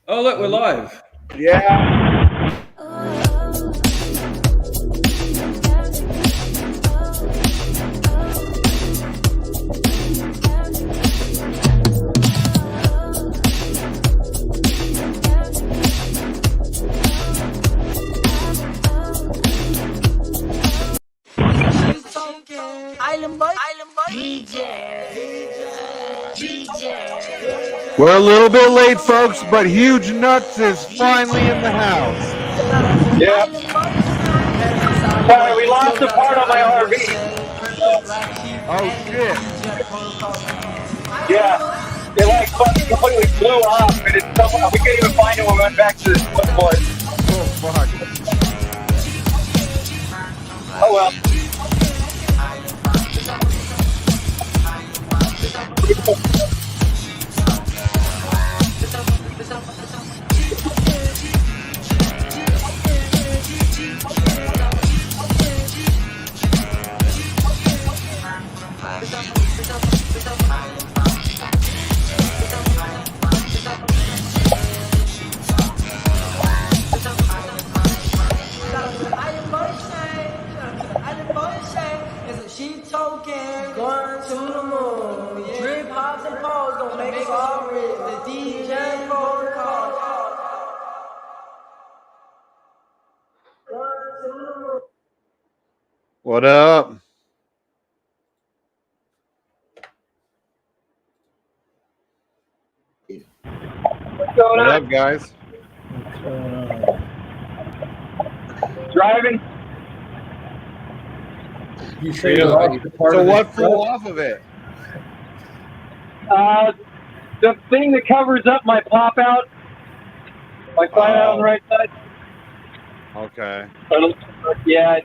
Oh, look, we're live. Yeah. We're a little bit late, folks, but Huge Nuts is finally in the house. Yeah. Sorry, we lost a part of my RV. Oh, shit. Yeah. It like fucking completely blew off, and it's somewhere we can't even find it when we went back to the switchboard. Oh, fuck. Oh well. What up? What's going What on? up, guys? Driving? You say you lost a part So of what the flew truck? off of it? The thing that covers up my pop out. My sign out on the right side. Okay. Yeah.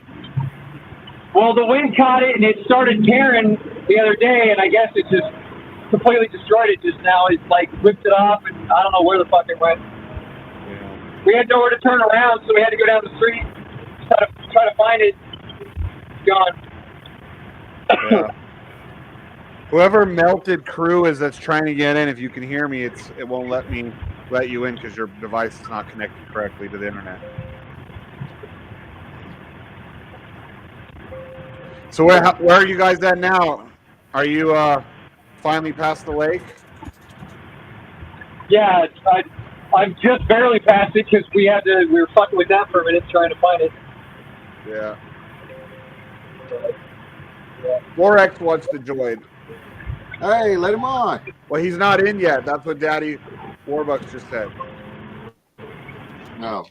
Well, the wind caught it and it started tearing the other day, and I guess it just completely destroyed it just now. It's like whipped it off, and I don't know where the fuck it went. Yeah. We had nowhere to turn around, so we had to go down the street, try to find it. It's gone. Yeah. Whoever melted crew is that's trying to get in, if you can hear me, it won't let you in because your device is not connected correctly to the internet. So where are you guys at now? Are you finally past the lake? Yeah, I've just barely passed it because we were fucking with that for a minute trying to find it. Yeah. FOREX wants to join. Hey, let him on. Well, he's not in yet. That's what Daddy Warbucks just said. No.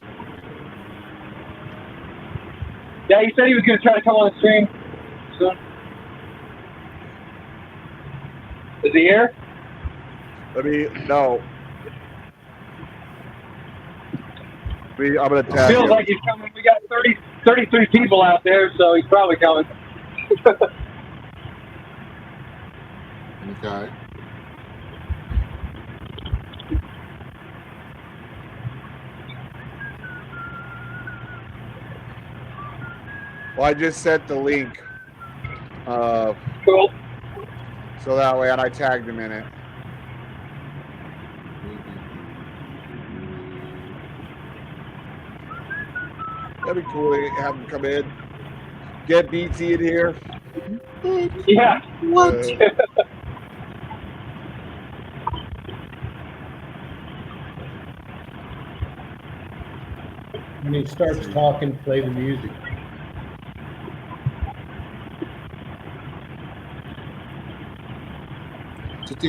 Yeah, he said he was going to try to come on the stream soon. Is he here? No. I'm going to tag Feels you. like he's coming. We got 33 people out there, so he's probably coming. Okay. Well, I just sent the link. Cool. So that way, and I tagged him in it. That'd be cool to have him come in. Get BT in here. Yeah. What? When he starts talking, play the music. Just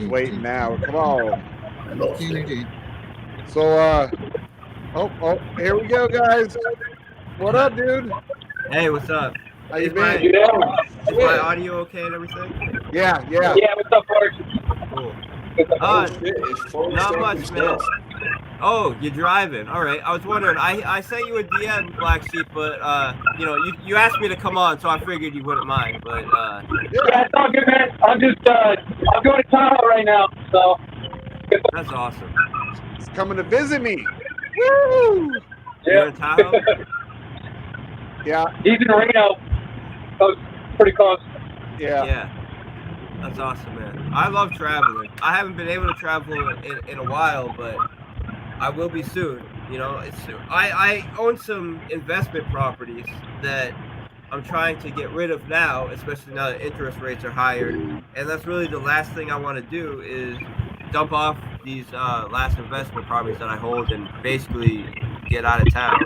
waiting now. Come on. So, oh, here we go, guys. What up, dude? Hey, what's up? How you Is been? Is my audio okay and everything? Yeah. Yeah, what's up, Forrest? Cool. Not much, man. Oh, you're driving. All right. I was wondering. I sent you a DM, BlackSheep, but you asked me to come on, so I figured you wouldn't mind. But Yeah, it's all good, man. I'm going to Tahoe right now, so. That's awesome. He's coming to visit me. Woo! You're in Tahoe? Yeah. He's in Reno. So it's pretty close. Yeah. Yeah. That's awesome, man. I love traveling. I haven't been able to travel in a while, but I will be soon. You know, I own some investment properties that I'm trying to get rid of now, especially now that interest rates are higher. And that's really the last thing I want to do is dump off these last investment properties that I hold and basically get out of town.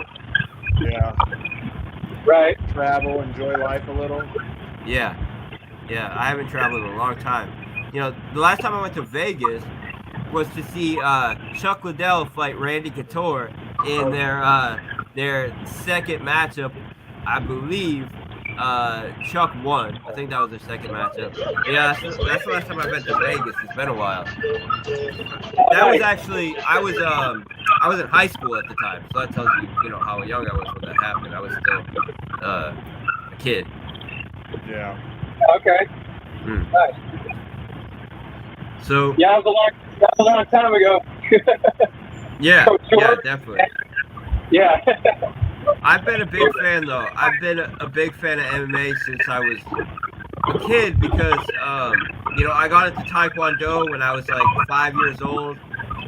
Yeah. Right. Travel, enjoy life a little. Yeah. Yeah. I haven't traveled in a long time. You know, the last time I went to Vegas was to see Chuck Liddell fight Randy Couture in their second matchup. I believe Chuck won. I think that was their second matchup. But yeah, that's the last time I've been to Vegas. It's been a while. That was actually I was in high school at the time, so that tells you know how young I was when that happened. I was still a kid. Yeah. Okay. Mm. Nice. So Yeah, that was a long time ago. yeah, Couture? yeah, definitely. Yeah. I've been a big fan though. I've been a big fan of MMA since I was a kid because you know, I got into Taekwondo when I was like 5 years old.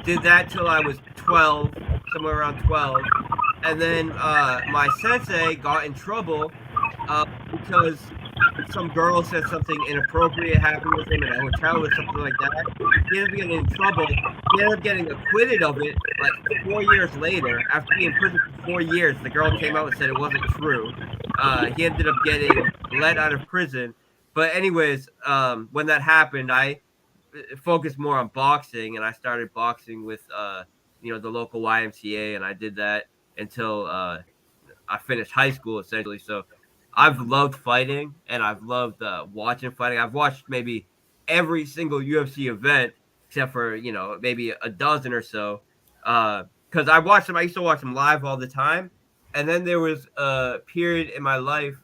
Did that till I was 12, somewhere around 12. And then my sensei got in trouble because some girl said something inappropriate happened with him in a hotel or something like that. He ended up getting in trouble. He ended up getting acquitted of it like 4 years later. After being in prison for 4 years, the girl came out and said it wasn't true. He ended up getting let out of prison. But anyways, when that happened, I focused more on boxing, and I started boxing with you know, the local YMCA, and I did that until I finished high school essentially. So I've loved fighting, and I've loved watching fighting. I've watched maybe every single UFC event except for, you know, maybe a dozen or so. Because I watched them. I used to watch them live all the time, and then there was a period in my life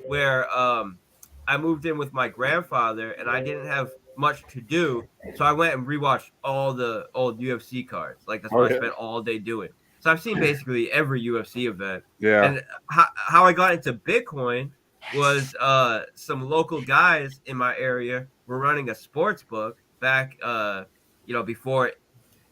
where I moved in with my grandfather, and I didn't have much to do, so I went and rewatched all the old UFC cards. Like that's what I spent all day doing. So I've seen basically every UFC event. Yeah. And how I got into Bitcoin was some local guys in my area were running a sports book back you know, before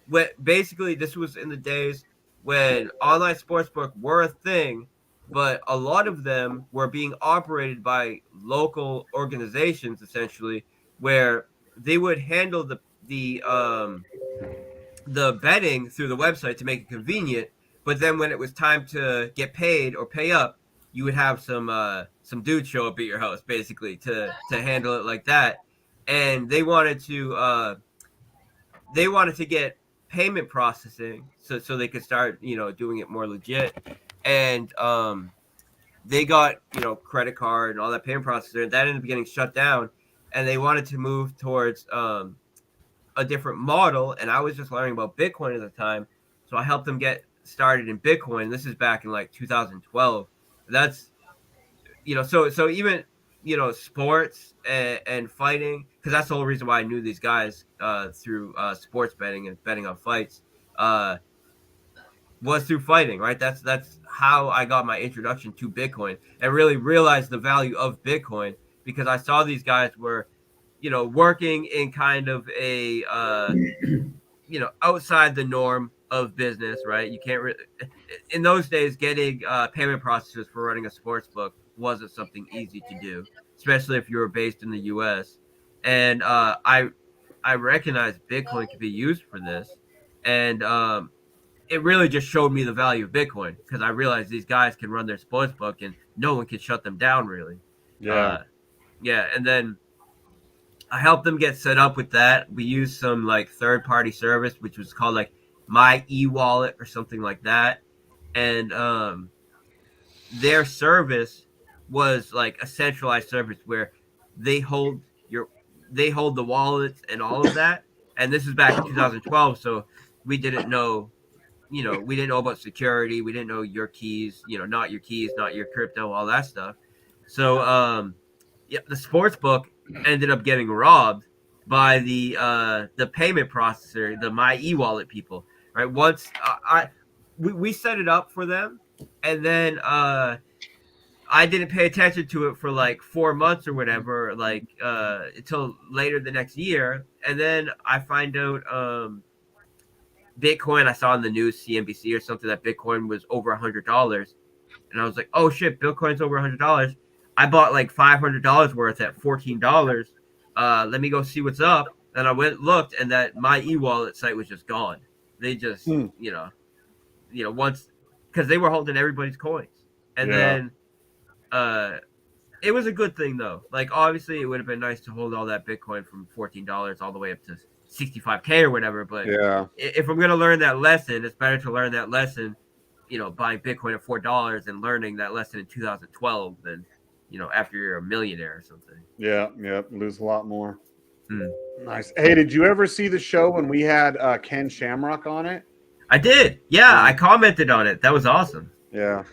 when basically this was in the days when online sportsbook were a thing, but a lot of them were being operated by local organizations essentially, where they would handle the betting through the website to make it convenient. But then when it was time to get paid or pay up, you would have some dude show up at your house basically to handle it like that. And they wanted to get payment processing so they could start, you know, doing it more legit. And they got, you know, credit card and all that payment processor. That ended up getting shut down, and they wanted to move towards a different model. And I was just learning about Bitcoin at the time, so I helped them get started in Bitcoin. This is back in like 2012. That's, you know, so even, you know, sports and fighting, because that's the whole reason why I knew these guys through sports betting and betting on fights, was through fighting, right? That's how I got my introduction to Bitcoin and really realized the value of Bitcoin, because I saw these guys were, you know, working in kind of a you know, outside the norm of business, right? You can't really, in those days, getting payment processors for running a sports book wasn't something easy to do, especially if you were based in the U.S. And I recognized Bitcoin could be used for this, and it really just showed me the value of Bitcoin, because I realized these guys can run their sports book and no one can shut them down really. Yeah. Yeah, and then I helped them get set up with that. We used some like third party service, which was called like My E-Wallet or something like that. And their service was like a centralized service where they hold your they hold the wallets and all of that. And this is back in 2012, so we didn't know, you know, we didn't know about security. We didn't know your keys, you know, not your keys, not your crypto, all that stuff. So yeah, the sports book ended up getting robbed by the payment processor, the My E-Wallet people. Right, once we set it up for them, and then I didn't pay attention to it for like 4 months or whatever, like until later the next year, and then I find out Bitcoin. I saw in the news, CNBC or something, that Bitcoin was over $100, and I was like, oh shit, Bitcoin's over $100. I bought like $500 worth at $14. Let me go see what's up. And I went looked, and that my e-wallet site was just gone. They just once, because they were holding everybody's coins, and then it was a good thing though. Like obviously, it would have been nice to hold all that Bitcoin from $14 all the way up to 65K or whatever. But if I'm gonna learn that lesson, it's better to learn that lesson, buying Bitcoin at $4 and learning that lesson in 2012 than, after you're a millionaire or something. Yeah, lose a lot more. Nice. Hey, did you ever see the show when we had Ken Shamrock on it? I did. Yeah, I commented on it. That was awesome. Yeah.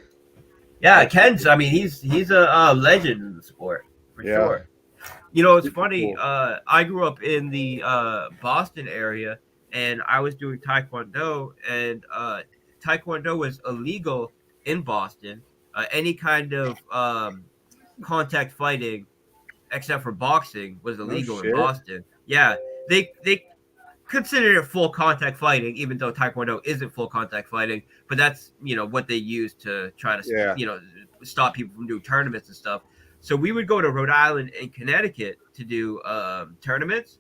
Yeah, Ken's. I mean, he's a legend in the sport for sure. It's funny. Cool. I grew up in the Boston area, and I was doing Taekwondo, and Taekwondo was illegal in Boston. Any kind of contact fighting, except for boxing, was illegal in Boston. Yeah, they considered it full contact fighting, even though Taekwondo isn't full contact fighting. But that's what they use to try to stop people from doing tournaments and stuff. So we would go to Rhode Island and Connecticut to do tournaments,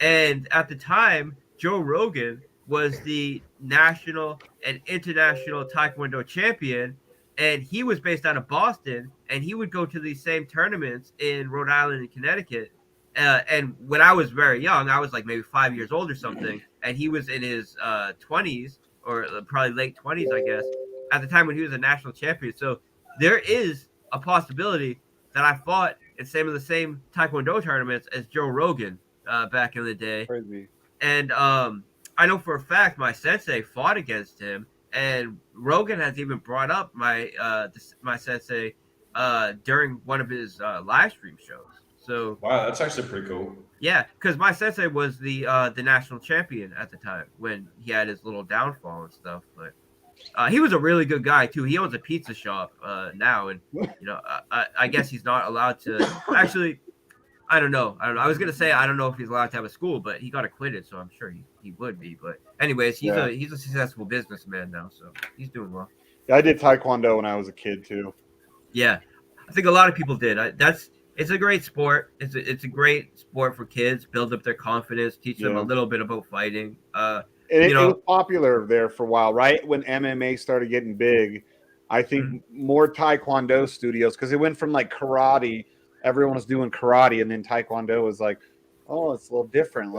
and at the time, Joe Rogan was the national and international Taekwondo champion, and he was based out of Boston, and he would go to these same tournaments in Rhode Island and Connecticut. And when I was very young, I was like maybe 5 years old or something, and he was in his 20s or probably late 20s, I guess, at the time when he was a national champion. So there is a possibility that I fought in some of the same Taekwondo tournaments as Joe Rogan back in the day. Crazy. And I know for a fact my sensei fought against him, and Rogan has even brought up my sensei during one of his live stream shows. So wow, that's actually pretty cool. Yeah, because my sensei was the national champion at the time when he had his little downfall and stuff. But he was a really good guy too. He owns a pizza shop now, and I guess he's not allowed to. Actually, I don't know. I was gonna say I don't know if he's allowed to have a school, but he got acquitted, so I'm sure he would be. But anyways, he's a successful businessman now, so he's doing well. Yeah, I did Taekwondo when I was a kid too. Yeah, I think a lot of people did. It's a great sport. It's a great sport for kids. Build up their confidence. Teach them a little bit about fighting. It was popular there for a while, right? When MMA started getting big, I think more Taekwondo studios, because it went from like karate. Everyone was doing karate, and then Taekwondo was like, oh, it's a little different,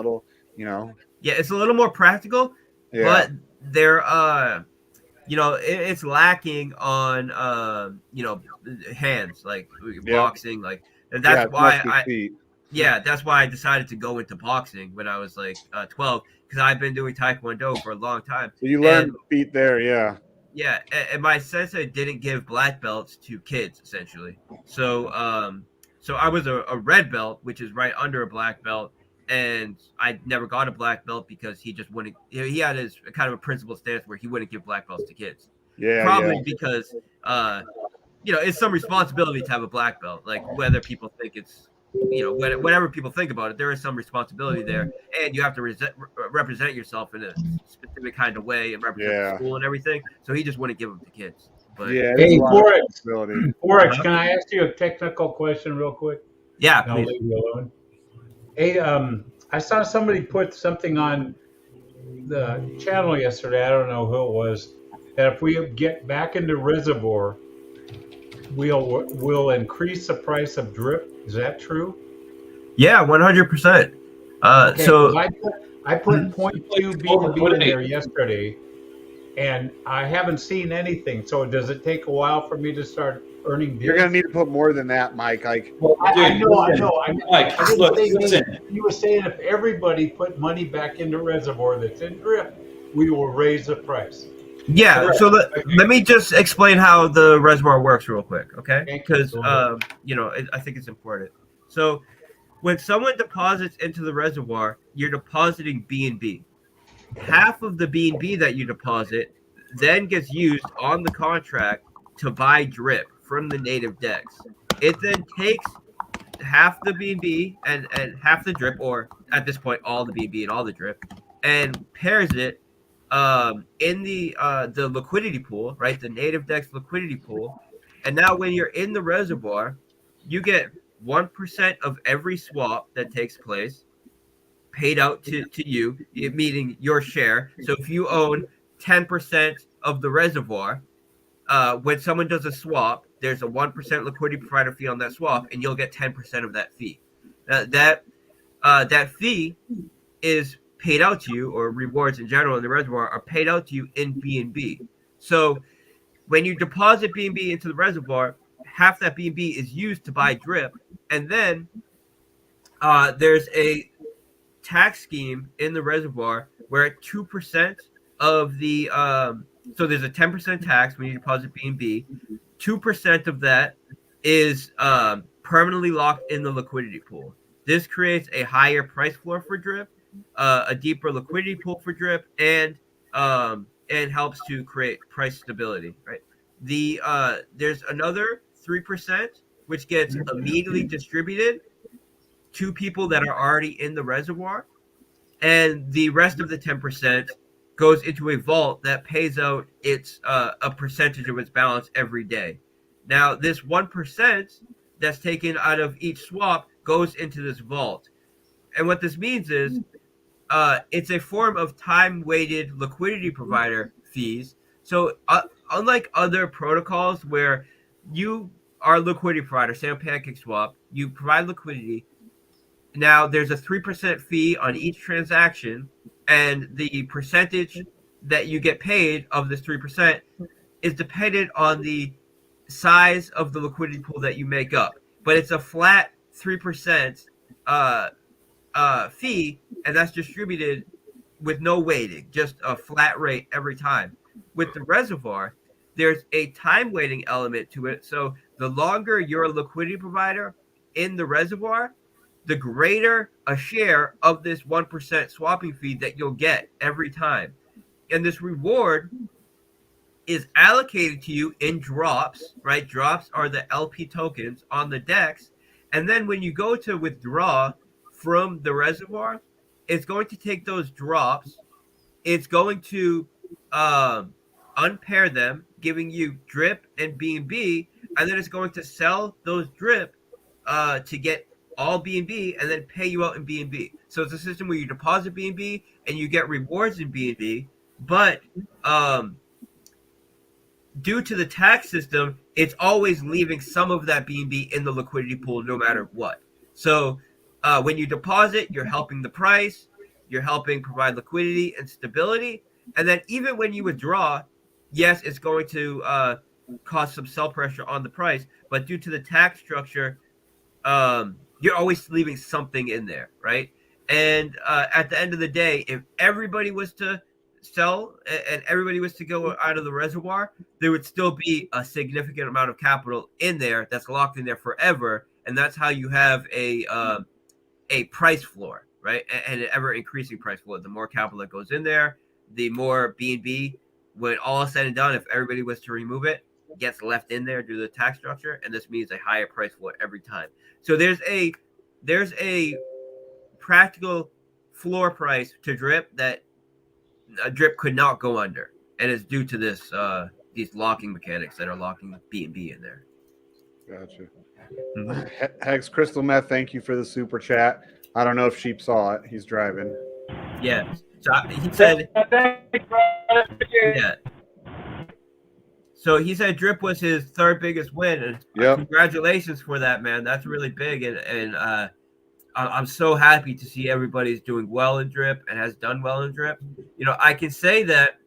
Yeah, it's a little more practical, but they're it's lacking on hands, like boxing, like. And that's that's why I decided to go into boxing when I was like 12, because I've been doing Taekwondo for a long time. So you learned the feet there, Yeah, and my sensei didn't give black belts to kids, essentially. So I was a red belt, which is right under a black belt, and I never got a black belt because he just wouldn't. He had his kind of a principled stance where he wouldn't give black belts to kids. Probably because it's some responsibility to have a black belt. Like whether people think it's, whatever people think about it, there is some responsibility there, and you have to represent yourself in a specific kind of way and represent the school and everything. So he just wouldn't give them to kids. But hey, FOREX, can I ask you a technical question real quick? Yeah, please. I'll leave you alone. Hey, I saw somebody put something on the channel yesterday. I don't know who it was. That if we get back into reservoir, we'll increase the price of drip. Is that true? Yeah, 100%. So I put 0.2 BNB in there yesterday, and I haven't seen anything. So does it take a while for me to start earning bits? You're going to need to put more than that, Mike. I know. Mike, listen. You were saying if everybody put money back into reservoir that's in drip, we will raise the price. Yeah, correct. So let me just explain how the reservoir works real quick, okay? Because, I think it's important. So when someone deposits into the reservoir, you're depositing BNB. Half of the BNB that you deposit then gets used on the contract to buy drip from the native decks. It then takes half the BNB and half the drip, or at this point all the BNB and all the drip, and pairs it in the liquidity pool, right? The native deck's liquidity pool. And now when you're in the reservoir, you get 1% of every swap that takes place paid out to you, meaning your share. So if you own 10% of the reservoir, when someone does a swap, there's a 1% liquidity provider fee on that swap, and you'll get 10% of that fee. That fee is paid out to you, or rewards in general in the reservoir are paid out to you in BNB. So when you deposit BNB into the reservoir, half that BNB is used to buy drip, and then there's a tax scheme in the reservoir where 2% of the so there's a 10% tax when you deposit BNB. 2% of that is permanently locked in the liquidity pool. This creates a higher price floor for drip, a deeper liquidity pool for drip, and helps to create price stability. Right. There's another 3% which gets immediately distributed to people that are already in the reservoir, and the rest of the 10% goes into a vault that pays out its a percentage of its balance every day. Now, this 1% that's taken out of each swap goes into this vault, and what this means is it's a form of time-weighted liquidity provider fees. So, unlike other protocols where you are a liquidity provider, say on PancakeSwap, you provide liquidity. Now, there's a 3% fee on each transaction, and the percentage that you get paid of this 3% is dependent on the size of the liquidity pool that you make up. But it's a flat 3% fee, and that's distributed with no weighting, just a flat rate every time. With the reservoir, there's a time weighting element to it. So the longer you're a liquidity provider in the reservoir, the greater a share of this 1% swapping fee that you'll get every time. And this reward is allocated to you in drops, right? Drops are the LP tokens on the DEX. And then when you go to withdraw from the reservoir, it's going to take those drops, it's going to unpair them, giving you drip and BNB, and then it's going to sell those drip to get all BNB and then pay you out in BNB. So it's a system where you deposit BNB and you get rewards in BNB, but due to the tax system, it's always leaving some of that BNB in the liquidity pool no matter what. So when you deposit, you're helping the price, you're helping provide liquidity and stability, and then even when you withdraw, yes, it's going to cause some sell pressure on the price, but due to the tax structure, you're always leaving something in there, right? And at the end of the day, if everybody was to sell and everybody was to go out of the reservoir, there would still be a significant amount of capital in there that's locked in there forever, and that's how you have a price floor, right? And an ever increasing price floor. The more capital that goes in there, the more BNB, when all is said and done, if everybody was to remove it, gets left in there due to the tax structure, and this means a higher price floor every time. So there's a practical floor price to drip that a drip could not go under, and it's due to this these locking mechanics that are locking BNB in there. Gotcha. Mm-hmm. Hex Crystal Meth, thank you for the super chat. I don't know if Sheep saw it. He's driving. Yeah. So he said, yeah. So he said drip was his third biggest win, and congratulations for that, man. That's really big, and I'm so happy to see everybody's doing well in drip and has done well in drip. You know, I can say that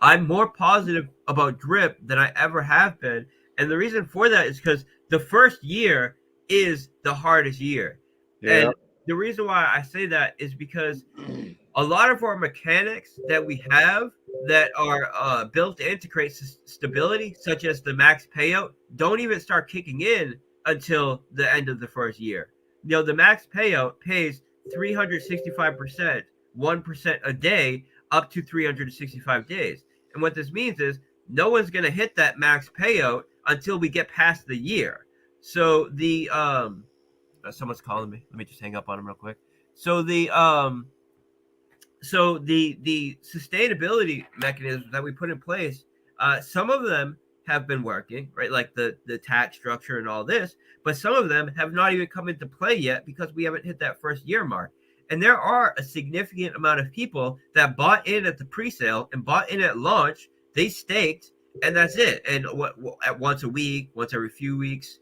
I'm more positive about drip than I ever have been, and the reason for that is because the first year is the hardest year. Yeah. And the reason why I say that is because a lot of our mechanics that we have that are built in to create stability, such as the max payout, don't even start kicking in until the end of the first year. You know, the max payout pays 365%, 1% a day, up to 365 days. And what this means is no one's going to hit that max payout until we get past the year. So the someone's calling me. Let me just hang up on him real quick. So the sustainability mechanisms that we put in place, some of them have been working, right? Like the tax structure and all this, but some of them have not even come into play yet because we haven't hit that first year mark. And there are a significant amount of people that bought in at the pre-sale and bought in at launch. They staked, and that's it. And at once a week, once every few weeks,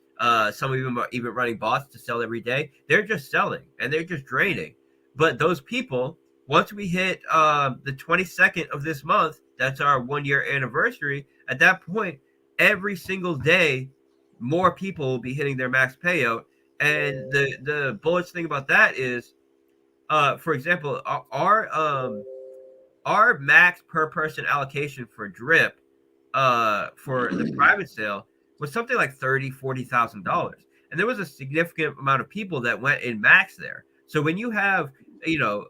some of them are even running bots to sell every day. They're just selling and they're just draining. But those people, once we hit the 22nd of this month, that's our 1 year anniversary. At that point, every single day, more people will be hitting their max payout. And the bullish thing about that is, for example, our max per person allocation for drip for the private sale was something like $40,000, and there was a significant amount of people that went in max there. So when you have, you know,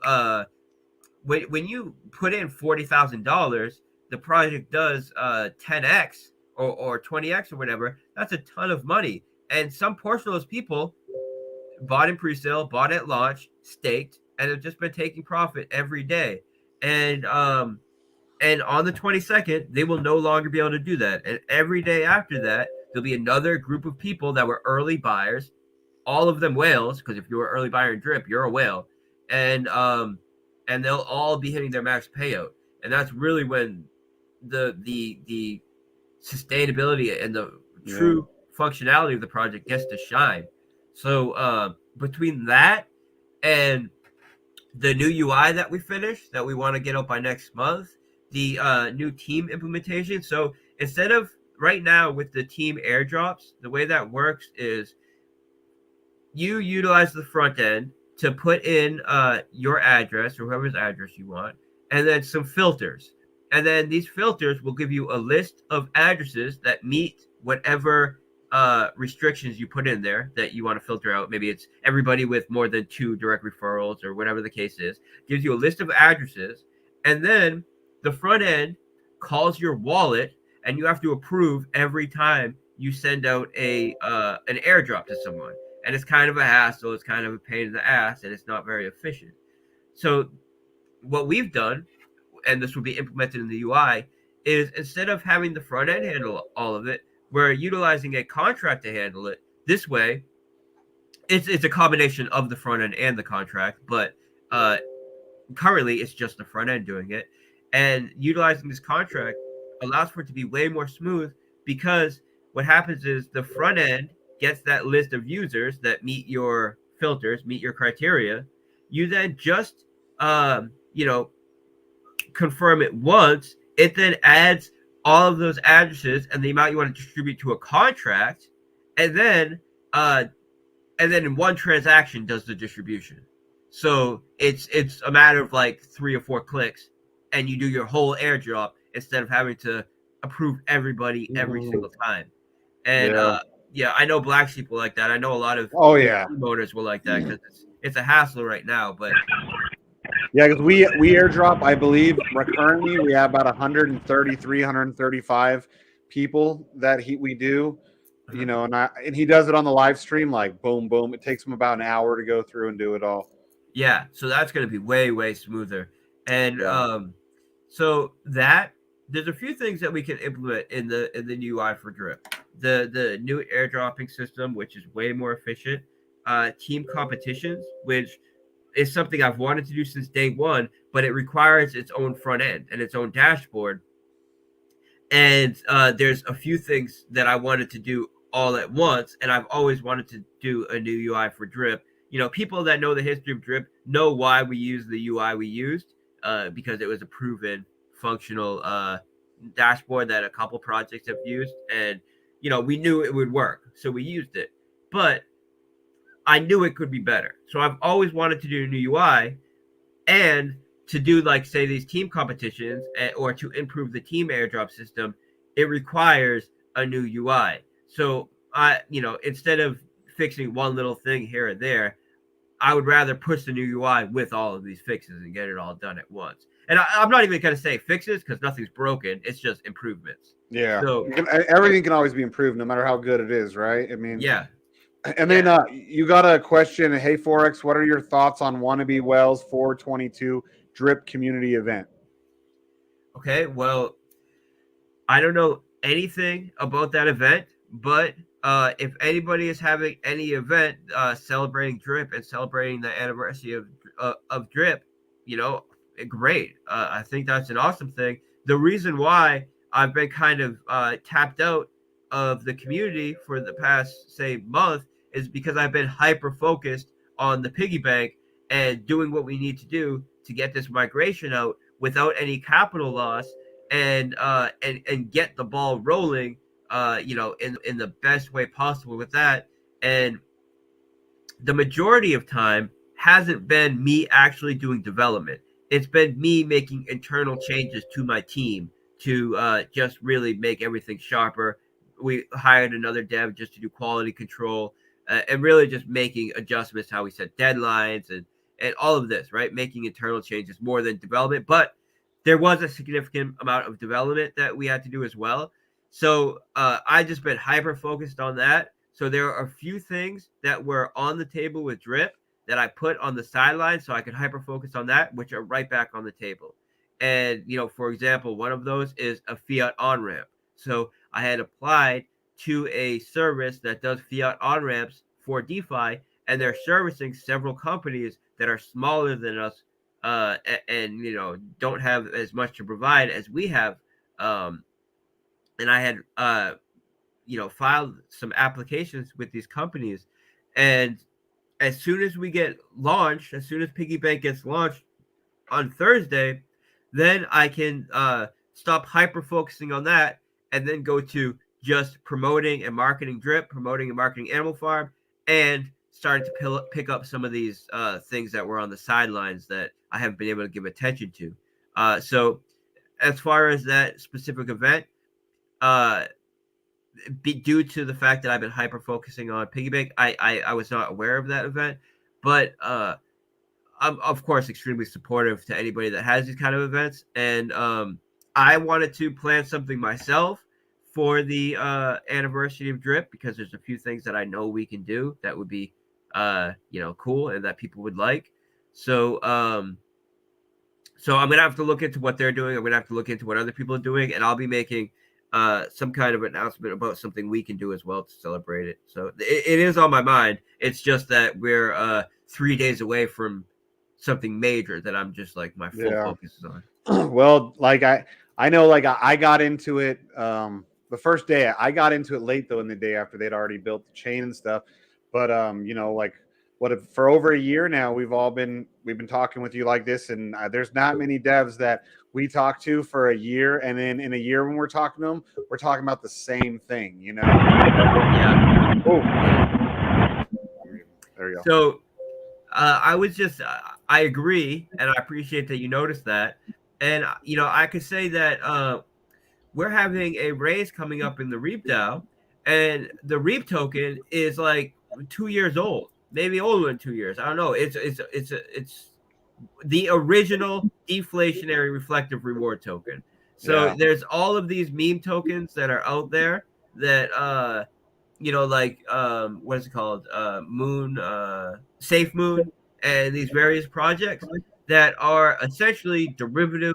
when you put in $40,000, the project does 10x or 20x or whatever. That's a ton of money, and some portion of those people bought in pre-sale, bought at launch, staked, and have just been taking profit every day. And on the 22nd, they will no longer be able to do that. And every day after that, there'll be another group of people that were early buyers, all of them whales, because if you're an early buyer in drip, you're a whale. And they'll all be hitting their max payout. And that's really when the sustainability and the true functionality of the project gets to shine. So between that and the new UI that we finished, that we want to get out by next month, the new team implementation. So instead of right now with the team airdrops, the way that works is you utilize the front end to put in your address or whoever's address you want, and then some filters. And then these filters will give you a list of addresses that meet whatever restrictions you put in there that you want to filter out. Maybe it's everybody with more than 2 direct referrals or whatever the case is. Gives you a list of addresses, and then the front end calls your wallet, and you have to approve every time you send out an airdrop to someone. And it's kind of a hassle. It's kind of a pain in the ass, and it's not very efficient. So what we've done, and this will be implemented in the UI, is instead of having the front end handle all of it, we're utilizing a contract to handle it. This way, it's a combination of the front end and the contract, but currently it's just the front end doing it. And utilizing this contract allows for it to be way more smooth, because what happens is the front end gets that list of users that meet your filters, meet your criteria. You then just confirm it once. It then adds all of those addresses and the amount you want to distribute to a contract, and then in one transaction does the distribution. So it's a matter of like 3 or 4 clicks, and you do your whole airdrop instead of having to approve everybody every single time. And I know BlackSheep will like that. I know a lot of owners will like that, because it's a hassle right now. But yeah, because we airdrop, I believe, currently we have about 133, 135 people that we do, you know, and he does it on the live stream, like boom, boom. It takes him about an hour to go through and do it all. Yeah, so that's going to be way, way smoother. And so that there's a few things that we can implement in the new UI for drip. The new airdropping system, which is way more efficient. Team competitions, which is something I've wanted to do since day one, but it requires its own front end and its own dashboard. And there's a few things that I wanted to do all at once, and I've always wanted to do a new UI for drip. You know, people that know the history of drip know why we use the UI we used, because it was a proven functional dashboard that a couple projects have used, and you know, we knew it would work, so we used it. But I knew it could be better, so I've always wanted to do a new UI, and to do, like, say, these team competitions, or to improve the team airdrop system, it requires a new UI. So instead of fixing one little thing here and there, I would rather push the new UI with all of these fixes and get it all done at once. And I'm not even going to say fixes because nothing's broken. It's just improvements. Yeah. So Everything can always be improved no matter how good it is, right? I mean, yeah. and then you got a question. Hey, FOREX, what are your thoughts on Wannabe Wells 422 drip community event? Okay. Well, I don't know anything about that event, but if anybody is having any event celebrating Drip and celebrating the anniversary of Drip, great. I think that's an awesome thing. The reason why I've been kind of tapped out of the community for the past say month is because I've been hyper focused on the piggy bank and doing what we need to do to get this migration out without any capital loss and get the ball rolling, in the best way possible with that. And the majority of time hasn't been me actually doing development. It's been me making internal changes to my team to just really make everything sharper. We hired another dev just to do quality control and really just making adjustments how we set deadlines and all of this, right? Making internal changes more than development. But there was a significant amount of development that we had to do as well. So I just been hyper focused on that. So there are a few things that were on the table with Drip that I put on the sideline so I could hyper focus on that, which are right back on the table. And for example, one of those is a fiat on ramp. So I had applied to a service that does fiat on ramps for DeFi, and they're servicing several companies that are smaller than us, and don't have as much to provide as we have. And I had filed some applications with these companies, and as soon as we get launched, as soon as Piggy Bank gets launched on Thursday, then I can stop hyper focusing on that and then go to just promoting and marketing Drip, promoting and marketing Animal Farm, and starting to pick up some of these things that were on the sidelines that I haven't been able to give attention to. So as far as that specific event, uh, due to the fact that I've been hyper focusing on Piggy Bank, I was not aware of that event, but I'm of course extremely supportive to anybody that has these kind of events, and I wanted to plan something myself for the anniversary of Drip because there's a few things that I know we can do that would be cool and that people would like. So so I'm gonna have to look into what they're doing. I'm gonna have to look into what other people are doing, and I'll be making some kind of announcement about something we can do as well to celebrate it. So it is on my mind. It's just that we're 3 days away from something major that I'm just like my full focus is on. Well, like I know, like I got into it the first day. I got into it late though, in the day after they'd already built the chain and stuff. But like for over a year now, we've been talking with you like this, and there's not many devs that we talk to for a year, and then in a year when we're talking to them, we're talking about the same thing, Yeah. Oh, there you go. So I was just I agree, and I appreciate that you noticed that. And I could say that we're having a raise coming up in the Reap DAO, and the Reap token is like 2 years old, maybe older than 2 years. I don't know. It's the original deflationary reflective reward token. So there's all of these meme tokens that are out there that like what is it called? Moon, Safe Moon, and these various projects that are essentially derivative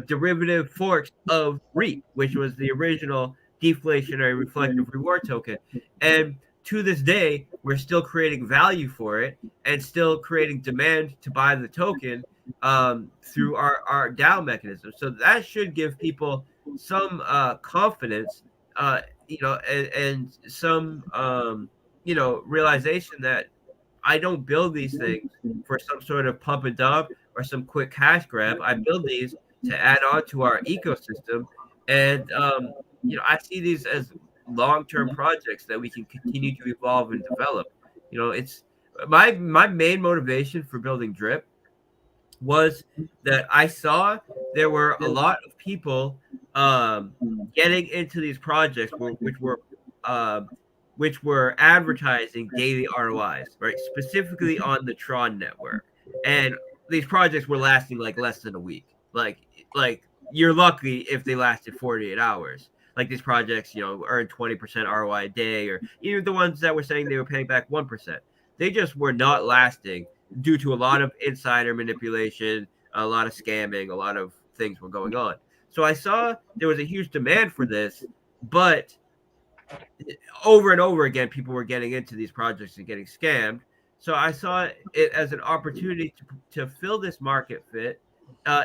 derivative forks of REAP, which was the original deflationary reflective reward token. And to this day, we're still creating value for it and still creating demand to buy the token through our DAO mechanism. So that should give people some confidence, and some, realization that I don't build these things for some sort of pump and dump or some quick cash grab. I build these to add on to our ecosystem, and I see these as long-term projects that we can continue to evolve and develop. It's my main motivation for building Drip was that I saw there were a lot of people getting into these projects which were which were advertising daily ROIs, right? Specifically on the Tron network. And these projects were lasting like less than a week. Like you're lucky if they lasted 48 hours. Like these projects, earn 20% ROI a day, or even the ones that were saying they were paying back 1%. They just were not lasting due to a lot of insider manipulation, a lot of scamming, a lot of things were going on. So I saw there was a huge demand for this, but over and over again, people were getting into these projects and getting scammed. So I saw it as an opportunity to fill this market fit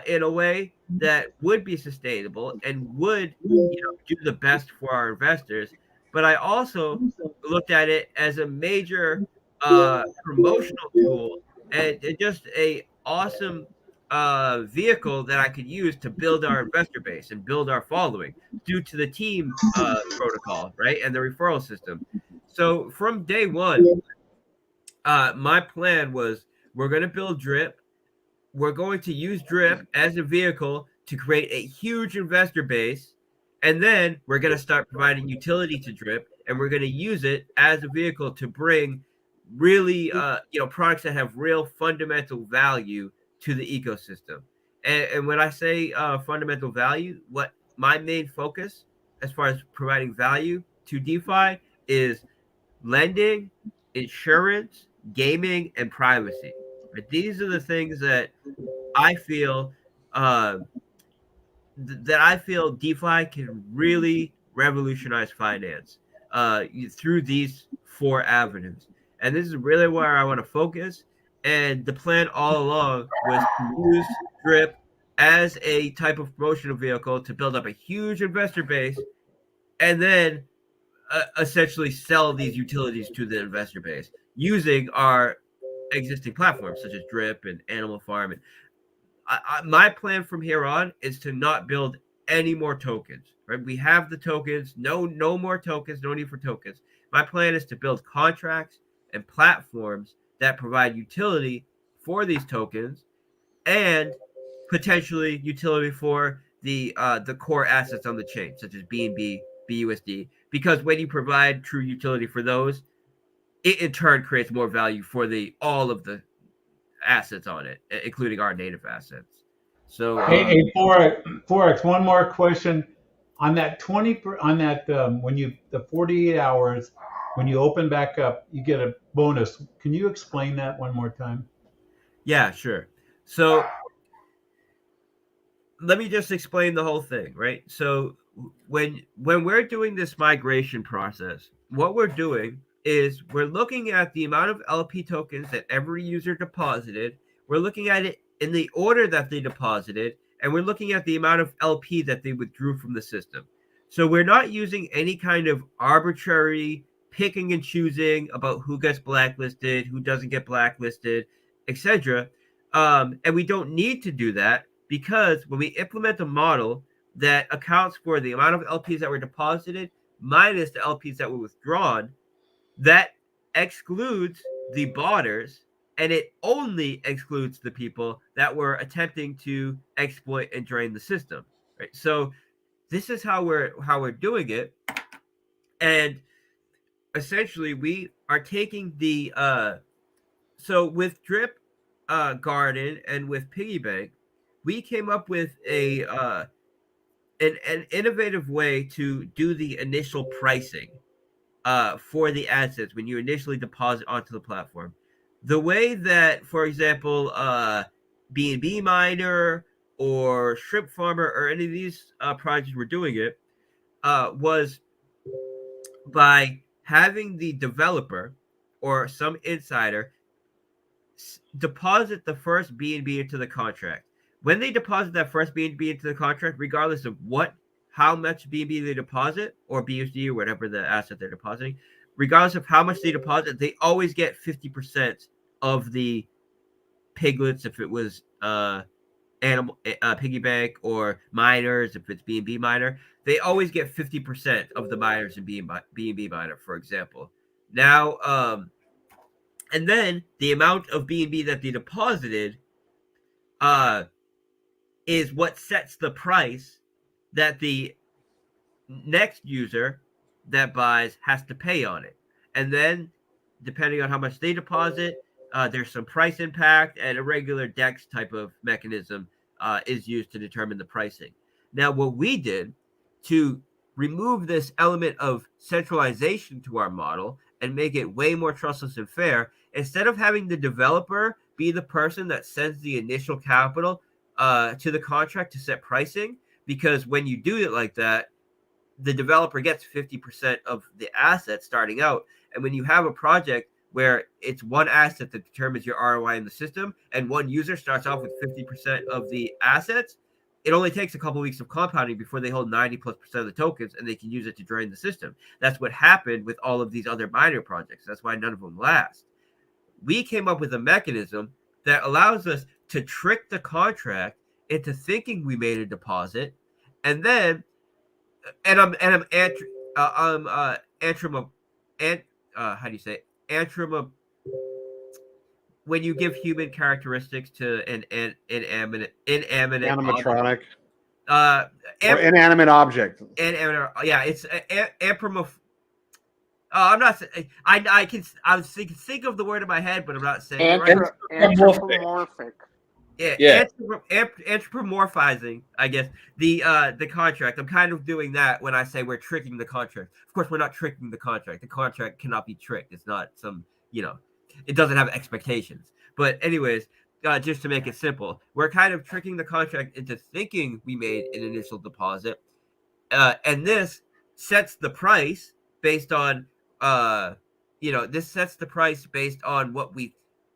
in a way that would be sustainable and would do the best for our investors. But I also looked at it as a major promotional tool and just a awesome vehicle that I could use to build our investor base and build our following due to the team protocol, right, and the referral system. So from day one, my plan was we're going to build Drip. We're going to use Drip as a vehicle to create a huge investor base, and then we're going to start providing utility to Drip, and we're going to use it as a vehicle to bring really, products that have real fundamental value to the ecosystem. And when I say fundamental value, what my main focus as far as providing value to DeFi is lending, insurance, gaming, and privacy. Right? These are the things that I feel uh, that I feel DeFi can really revolutionize finance through these four avenues. And this is really where I want to focus. And the plan all along was to use Drip as a type of promotional vehicle to build up a huge investor base, and then essentially sell these utilities to the investor base using our existing platforms such as Drip and Animal Farm. And my plan from here on is to not build any more tokens. Right? We have the tokens. No more tokens. No need for tokens. My plan is to build contracts and platforms that provide utility for these tokens and potentially utility for the core assets on the chain, such as BNB, BUSD. Because when you provide true utility for those, it in turn creates more value for all of the assets on it, including our native assets. So Hey, Forex. One more question on that on that when you the 48 hours when you open back up, you get a bonus. Can you explain that one more time? yeah, sure. So let me just explain the whole thing, right? So when we're doing this migration process, what we're doing is we're looking at the amount of LP tokens that every user deposited. We're looking at it in the order that they deposited, and we're looking at the amount of LP that they withdrew from the system. So we're not using any kind of arbitrary picking and choosing about who gets blacklisted, who doesn't get blacklisted, etc. And we don't need to do that because when we implement a model that accounts for the amount of LPs that were deposited minus the LPs that were withdrawn, that excludes the botters, and it only excludes the people that were attempting to exploit and drain the system. Right. So this is how we're doing it, and essentially we are taking the so with Drip Garden and with Piggy Bank, we came up with an innovative way to do the initial pricing for the assets when you initially deposit onto the platform. The way that, for example, BNB Miner or Shrimp Farmer or any of these projects were doing it was by having the developer or some insider deposit the first BNB into the contract. When they deposit that first BNB into the contract, regardless of how much BNB they deposit or BUSD or whatever the asset they're depositing, regardless of how much they deposit, they always get 50% of the piglets if it was animal piggy bank, or miners if it's BNB miner. They always get 50% of the miners in BNB miner, for example. Now, and then the amount of BNB that they deposited uh, is what sets the price that the next user that buys has to pay on it. and then depending on how much they deposit, there's some price impact, and a regular DEX type of mechanism is used to determine the pricing. Now, what we did to remove this element of centralization to our model and make it way more trustless and fair, instead of having the developer be the person that sends the initial capital to the contract to set pricing, because when you do it like that, the developer gets 50% of the asset starting out. And when you have a project where it's one asset that determines your ROI in the system, and one user starts off with 50% of the assets, it only takes a couple of weeks of compounding before they hold 90+% of the tokens, and they can use it to drain the system. That's what happened with all of these other miner projects. That's why none of them last. We came up with a mechanism that allows us to trick the contract into thinking we made a deposit, and then how do you say it? When you give human characteristics to an inanimate Animatronic object. or inanimate object. Yeah, it's I'm not. I can think of the word in my head, but I'm not saying it right. Anthropomorphic. Yeah. Anthropomorphizing, I guess, the contract. I'm kind of doing that when I say we're tricking the contract. Of course, we're not tricking the contract. The contract cannot be tricked. It's not some, it doesn't have expectations. But anyways, just to make it simple, we're kind of tricking the contract into thinking we made an initial deposit, and this sets the price based on, this sets the price based on what we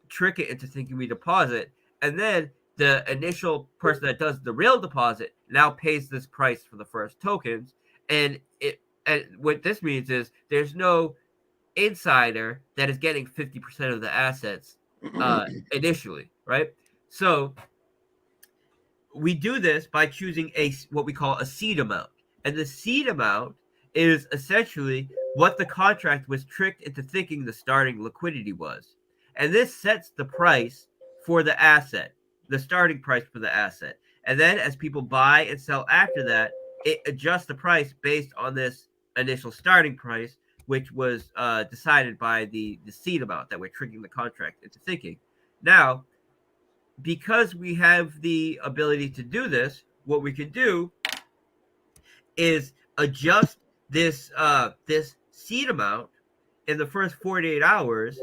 trick it into thinking we deposit. And then the initial person that does the real deposit now pays this price for the first tokens. And what this means is there's no insider that is getting 50% of the assets initially, right? So we do this by choosing what we call a seed amount. And the seed amount is essentially what the contract was tricked into thinking the starting liquidity was. And this sets the price for the asset, the starting price for the asset. And then as people buy and sell after that, it adjusts the price based on this initial starting price, which was decided by the seed amount that we're tricking the contract into thinking. Now, because we have the ability to do this, what we can do is adjust this seed amount in the first 48 hours,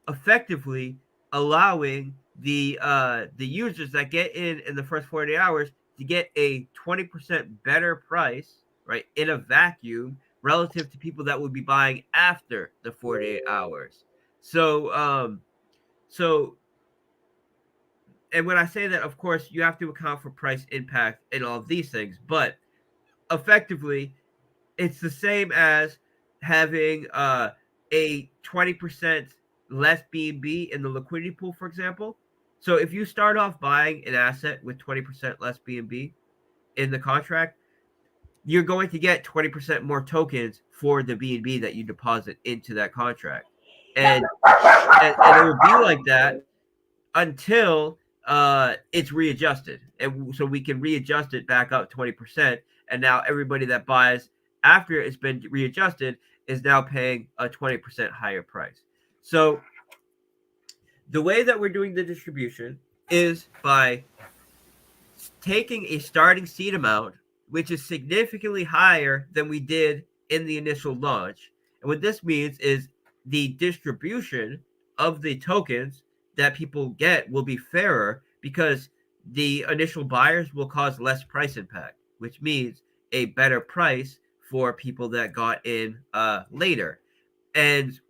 effectively allowing the users that get in the first 48 hours to get a 20% better price, right, in a vacuum relative to people that would be buying after the 48 hours. So and when I say that, of course, you have to account for price impact and all of these things, but effectively, it's the same as having a 20% less BNB in the liquidity pool, for example. So if you start off buying an asset with 20% less BNB in the contract, you're going to get 20% more tokens for the BNB that you deposit into that contract. And it will be like that until it's readjusted. And so we can readjust it back up 20%. And now everybody that buys after it's been readjusted is now paying a 20% higher price. So the way that we're doing the distribution is by taking a starting seed amount, which is significantly higher than we did in the initial launch. And what this means is the distribution of the tokens that people get will be fairer because the initial buyers will cause less price impact, which means a better price for people that got in later. And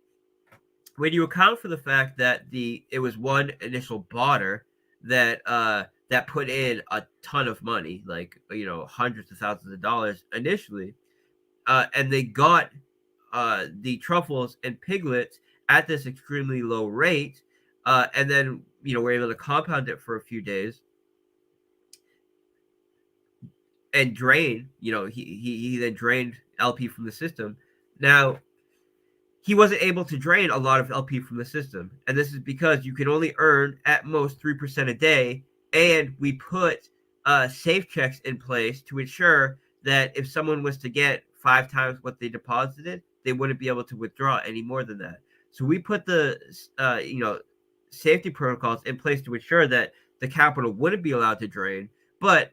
when you account for the fact that it was one initial botter that put in a ton of money, like hundreds of thousands of dollars initially, and they got the truffles and piglets at this extremely low rate, and then we're able to compound it for a few days and drain. He then drained LP from the system. Now, he wasn't able to drain a lot of LP from the system. And this is because you can only earn at most 3% a day. And we put safe checks in place to ensure that if someone was to get 5 times what they deposited, they wouldn't be able to withdraw any more than that. So we put the safety protocols in place to ensure that the capital wouldn't be allowed to drain, but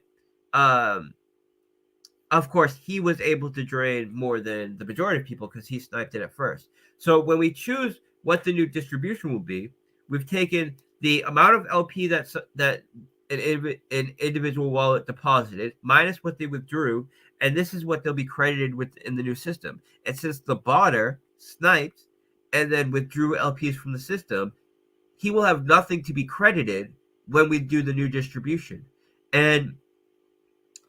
of course, he was able to drain more than the majority of people because he sniped it at first. So when we choose what the new distribution will be, we've taken the amount of LP that an individual wallet deposited minus what they withdrew, and this is what they'll be credited with in the new system. And since the botter sniped and then withdrew LPs from the system, he will have nothing to be credited when we do the new distribution. And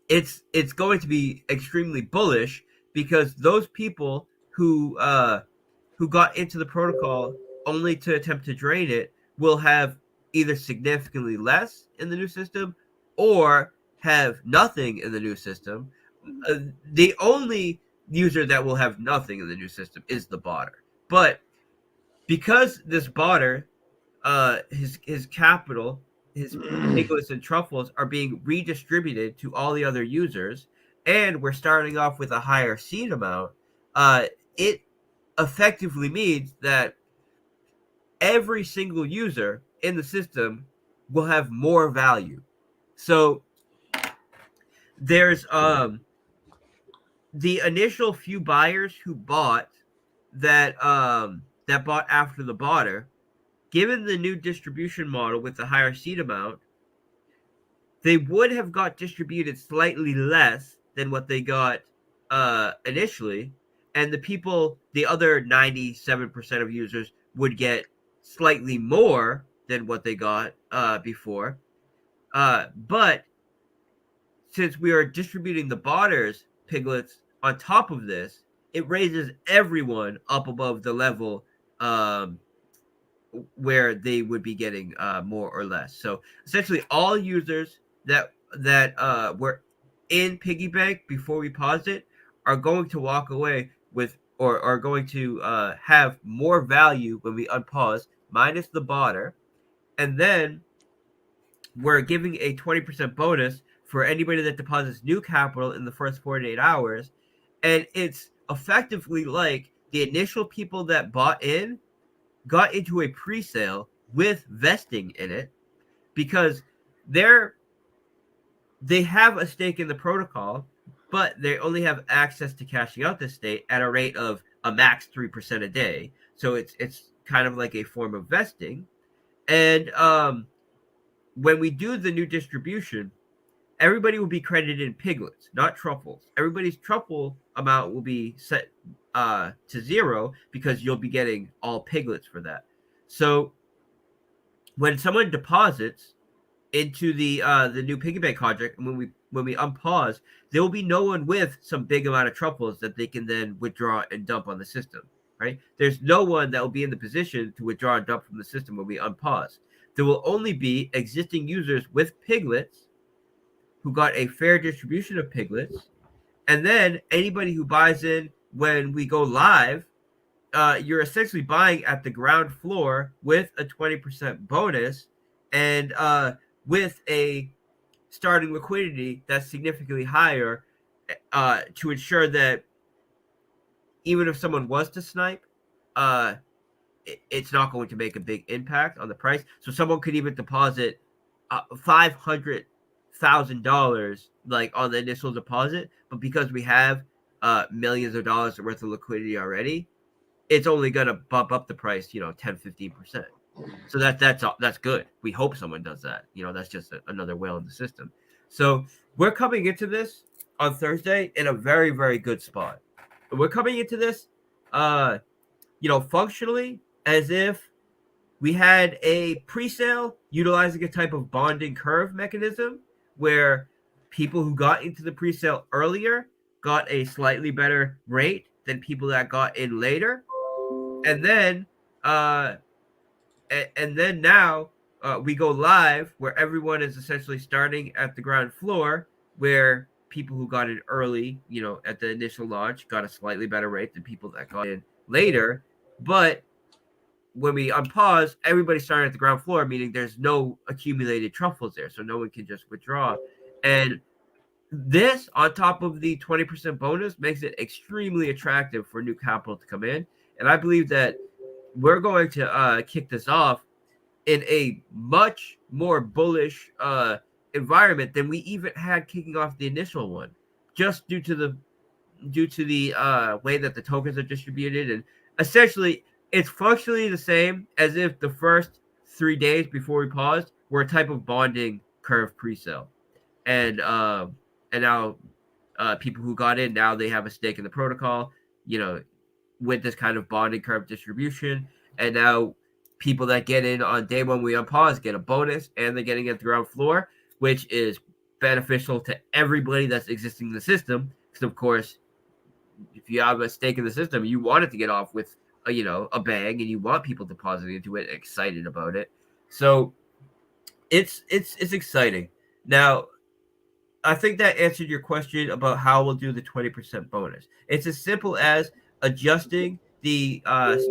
it's going to be extremely bullish because those people who got into the protocol only to attempt to drain it will have either significantly less in the new system or have nothing in the new system. The only user that will have nothing in the new system is the botter. But because this botter, his capital, his piglets and truffles are being redistributed to all the other users, and we're starting off with a higher seed amount, it effectively means that every single user in the system will have more value. So there's the initial few buyers who bought that bought after the botter. Given the new distribution model with the higher seed amount, they would have got distributed slightly less than what they got initially, and the other 97% of users would get slightly more than what they got before. But since we are distributing the botters piglets on top of this, it raises everyone up above the level where they would be getting more or less. So essentially, all users that were in piggy bank before we paused it are going to walk away with or are going to have more value when we unpause, minus the botter, and then we're giving a 20% bonus for anybody that deposits new capital in the first 48 hours, and it's effectively like the initial people that bought in got into a pre-sale with vesting in it because they have a stake in the protocol, but they only have access to cashing out this stake at a rate of a max 3% a day. So it's kind of like a form of vesting. And when we do the new distribution, everybody will be credited in piglets, not truffles. Everybody's truffle amount will be set to 0 because you'll be getting all piglets for that. So when someone deposits into the new piggy bank contract, and when we unpause, there will be no one with some big amount of truffles that they can then withdraw and dump on the system. Right? There's no one that will be in the position to withdraw and dump from the system when we unpause. There will only be existing users with piglets who got a fair distribution of piglets, and then anybody who buys in when we go live, you're essentially buying at the ground floor with a 20% bonus and with a starting liquidity that's significantly higher to ensure that even if someone was to snipe, it's not going to make a big impact on the price. So someone could even deposit $500,000 like on the initial deposit, but because we have millions of dollars worth of liquidity already, it's only going to bump up the price, 10-15%. So that's good. We hope someone does that. That's just another whale in the system. So we're coming into this on Thursday in a very, very good spot. We're coming into this, functionally as if we had a pre-sale utilizing a type of bonding curve mechanism where people who got into the pre-sale earlier got a slightly better rate than people that got in later. And then now we go live where everyone is essentially starting at the ground floor, where people who got in early, at the initial launch, got a slightly better rate than people that got in later. But when we unpause, everybody's starting at the ground floor, meaning there's no accumulated truffles there, so no one can just withdraw. And This, on top of the 20% bonus, makes it extremely attractive for new capital to come in. And I believe that we're going to kick this off in a much more bullish environment than we even had kicking off the initial one, just due to the way that the tokens are distributed. And essentially, it's functionally the same as if the first 3 days before we paused were a type of bonding curve pre-sale. And now people who got in, now they have a stake in the protocol, you know, with this kind of bonding curve distribution. And now people that get in on day one we unpause get a bonus, and they're getting at the ground floor, which is beneficial to everybody that's existing in the system. Because of course, if you have a stake in the system, you want it to get off with a bang, and you want people depositing into it, excited about it. So it's exciting. Now, I think that answered your question about how we'll do the 20% bonus. It's as simple as adjusting the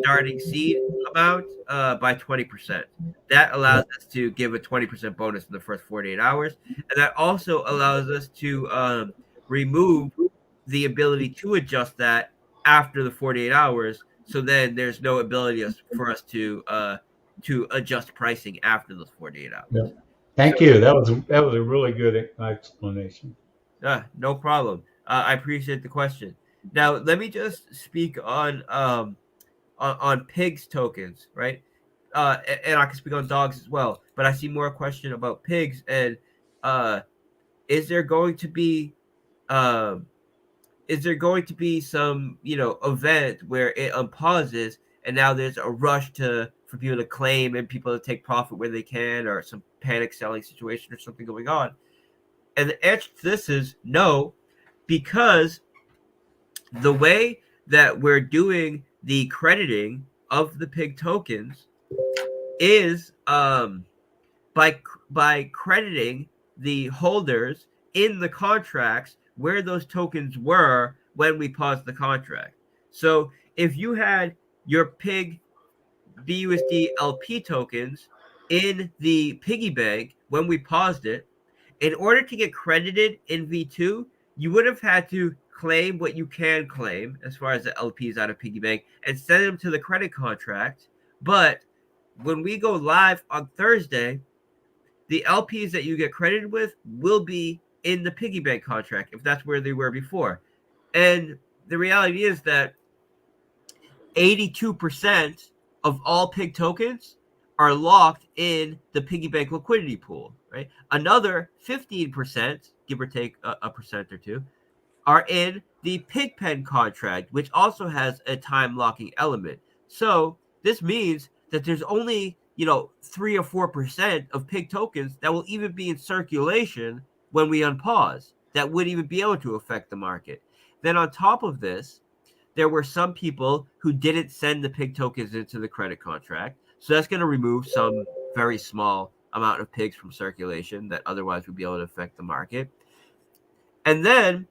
starting seed amount by 20%. That allows us to give a 20% bonus in the first 48 hours. And that also allows us to remove the ability to adjust that after the 48 hours. So then there's no ability for us to adjust pricing after those 48 hours. Yeah. Thank you. That was a really good explanation. No problem. I appreciate the question. Now, let me just speak on pigs tokens, right? And I can speak on dogs as well. But I see more question about pigs. And is there going to be um, some event where it unpauses, and now there's a rush for people to claim and people to take profit where they can, or some panic selling situation or something going on? And the answer to this is no, because the way that we're doing the crediting of the pig tokens is by crediting the holders in the contracts where those tokens were when we paused the contract. So if you had your pig BUSD LP tokens in the piggy bank when we paused it, in order to get credited in V2, you would have had to claim what you can claim as far as the LPs out of piggy bank and send them to the credit contract. But when we go live on Thursday, the LPs that you get credited with will be in the piggy bank contract if that's where they were before. And the reality is that 82% of all pig tokens are locked in the piggy bank liquidity pool, right? Another 15%, give or take a percent or two, are in the pigpen contract, which also has a time locking element. So this means that there's only 3 or 4% of pig tokens that will even be in circulation when we unpause, that would even be able to affect the market. Then on top of this, there were some people who didn't send the pig tokens into the credit contract. So that's going to remove some very small amount of pigs from circulation that otherwise would be able to affect the market. And then,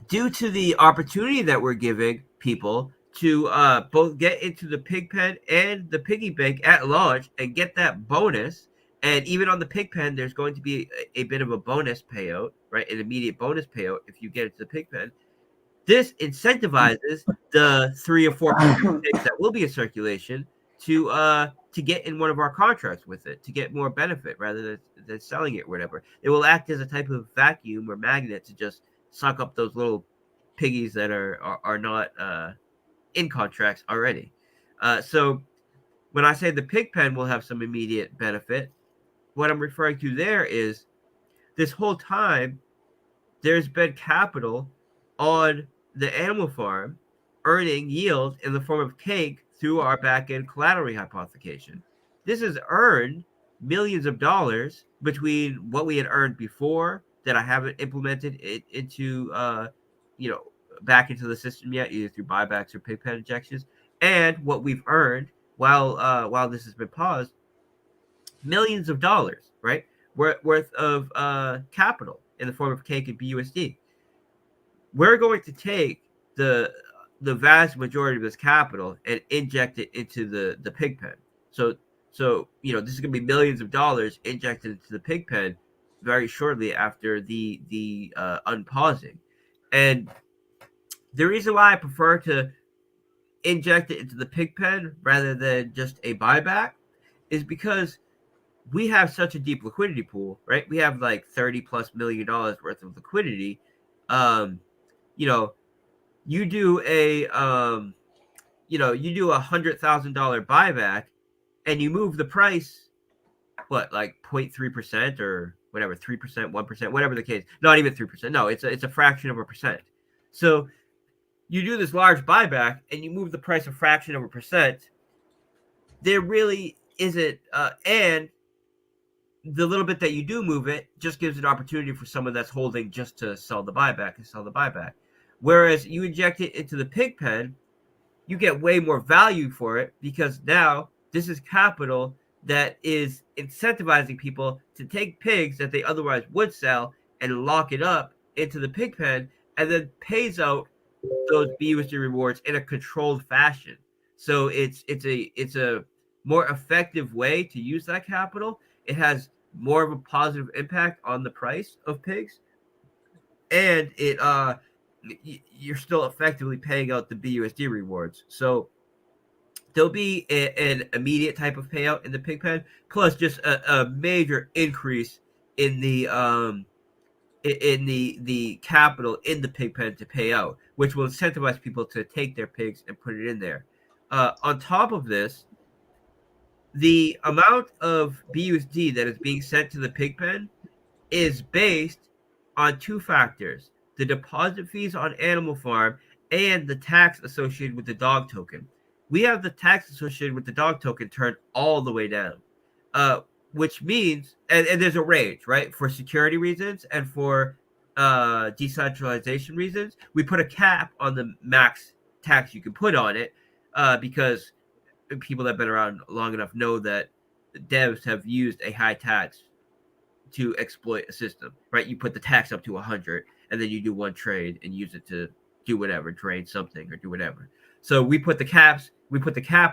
due to the opportunity that we're giving people to both get into the pig pen and the piggy bank at launch and get that bonus, and even on the pig pen, there's going to be a bit of a bonus payout, right? An immediate bonus payout if you get into the pig pen. This incentivizes the 3 or 4 pigs that will be in circulation to get in one of our contracts with it, to get more benefit rather than selling it or whatever. It will act as a type of vacuum or magnet to just suck up those little piggies that are not in contracts already. So when I say the pig pen will have some immediate benefit, what I'm referring to there is this whole time there's been capital on the animal farm earning yield in the form of cake through our back-end collateral hypothecation. This has earned millions of dollars between what we had earned before that I haven't implemented it into back into the system yet, either through buybacks or pig pen injections, and what we've earned while this has been paused. Millions of dollars, right? Worth of capital in the form of cake and BUSD. We're going to take the vast majority of this capital and inject it into the pig pen. So this is going to be millions of dollars injected into the pig pen very shortly after the unpausing. And the reason why I prefer to inject it into the pig pen rather than just a buyback is because we have such a deep liquidity pool, right? We have like $30+ million worth of liquidity. Um, you know, you do a you do $100,000 buyback, and you move the price, what, like 0.3% or whatever, 3%, 1%, whatever the case. Not even 3%. No, it's a fraction of a percent. So you do this large buyback, and you move the price a fraction of a percent. There really isn't, and the little bit that you do move it just gives an opportunity for someone that's holding just to sell the buyback and sell the buyback. Whereas you inject it into the pig pen, you get way more value for it because now this is capital that is incentivizing people to take pigs that they otherwise would sell and lock it up into the pig pen, and then pays out those BUSD rewards in a controlled fashion. So it's a more effective way to use that capital. It has more of a positive impact on the price of pigs, and you're still effectively paying out the BUSD rewards. So there'll be an immediate type of payout in the pig pen, plus just a major increase in the capital in the pig pen to pay out, which will incentivize people to take their pigs and put it in there. On top of this, the amount of BUSD that is being sent to the pig pen is based on two factors: the deposit fees on Animal Farm and the tax associated with the dog token. We have the tax associated with the dog token turned all the way down, which means, and there's a range, right? For security reasons and for decentralization reasons, we put a cap on the max tax you can put on it, because people that have been around long enough know that devs have used a high tax to exploit a system, right? You put the tax up to 100, and then you do one trade and use it to do whatever, trade something or do whatever. So we put the cap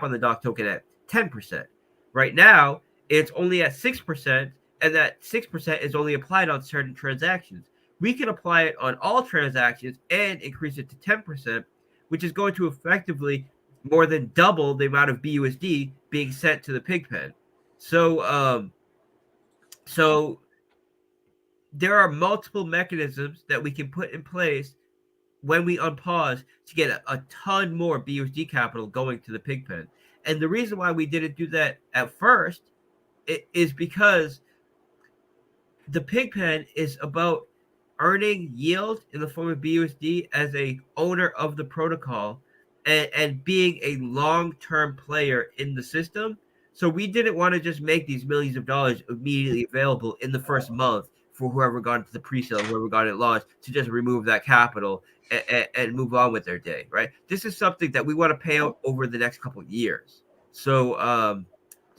on the dog token at 10%. Right now, it's only at 6%, and that 6% is only applied on certain transactions. We can apply it on all transactions and increase it to 10%, which is going to effectively more than double the amount of BUSD being sent to the pig pen. So there are multiple mechanisms that we can put in place when we unpause to get a ton more BUSD capital going to the pig pen. And the reason why we didn't do that at first is because the pig pen is about earning yield in the form of BUSD as a owner of the protocol, and being a long-term player in the system. So we didn't want to just make these millions of dollars immediately available in the first month for whoever got into the pre-sale, whoever got it launched, to just remove that capital and move on with their day, right? This is something that we want to pay out over the next couple of years. So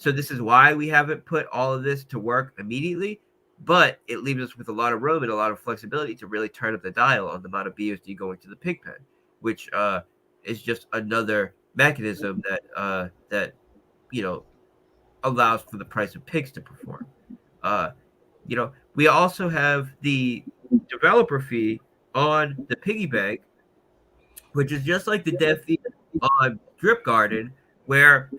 this is why we haven't put all of this to work immediately, but it leaves us with a lot of room and a lot of flexibility to really turn up the dial on the amount of BUSD going to the pig pen, which is just another mechanism that allows for the price of pigs to perform. We also have the developer fee on the piggy bank, which is just like the dev fee on Drip Garden, where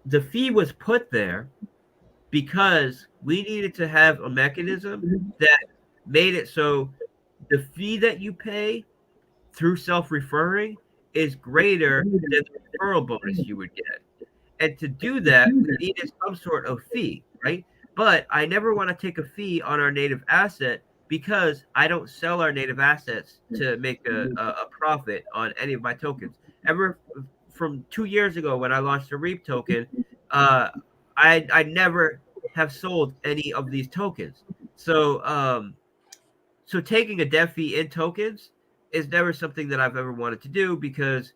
the fee was put there because we needed to have a mechanism that made it so the fee that you pay through self-referring is greater than the referral bonus you would get. And to do that, we needed some sort of fee, right? But I never want to take a fee on our native asset because I don't sell our native assets to make a profit on any of my tokens. Ever from 2 years ago when I launched the Reap token, I never have sold any of these tokens. So taking a dev fee in tokens is never something that I've ever wanted to do, because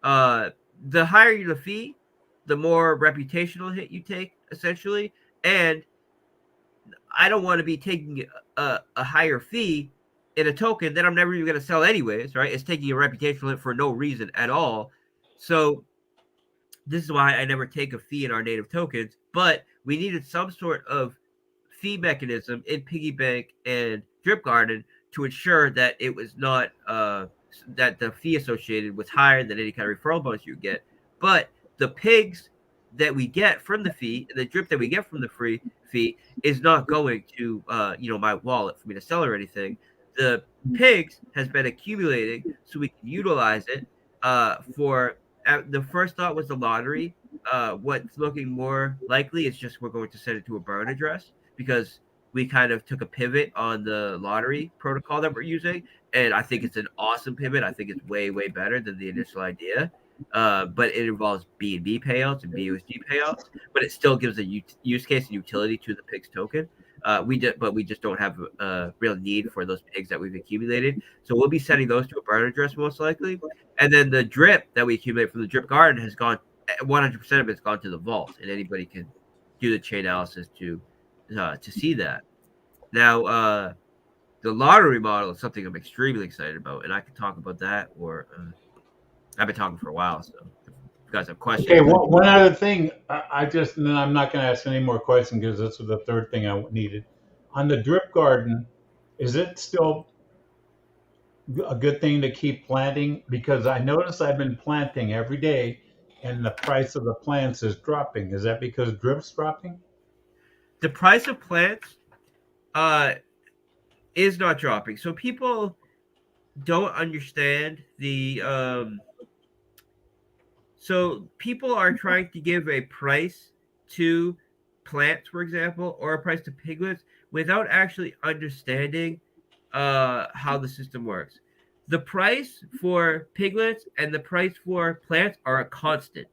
the higher the fee, the more reputational hit you take, essentially. And I don't want to be taking a higher fee in a token that I'm never even going to sell anyways, right? It's taking a reputational hit for no reason at all. So this is why I never take a fee in our native tokens, but we needed some sort of fee mechanism in piggy bank and drip garden to ensure that it was not that the fee associated was higher than any kind of referral bonus you get. But the pigs that we get from the fee, the drip that we get from the free fee, is not going to my wallet for me to sell or anything. The pigs has been accumulating so we can utilize it for. The first thought was the lottery. What's looking more likely is just we're going to send it to a burn address because we kind of took a pivot on the lottery protocol that we're using, and I think it's an awesome pivot. I think it's way better than the initial idea. But it involves BNB payouts and BUSD payouts, but it still gives a use case and utility to the pigs token. We just don't have a real need for those pigs that we've accumulated. So we'll be sending those to a burn address most likely. And then the drip that we accumulate from the drip garden has gone 100% of it's gone to the vault, and anybody can do the chain analysis to see that. Now, the lottery model is something I'm extremely excited about, and I can talk about that. Or I've been talking for a while, so if you guys have questions. Okay, one other thing. And then I'm not going to ask any more questions because this was the third thing I needed. On the drip garden, is it still a good thing to keep planting? Because I notice I've been planting every day and the price of the plants is dropping. Is that because drip's dropping? The price of plants is not dropping. So people don't understand the so people are trying to give a price to plants, for example, or a price to piglets without actually understanding how the system works. The price for piglets and the price for plants are a constant,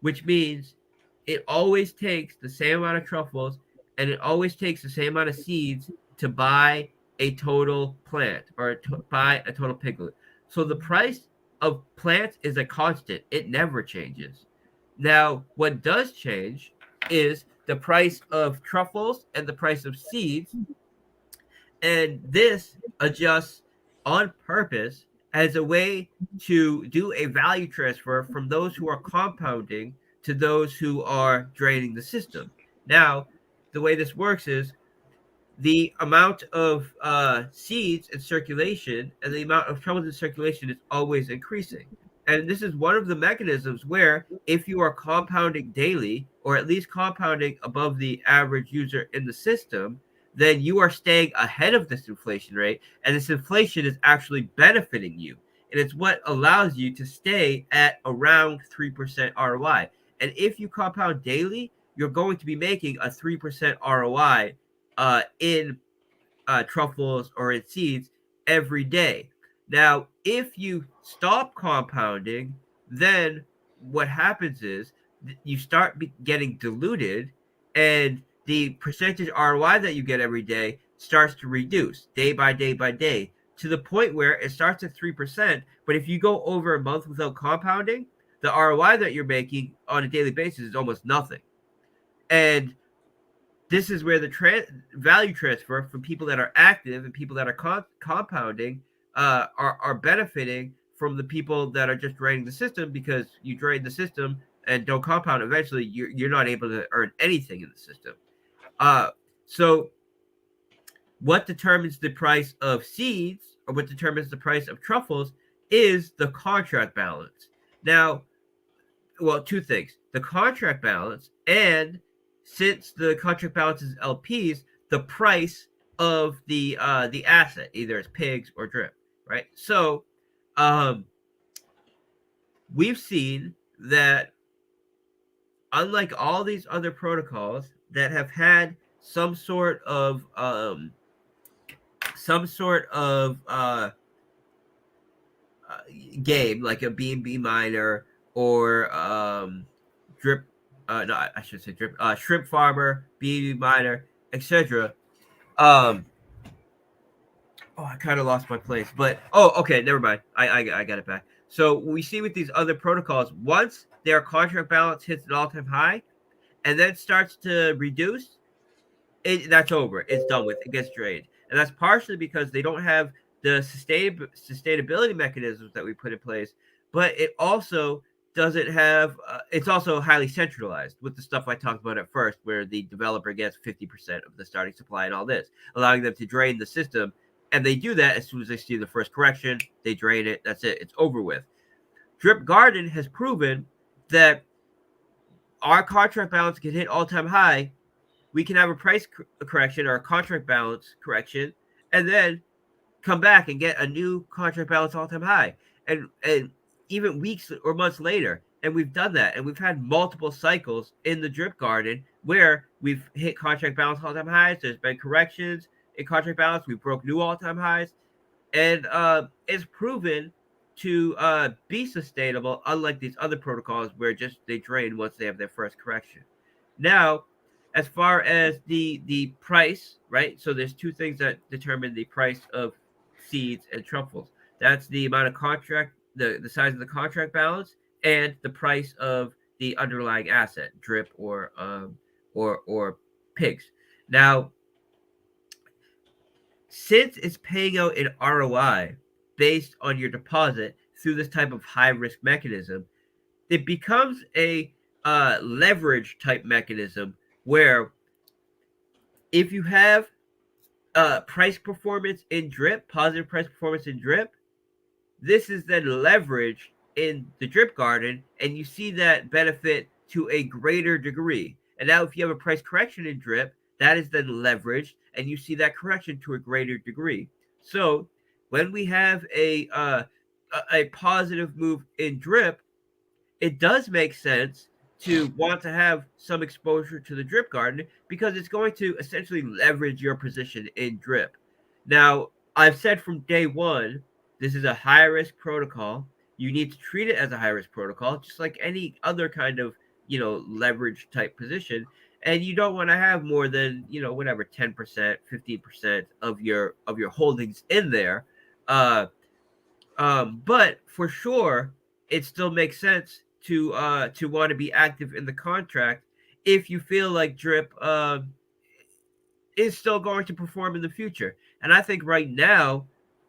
which means it always takes the same amount of truffles and it always takes the same amount of seeds to buy a total plant or buy a total piglet. So the price of plants is a constant. It never changes. Now, what does change is the price of truffles and the price of seeds. And this adjusts on purpose as a way to do a value transfer from those who are compounding to those who are draining the system. Now, the way this works is the amount of seeds in circulation and the amount of truffles in circulation is always increasing. And this is one of the mechanisms where if you are compounding daily, or at least compounding above the average user in the system, then you are staying ahead of this inflation rate, and this inflation is actually benefiting you. And it's what allows you to stay at around 3% ROI. And if you compound daily, you're going to be making a 3% ROI in truffles or in seeds every day. Now, if you stop compounding, then what happens is you start getting diluted, and the percentage ROI that you get every day starts to reduce day by day by day to the point where it starts at 3%. But if you go over a month without compounding, the ROI that you're making on a daily basis is almost nothing. And this is where the value transfer from people that are active and people that are compounding are benefiting from the people that are just draining the system, because you drain the system and don't compound. Eventually, you're not able to earn anything in the system. So what determines the price of seeds, or what determines the price of truffles, is the contract balance. Now, well, two things: the contract balance, and since the contract balance is LPs, the price of the asset, either it's pigs or drip, right? So we've seen that unlike all these other protocols that have had some sort of game, like a BNB miner or drip, no, I should say drip, shrimp farmer, BNB miner, etc. Oh, I kind of lost my place, but okay, never mind. I got it back. So we see with these other protocols, once their contract balance hits an all-time high and then starts to reduce, that's over. It's done with. It gets drained. And that's partially because they don't have the sustainability mechanisms that we put in place, but it also doesn't have. It's also highly centralized with the stuff I talked about at first, where the developer gets 50% of the starting supply and all this, allowing them to drain the system. And they do that as soon as they see the first correction. They drain it. That's it. It's over with. Drip Garden has proven that our contract balance can hit all-time high. We can have a price correction or a contract balance correction, and then come back and get a new contract balance all-time high, and even weeks or months later. And we've done that, and we've had multiple cycles in the Drip Garden where we've hit contract balance all-time highs. There's been corrections in contract balance. We broke new all-time highs, and it's proven to be sustainable, unlike these other protocols where just they drain once they have their first correction. Now, as far as the price, right? So there's two things that determine the price of seeds and truffles. That's the amount of contract, the size of the contract balance, and the price of the underlying asset, drip or pigs. Now, since it's paying out an ROI based on your deposit through this type of high risk mechanism, it becomes a leverage type mechanism where if you have price performance in drip, positive price performance in drip, this is then leveraged in the Drip Garden, and you see that benefit to a greater degree. And now if you have a price correction in drip, that is then leveraged, and you see that correction to a greater degree. So when we have a positive move in drip, it does make sense to want to have some exposure to the Drip Garden because it's going to essentially leverage your position in drip. Now, I've said from day one, this is a high risk protocol. You need to treat it as a high risk protocol, just like any other kind of, leverage type position. And you don't want to have more than, whatever, 10%, 15% of your holdings in there. But for sure, it still makes sense to want to be active in the contract if you feel like drip is still going to perform in the future. And I think right now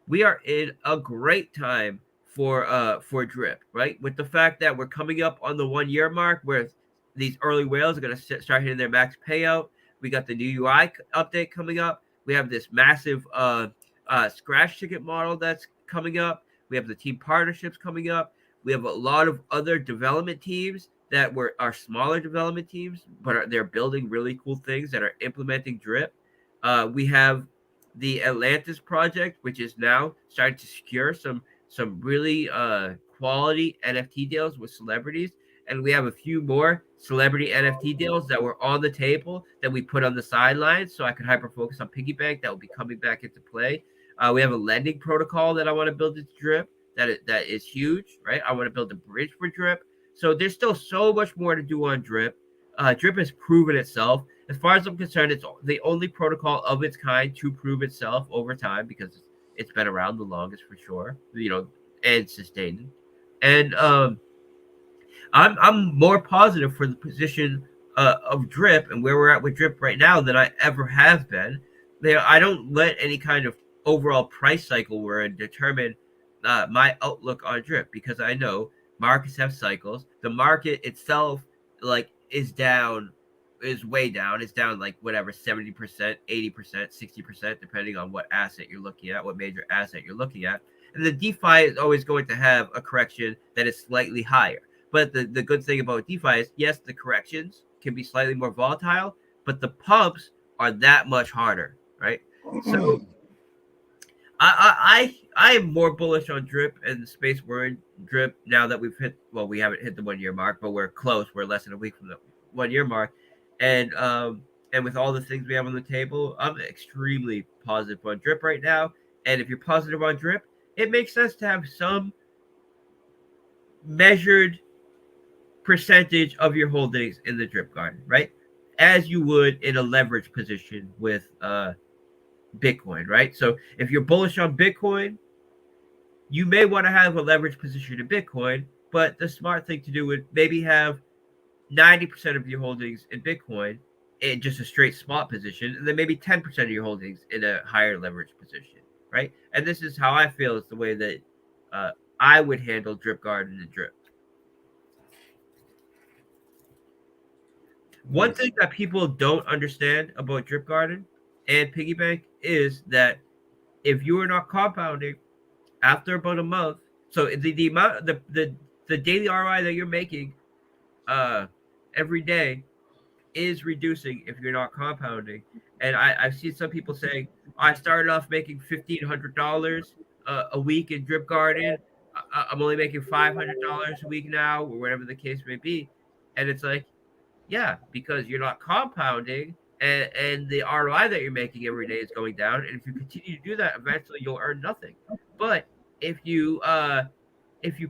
we are in a great time for drip, right? With the fact that we're coming up on the 1 year mark where these early whales are going to start hitting their max payout. We got the new UI update coming up. We have this massive scratch ticket model that's coming up. We have the team partnerships coming up. We have a lot of other development teams that are smaller development teams, but they're building really cool things that are implementing drip. We have the Atlantis project, which is now starting to secure some really quality NFT deals with celebrities. And we have a few more celebrity NFT deals that were on the table that we put on the sidelines so I could hyper focus on Piggy Bank that will be coming back into play. We have a lending protocol that I want to build into drip that is huge, right? I want to build a bridge for drip. So there's still so much more to do on drip. Drip has proven itself. As far as I'm concerned, it's the only protocol of its kind to prove itself over time because it's been around the longest for sure, and sustained. And I'm more positive for the position of drip and where we're at with drip right now than I ever have been. I don't let any kind of overall price cycle we're in determine my outlook on drip because I know markets have cycles. The market itself, is way down. It's down like whatever 70%, 80%, 60%, depending on what asset you're looking at, what major asset you're looking at. And the DeFi is always going to have a correction that is slightly higher. But the good thing about DeFi is, yes, the corrections can be slightly more volatile, but the pumps are that much harder, right? So I am more bullish on drip and the space we're in drip now that we haven't hit the 1 year mark, but we're close. We're less than a week from the 1 year mark. And with all the things we have on the table, I'm extremely positive on drip right now. And if you're positive on drip, it makes sense to have some measured percentage of your holdings in the Drip Garden, right? As you would in a leverage position with Bitcoin, right? So if you're bullish on Bitcoin, you may want to have a leverage position in Bitcoin, but the smart thing to do would maybe have 90% of your holdings in Bitcoin in just a straight spot position, and then maybe 10% of your holdings in a higher leverage position, right? And this is how I feel is the way that I would handle Drip Garden and Drip. One thing that people don't understand about Drip Garden and Piggy Bank is that if you are not compounding after about a month, so the amount the daily ROI that you're making every day is reducing if you're not compounding. And I've seen some people saying, I started off making $1,500 a week in Drip Garden. I'm only making $500 a week now, or whatever the case may be. And it's like, yeah, because you're not compounding, and the ROI that you're making every day is going down. And if you continue to do that, eventually you'll earn nothing. But if you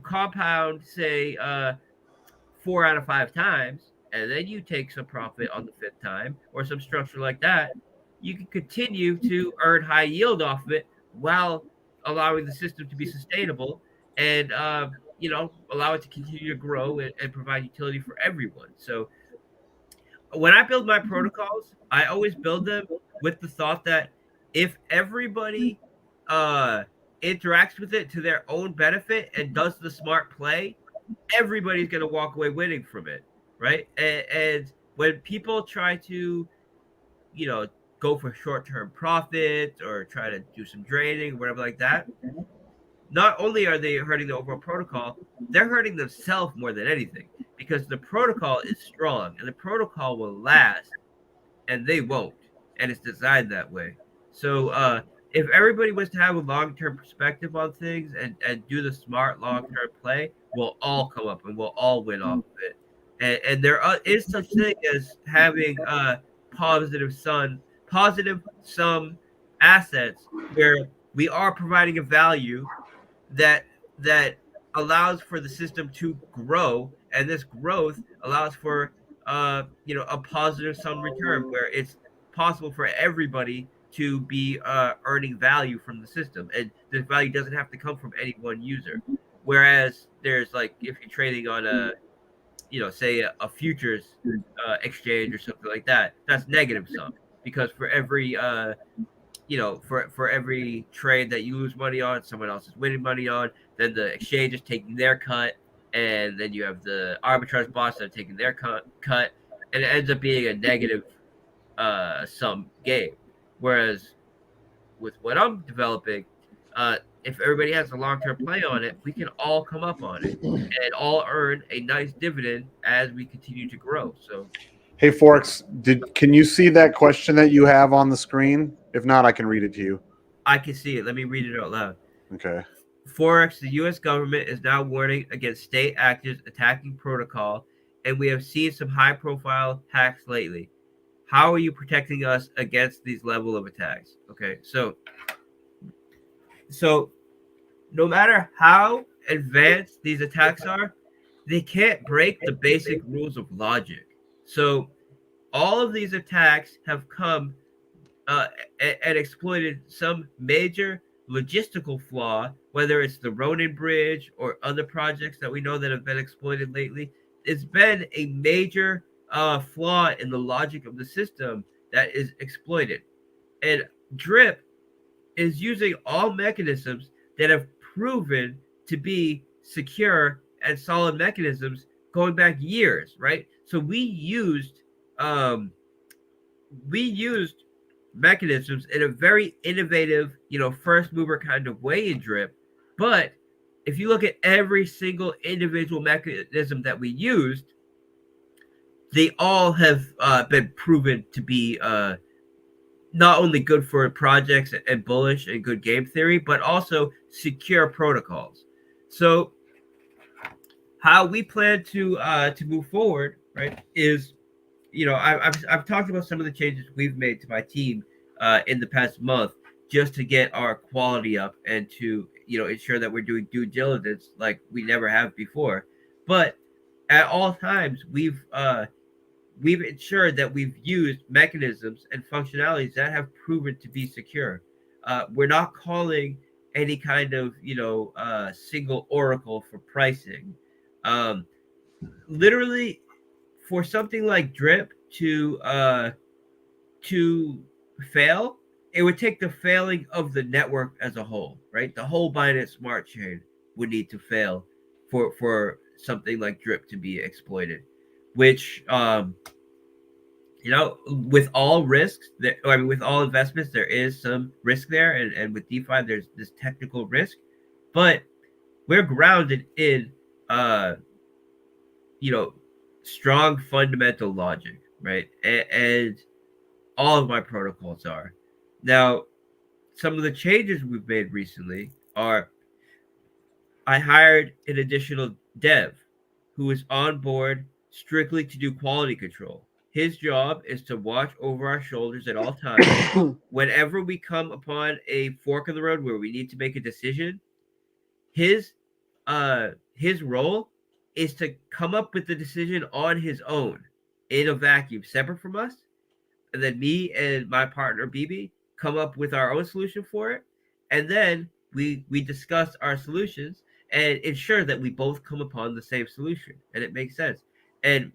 compound, say, 4 out of 5 times, and then you take some profit on the fifth time or some structure like that, you can continue to earn high yield off of it while allowing the system to be sustainable and allow it to continue to grow and provide utility for everyone. So when I build my protocols, I always build them with the thought that if everybody uh, interacts with it to their own benefit and does the smart play, everybody's going to walk away winning from it, right? And when people try to, go for short-term profits or try to do some trading or whatever like that, not only are they hurting the overall protocol, they're hurting themselves more than anything because the protocol is strong and the protocol will last and they won't. And it's designed that way. So if everybody was to have a long-term perspective on things and do the smart long-term play, we'll all come up and we'll all win off of it. And there is such thing as having positive sum assets where we are providing a value that that allows for the system to grow, and this growth allows for a positive sum return where it's possible for everybody to be earning value from the system, and this value doesn't have to come from any one user. Whereas there's like if you're trading on say a futures exchange or something like that, that's negative sum because for every for every trade that you lose money on, someone else is winning money on. Then the exchange is taking their cut, and then you have the arbitrage bots that are taking their cut, and it ends up being a negative sum game. Whereas with what I'm developing, if everybody has a long-term play on it, we can all come up on it and all earn a nice dividend as we continue to grow. So. Hey, Forex, can you see that question that you have on the screen? If not, I can read it to you. I can see it. Let me read it out loud. Okay. FOREX, the U.S. government is now warning against state actors attacking protocol, and we have seen some high-profile hacks lately. How are you protecting us against these level of attacks? Okay, so no matter how advanced these attacks are, they can't break the basic rules of logic. So all of these attacks have come and exploited some major logistical flaw, whether it's the Ronin Bridge or other projects that we know that have been exploited lately. It's been a major flaw in the logic of the system that is exploited. And Drip is using all mechanisms that have proven to be secure and solid mechanisms going back years, right? So we used mechanisms in a very innovative, first mover kind of way in Drip. But if you look at every single individual mechanism that we used, they all have been proven to be not only good for projects and bullish and good game theory, but also secure protocols. So how we plan to move forward, right, is I've talked about some of the changes we've made to my team in the past month just to get our quality up and to ensure that we're doing due diligence like we never have before. But at all times, we've ensured that we've used mechanisms and functionalities that have proven to be secure. We're not calling any kind of single oracle for pricing. Literally, for something like Drip to fail, it would take the failing of the network as a whole, right? The whole Binance Smart Chain would need to fail for something like Drip to be exploited, which with all risks, with all investments, there is some risk there, and with DeFi, there's this technical risk, but we're grounded in, uh, you know, strong fundamental logic, right? And all of my protocols are. Now, some of the changes we've made recently are I hired an additional dev who is on board strictly to do quality control. His job is to watch over our shoulders at all times. Whenever we come upon a fork in the road where we need to make a decision, his his role is to come up with the decision on his own in a vacuum, separate from us, and then me and my partner BB come up with our own solution for it, and then we discuss our solutions and ensure that we both come upon the same solution and it makes sense. And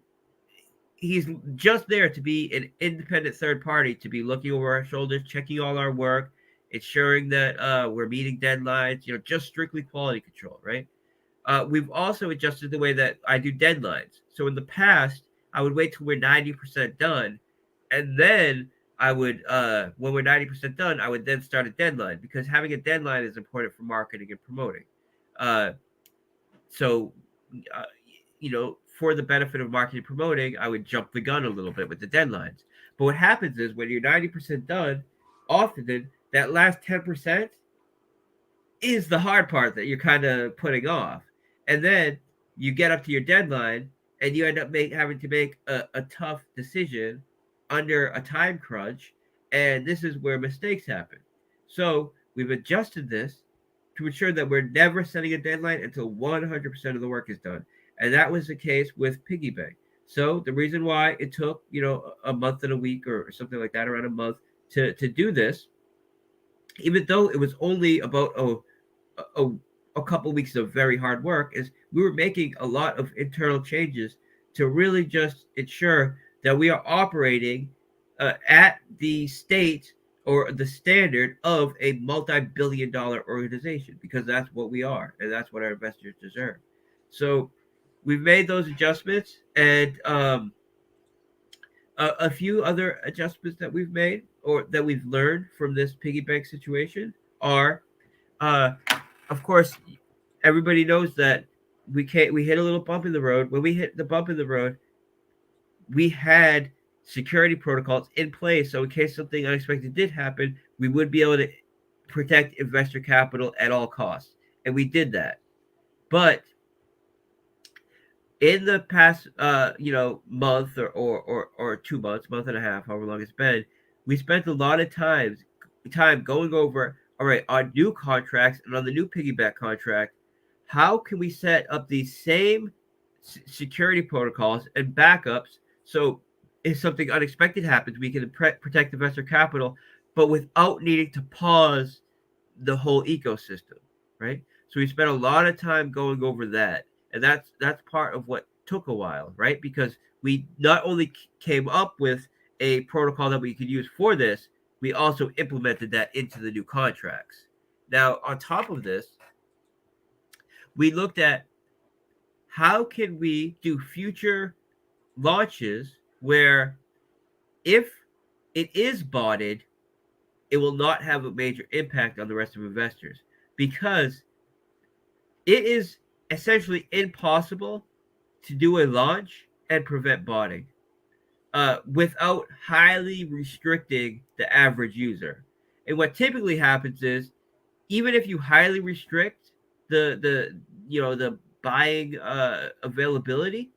he's just there to be an independent third party, to be looking over our shoulders, checking all our work, ensuring that we're meeting deadlines, just strictly quality control, right? We've also adjusted the way that I do deadlines. So in the past, I would wait till we're 90% done, and then I would, when we're 90% done, I would then start a deadline, because having a deadline is important for marketing and promoting. Uh, so, uh, for the benefit of marketing and promoting, I would jump the gun a little bit with the deadlines. But what happens is when you're 90% done, often that last 10% is the hard part that you're kind of putting off. And then you get up to your deadline and you end up having to make a tough decision under a time crunch. And this is where mistakes happen. So we've adjusted this to ensure that we're never setting a deadline until 100% of the work is done. And that was the case with Piggy Bank. So the reason why it took, a month and a week or something like that, around a month to do this, even though it was only about a, a couple weeks of very hard work, is we were making a lot of internal changes to really just ensure that we are operating at the state or the standard of a multi-billion-dollar organization, because that's what we are and that's what our investors deserve. So we've made those adjustments, and a few other adjustments that we've made or that we've learned from this piggy bank situation are, uh, of course, everybody knows that we hit a little bump in the road. When we hit the bump in the road, we had security protocols in place, so in case something unexpected did happen, we would be able to protect investor capital at all costs, and we did that. But in the past month or 2 months, month and a half, however long it's been, we spent a lot of time going over, all right, on new contracts and on the new piggyback contract, how can we set up these same security protocols and backups, so if something unexpected happens, we can protect investor capital, but without needing to pause the whole ecosystem, right? So we spent a lot of time going over that, and that's part of what took a while, right? Because we not only came up with a protocol that we could use for this, we also implemented that into the new contracts. Now, on top of this, we looked at how can we do future launches where if it is botted, it will not have a major impact on the rest of investors, because it is essentially impossible to do a launch and prevent botting without highly restricting the average user. And what typically happens is, even if you highly restrict the buying availability,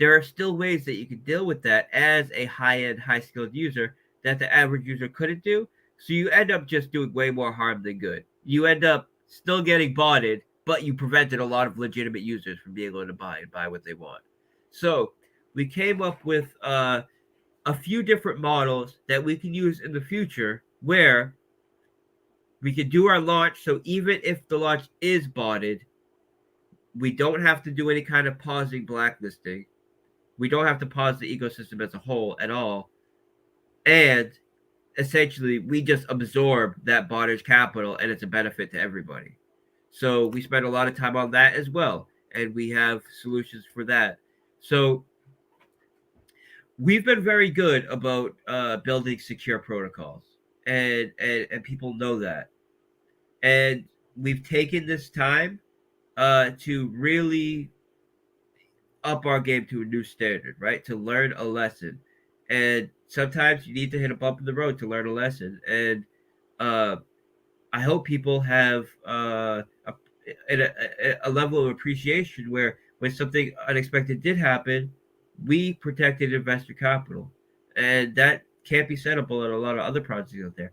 there are still ways that you can deal with that as a high-end, high-skilled user that the average user couldn't do. So you end up just doing way more harm than good. You end up still getting botted, but you prevented a lot of legitimate users from being able to buy what they want. So we came up with a few different models that we can use in the future where we could do our launch. So even if the launch is botted, we don't have to do any kind of pausing blacklisting. We don't have to pause the ecosystem as a whole at all. And essentially, we just absorb that botter's capital, and it's a benefit to everybody. So we spend a lot of time on that as well, and we have solutions for that. So we've been very good about building secure protocols, and people know that, and we've taken this time to really up our game to a new standard, right? To learn a lesson, and sometimes you need to hit a bump in the road to learn a lesson, and uh, I hope people have a level of appreciation where when something unexpected did happen, we protected investor capital, and that can't be said about a lot of other projects out there.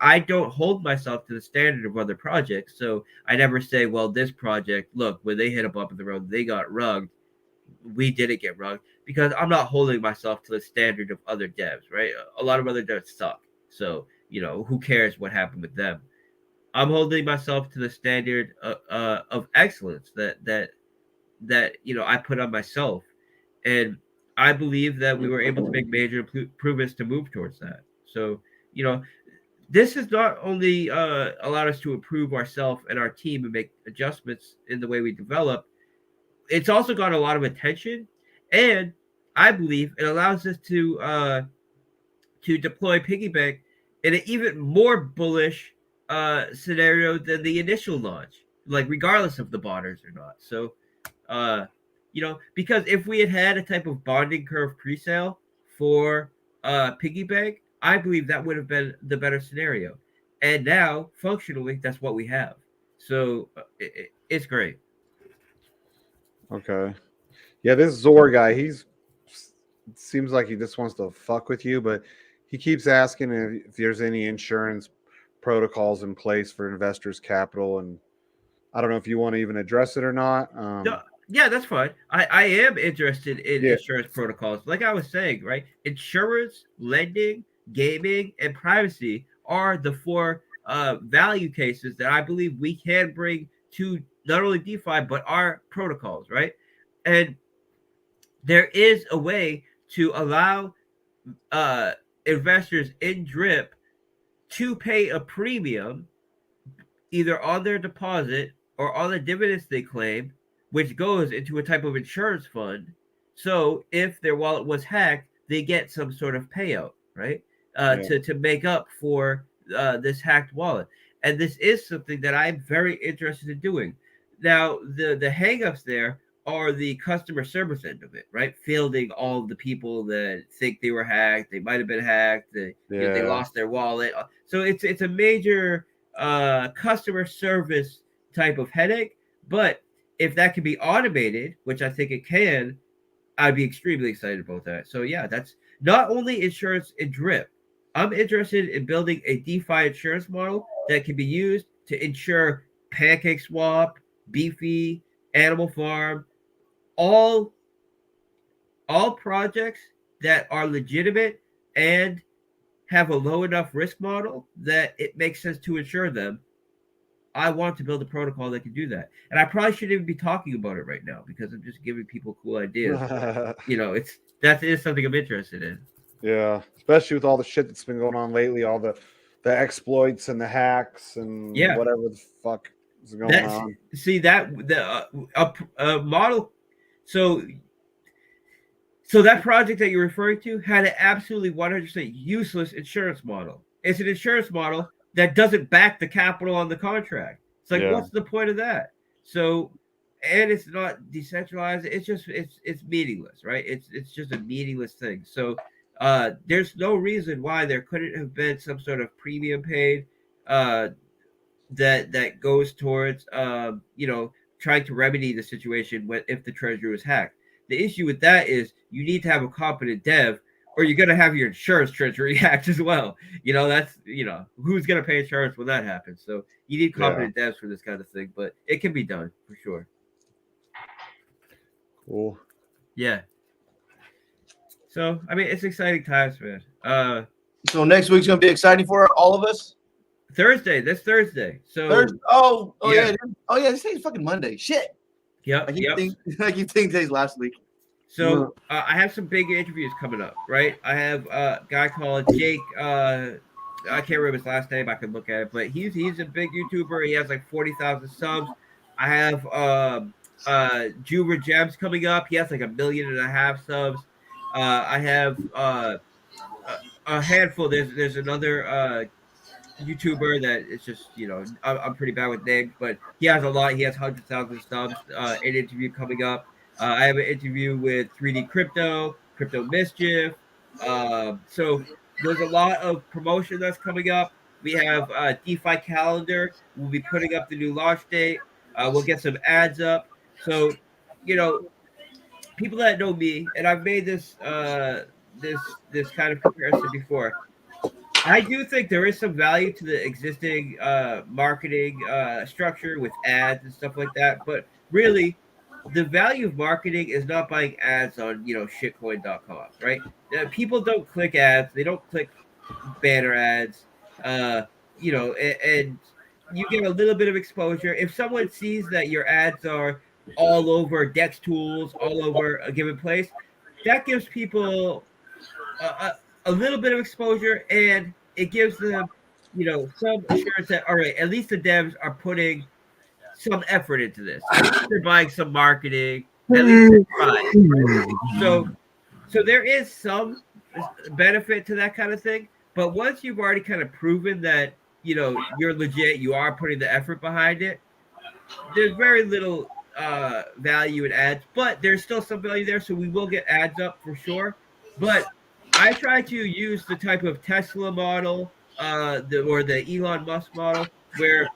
I don't hold myself to the standard of other projects, so I never say, "Well, this project, look, when they hit a bump in the road, they got rugged. We didn't get rugged," because I'm not holding myself to the standard of other devs, right? A lot of other devs suck, so who cares what happened with them? I'm holding myself to the standard of excellence that I put on myself, and I believe that we were able to make major improvements to move towards that. So you know, this has not only allowed us to improve ourselves and our team and make adjustments in the way we develop. It's also got a lot of attention, and I believe it allows us to deploy piggy bank in an even more bullish scenario than the initial launch, like regardless of the bonders or not. So, uh, because if we had a type of bonding curve presale for piggy bank, I believe that would have been the better scenario. And now, functionally, that's what we have. So it's great. Okay. Yeah, this Zor guy, seems like he just wants to fuck with you, but he keeps asking if there's any insurance protocols in place for investors' capital, and I don't know if you want to even address it or not. No, yeah, that's fine. I am interested in Yeah, insurance protocols. Like I was saying, right? Insurance, lending, gaming, and privacy are the four value cases that I believe we can bring to not only DeFi but our protocols, right? And there is a way to allow uh, investors in drip to pay a premium either on their deposit or on the dividends they claim, which goes into a type of insurance fund. So if their wallet was hacked, they get some sort of payout, right? yeah, To make up for this hacked wallet. And this is something that I'm very interested in doing. Now, the hangups there are the customer service end of it, right? Fielding all of the people that think they were hacked, they might have been hacked, they yeah, lost their wallet. So it's a major customer service type of headache. But if that can be automated, which I think it can, I'd be extremely excited about that. So yeah, that's not only insurance and drip. I'm interested in building a DeFi insurance model that can be used to insure Pancake Swap, Beefy, Animal Farm, all all projects that are legitimate and have a low enough risk model that it makes sense to insure them. I want to build a protocol that can do that. And I probably shouldn't even be talking about it right now because I'm just giving people cool ideas. But that is something I'm interested in. yeah. Especially with all the shit that's been going on lately, all the exploits and the hacks and Yeah. whatever the fuck is going That's on. see that the model. So that project that you're referring to had an absolutely 100% useless insurance model. It's an insurance model that doesn't back the capital on the contract. It's like, Yeah, what's the point of that? So, and it's not decentralized. It's meaningless, right? It's just a meaningless thing. So, there's no reason why there couldn't have been some sort of premium paid uh, that goes towards trying to remedy the situation when if the treasury was hacked. The issue with that is you need to have a competent dev, or you're gonna have your insurance treasury hacked as well. That's who's gonna pay insurance when that happens. So you need yeah. competent devs for this kind of thing, but it can be done for sure. Cool. Yeah. So I mean, it's exciting times, man. So next week's gonna be exciting for all of us. This Thursday. So Thursday. Oh yeah. yeah. This thing's fucking Monday. Shit. Yep. I keep thinking today's last week. So I have some big interviews coming up, right? I have a guy called Jake. I can't remember his last name. I can look at it, but he's a big YouTuber. He has like 40,000 subs. I have Juba Gems coming up. He has like 1.5 million subs. I have a handful. There's another YouTuber that is just, I'm pretty bad with names, but he has a lot. He has hundreds of thousands of subs. An interview coming up. I have an interview with 3D Crypto Mischief. So there's a lot of promotion that's coming up. We have DeFi Calendar. We'll be putting up the new launch date. We'll get some ads up. So, you know, people that know me, and I've made this kind of comparison before. I do think there is some value to the existing marketing structure with ads and stuff like that, but really, the value of marketing is not buying ads on shitcoin.com, right? People don't click ads; they don't click banner ads. Uh, and you get a little bit of exposure. If someone sees that your ads are all over Dex tools, all over a given place, that gives people a little bit of exposure, and it gives them, some assurance that all right, at least the devs are putting some effort into this. At least they're buying some marketing. At least they're trying. Right? So there is some benefit to that kind of thing. But once you've already kind of proven that you're legit, you are putting the effort behind it, there's very little value in ads, but there's still some value there. So we will get ads up for sure. But I try to use the type of Tesla model, or the Elon Musk model, where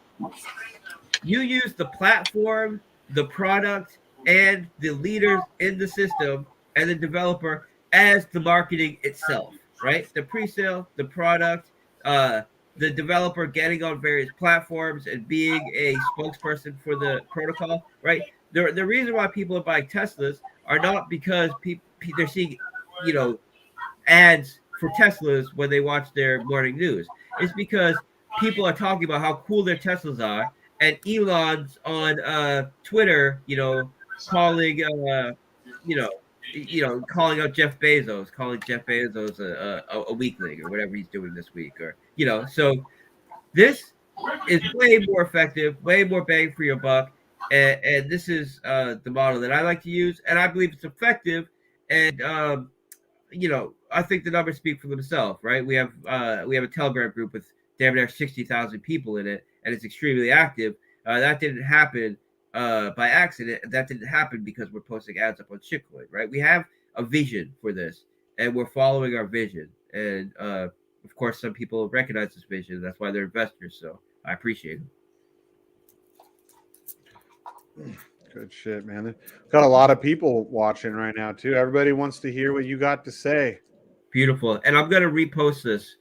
you use the platform, the product, and the leaders in the system and the developer as the marketing itself, right? The pre-sale, the product, the developer getting on various platforms and being a spokesperson for the protocol, right? The reason why people are buying Teslas are not because they're seeing, ads for Teslas when they watch their morning news. It's because people are talking about how cool their Teslas are, and Elon's on Twitter, calling calling out Jeff Bezos, calling Jeff Bezos a weakling or whatever he's doing this week, or so this is way more effective, way more bang for your buck, and this is the model that I like to use, and I believe it's effective, and I think the numbers speak for themselves, right? We have a Telegram group with damn near 60,000 people in it, and it's extremely active. That didn't happen by accident. That didn't happen because we're posting ads up on shitcoin, right? We have a vision for this, and we're following our vision. And of course, some people recognize this vision. That's why they're investors. So I appreciate it. Good shit, man. Got a lot of people watching right now too. Everybody wants to hear what you got to say. Beautiful. And I'm gonna repost this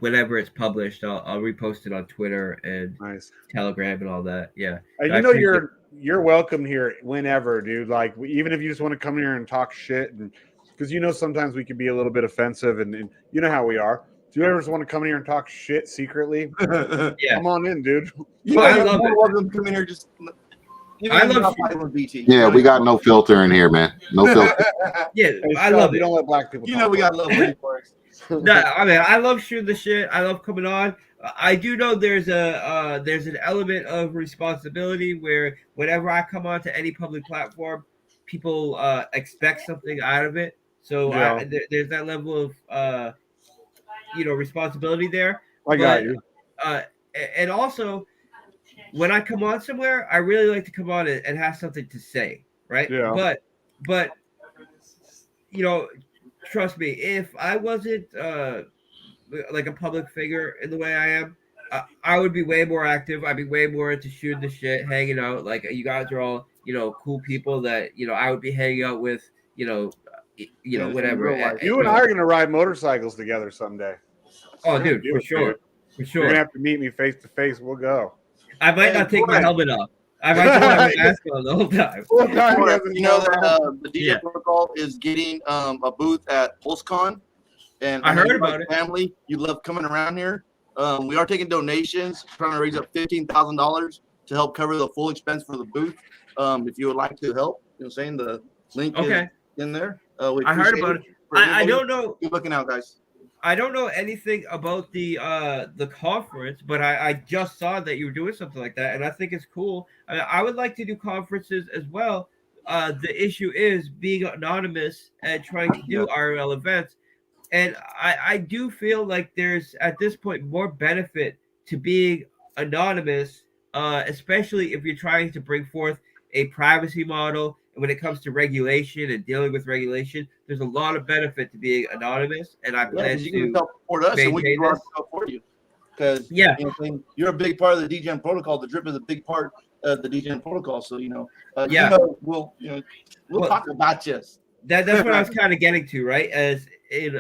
whenever it's published. I'll repost it on Twitter and Telegram and all that. Yeah. You're welcome here whenever, dude. Like, even if you just want to come here and talk shit, and because sometimes we can be a little bit offensive, and you know how we are. Do you ever just want to come in here and talk shit secretly? Yeah. Come on in, dude. I love it. Come in here, just. I love BT. Yeah, we got no filter in here, man. No filter. Yeah, I love it. You don't let black people. We got love FOREX. No, I mean, I love shooting the shit. I love coming on. I do know there's an element of responsibility where whenever I come on to any public platform, people expect something out of it. So there's that level of responsibility there. I got you. And also, when I come on somewhere, I really like to come on and have something to say, right? Yeah. But trust me, if I wasn't like a public figure in the way I am, I would be way more active. I'd be way more into shooting the shit, hanging out. Like, you guys are all cool people that I would be hanging out with. Whatever. You and I are gonna ride motorcycles together someday. Oh, dude, for sure. For sure. You're gonna have to meet me face to face. We'll go. I might not take my helmet off. I might just have my mask on the whole time. You know that the DJ Protocol is getting a booth at PulseCon, and I heard about it. Family, you love coming around here. We are taking donations, trying to raise up $15,000 to help cover the full expense for the booth. If you would like to help, saying the link is in there. I heard about it. I don't know. Keep looking out, guys. I don't know anything about the conference, but I just saw that you were doing something like that, and I think it's cool. I would like to do conferences as well, the issue is being anonymous and trying to do IRL events. And I do feel like there's at this point more benefit to being anonymous, especially if you're trying to bring forth a privacy model. And when it comes to regulation and dealing with regulation, there's a lot of benefit to being anonymous. And I plan because you can to help support us and we can maintain do our this. stuff for you. Because Yeah. you know, what I'm saying, you're a big part of the DGen protocol. The drip is a big part of the DGen protocol. So Yeah. you know, we'll Well, talk about you. That's what I was kind of getting to, right? As in,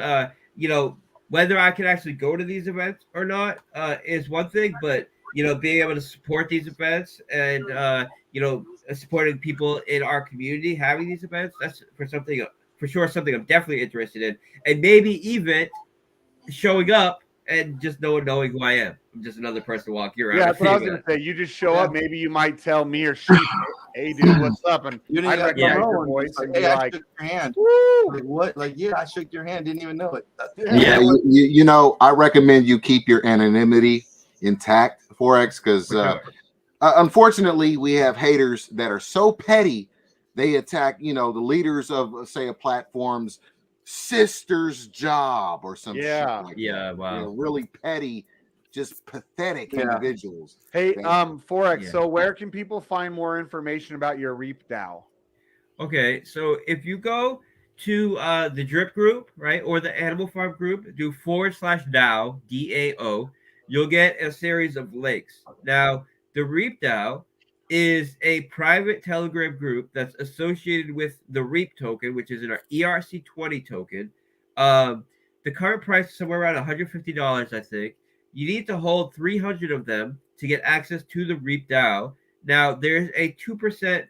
you know, whether I can actually go to these events or not is one thing, but you know, being able to support these events and you know, supporting people in our community having these events, that's for sure something I'm definitely interested in, and maybe even showing up and just no one knowing who I am. I'm just another person walking around. Yeah, that's what I was gonna say. You just show up. Maybe you might tell me or Sheep, "Hey, dude, what's up?" And You I didn't recognize know your and voice it's and hey, be I like, shook your hand. "Woo!" Like, what? Like, yeah, I shook your hand. Didn't even know it. Yeah, you know, I recommend you keep your anonymity intact, Forex, because unfortunately, we have haters that are so petty they attack, you know, the leaders of, say, a platform's sister's job or some shit like that. Wow. You know, really petty, just pathetic individuals. Hey, that- Forex. So, where can people find more information about your Reap DAO? Okay, so if you go to the Drip group, right, or the Animal Farm group, do /DAO, DAO, you'll get a series of links. Now, the Reap DAO is a private Telegram group that's associated with the Reap token, which is an ERC20 token. The current price is somewhere around $150, I think. You need to hold 300 of them to get access to the Reap DAO. Now, there's a 2%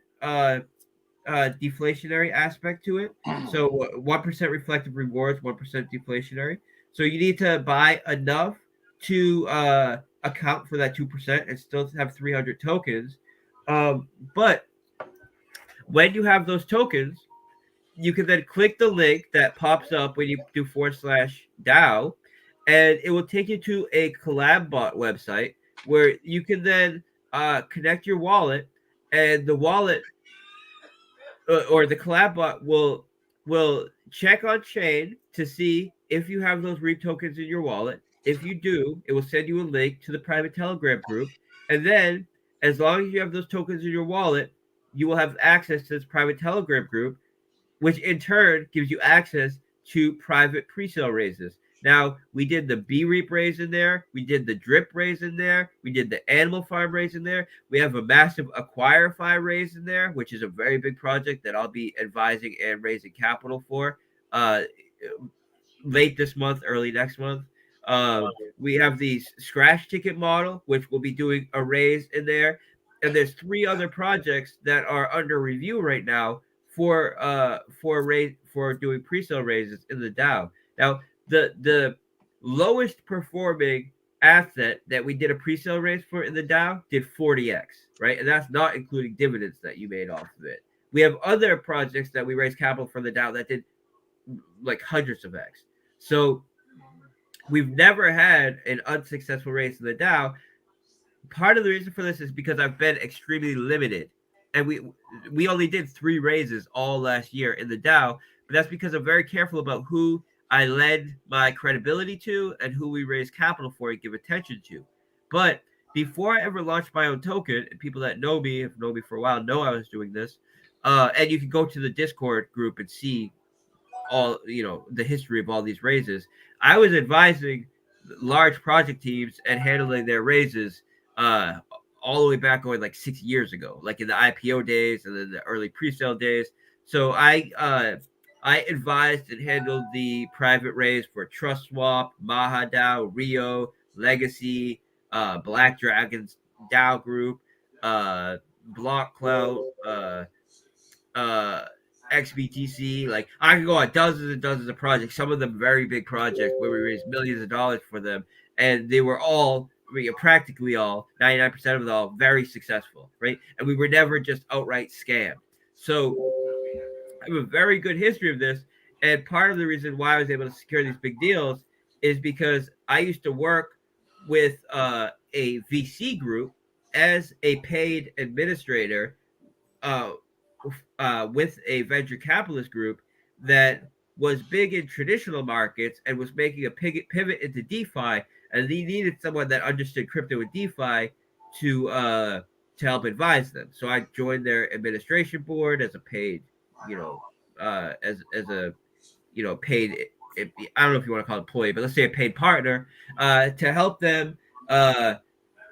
deflationary aspect to it. So 1% reflective rewards, 1% deflationary. So you need to buy enough to account for that 2% and still have 300 tokens. But when you have those tokens, you can then click the link that pops up when you do /DAO, and it will take you to a collab bot website where you can then connect your wallet, and the wallet or the collab bot will check on chain to see if you have those Reap tokens in your wallet. If you do, it will send you a link to the private Telegram group, and then as long as you have those tokens in your wallet, you will have access to this private Telegram group, which in turn gives you access to private pre-sale raises. Now, we did the B-Reap raise in there. We did the Drip raise in there. We did the Animal Farm raise in there. We have a massive Acquirify raise in there, which is a very big project that I'll be advising and raising capital for late this month, early next month. We have the Scratch Ticket model, which will be doing a raise in there. And there's 3 other projects that are under review right now for doing pre-sale raises in the DAO. Now, the lowest performing asset that we did a pre-sale raise for in the DAO did 40x, right? And that's not including dividends that you made off of it. We have other projects that we raised capital for the DAO that did like hundreds of x. So we've never had an unsuccessful raise in the DAO. Part of the reason for this is because I've been extremely limited, and we only did 3 raises all last year in the DAO, but that's because I'm very careful about who I lend my credibility to and who we raise capital for and give attention to. But before I ever launched my own token, and people that know me, have known me for a while, know I was doing this. And you can go to the Discord group and see all, you know, the history of all these raises. I was advising large project teams and handling their raises all the way back going like 6 years ago, like in the IPO days and then the early pre-sale days. So I advised and handled the private raise for Trust Swap, MahaDAO, Rio, Legacy, Black Dragons DAO Group, Block Cloud, XBTC. Like I could go on dozens and dozens of projects, some of them very big projects where we raised millions of dollars for them, and they were all, practically all, 99% of them all, very successful, right? And we were never just outright scammed. So I have a very good history of this, and part of the reason why I was able to secure these big deals is because I used to work with a VC group as a paid administrator with a venture capitalist group that was big in traditional markets and was making a pivot into DeFi, and they needed someone that understood crypto and DeFi to help advise them. So I joined their administration board as a paid, as a paid. I don't know if you want to call it employee, but let's say a paid partner to help them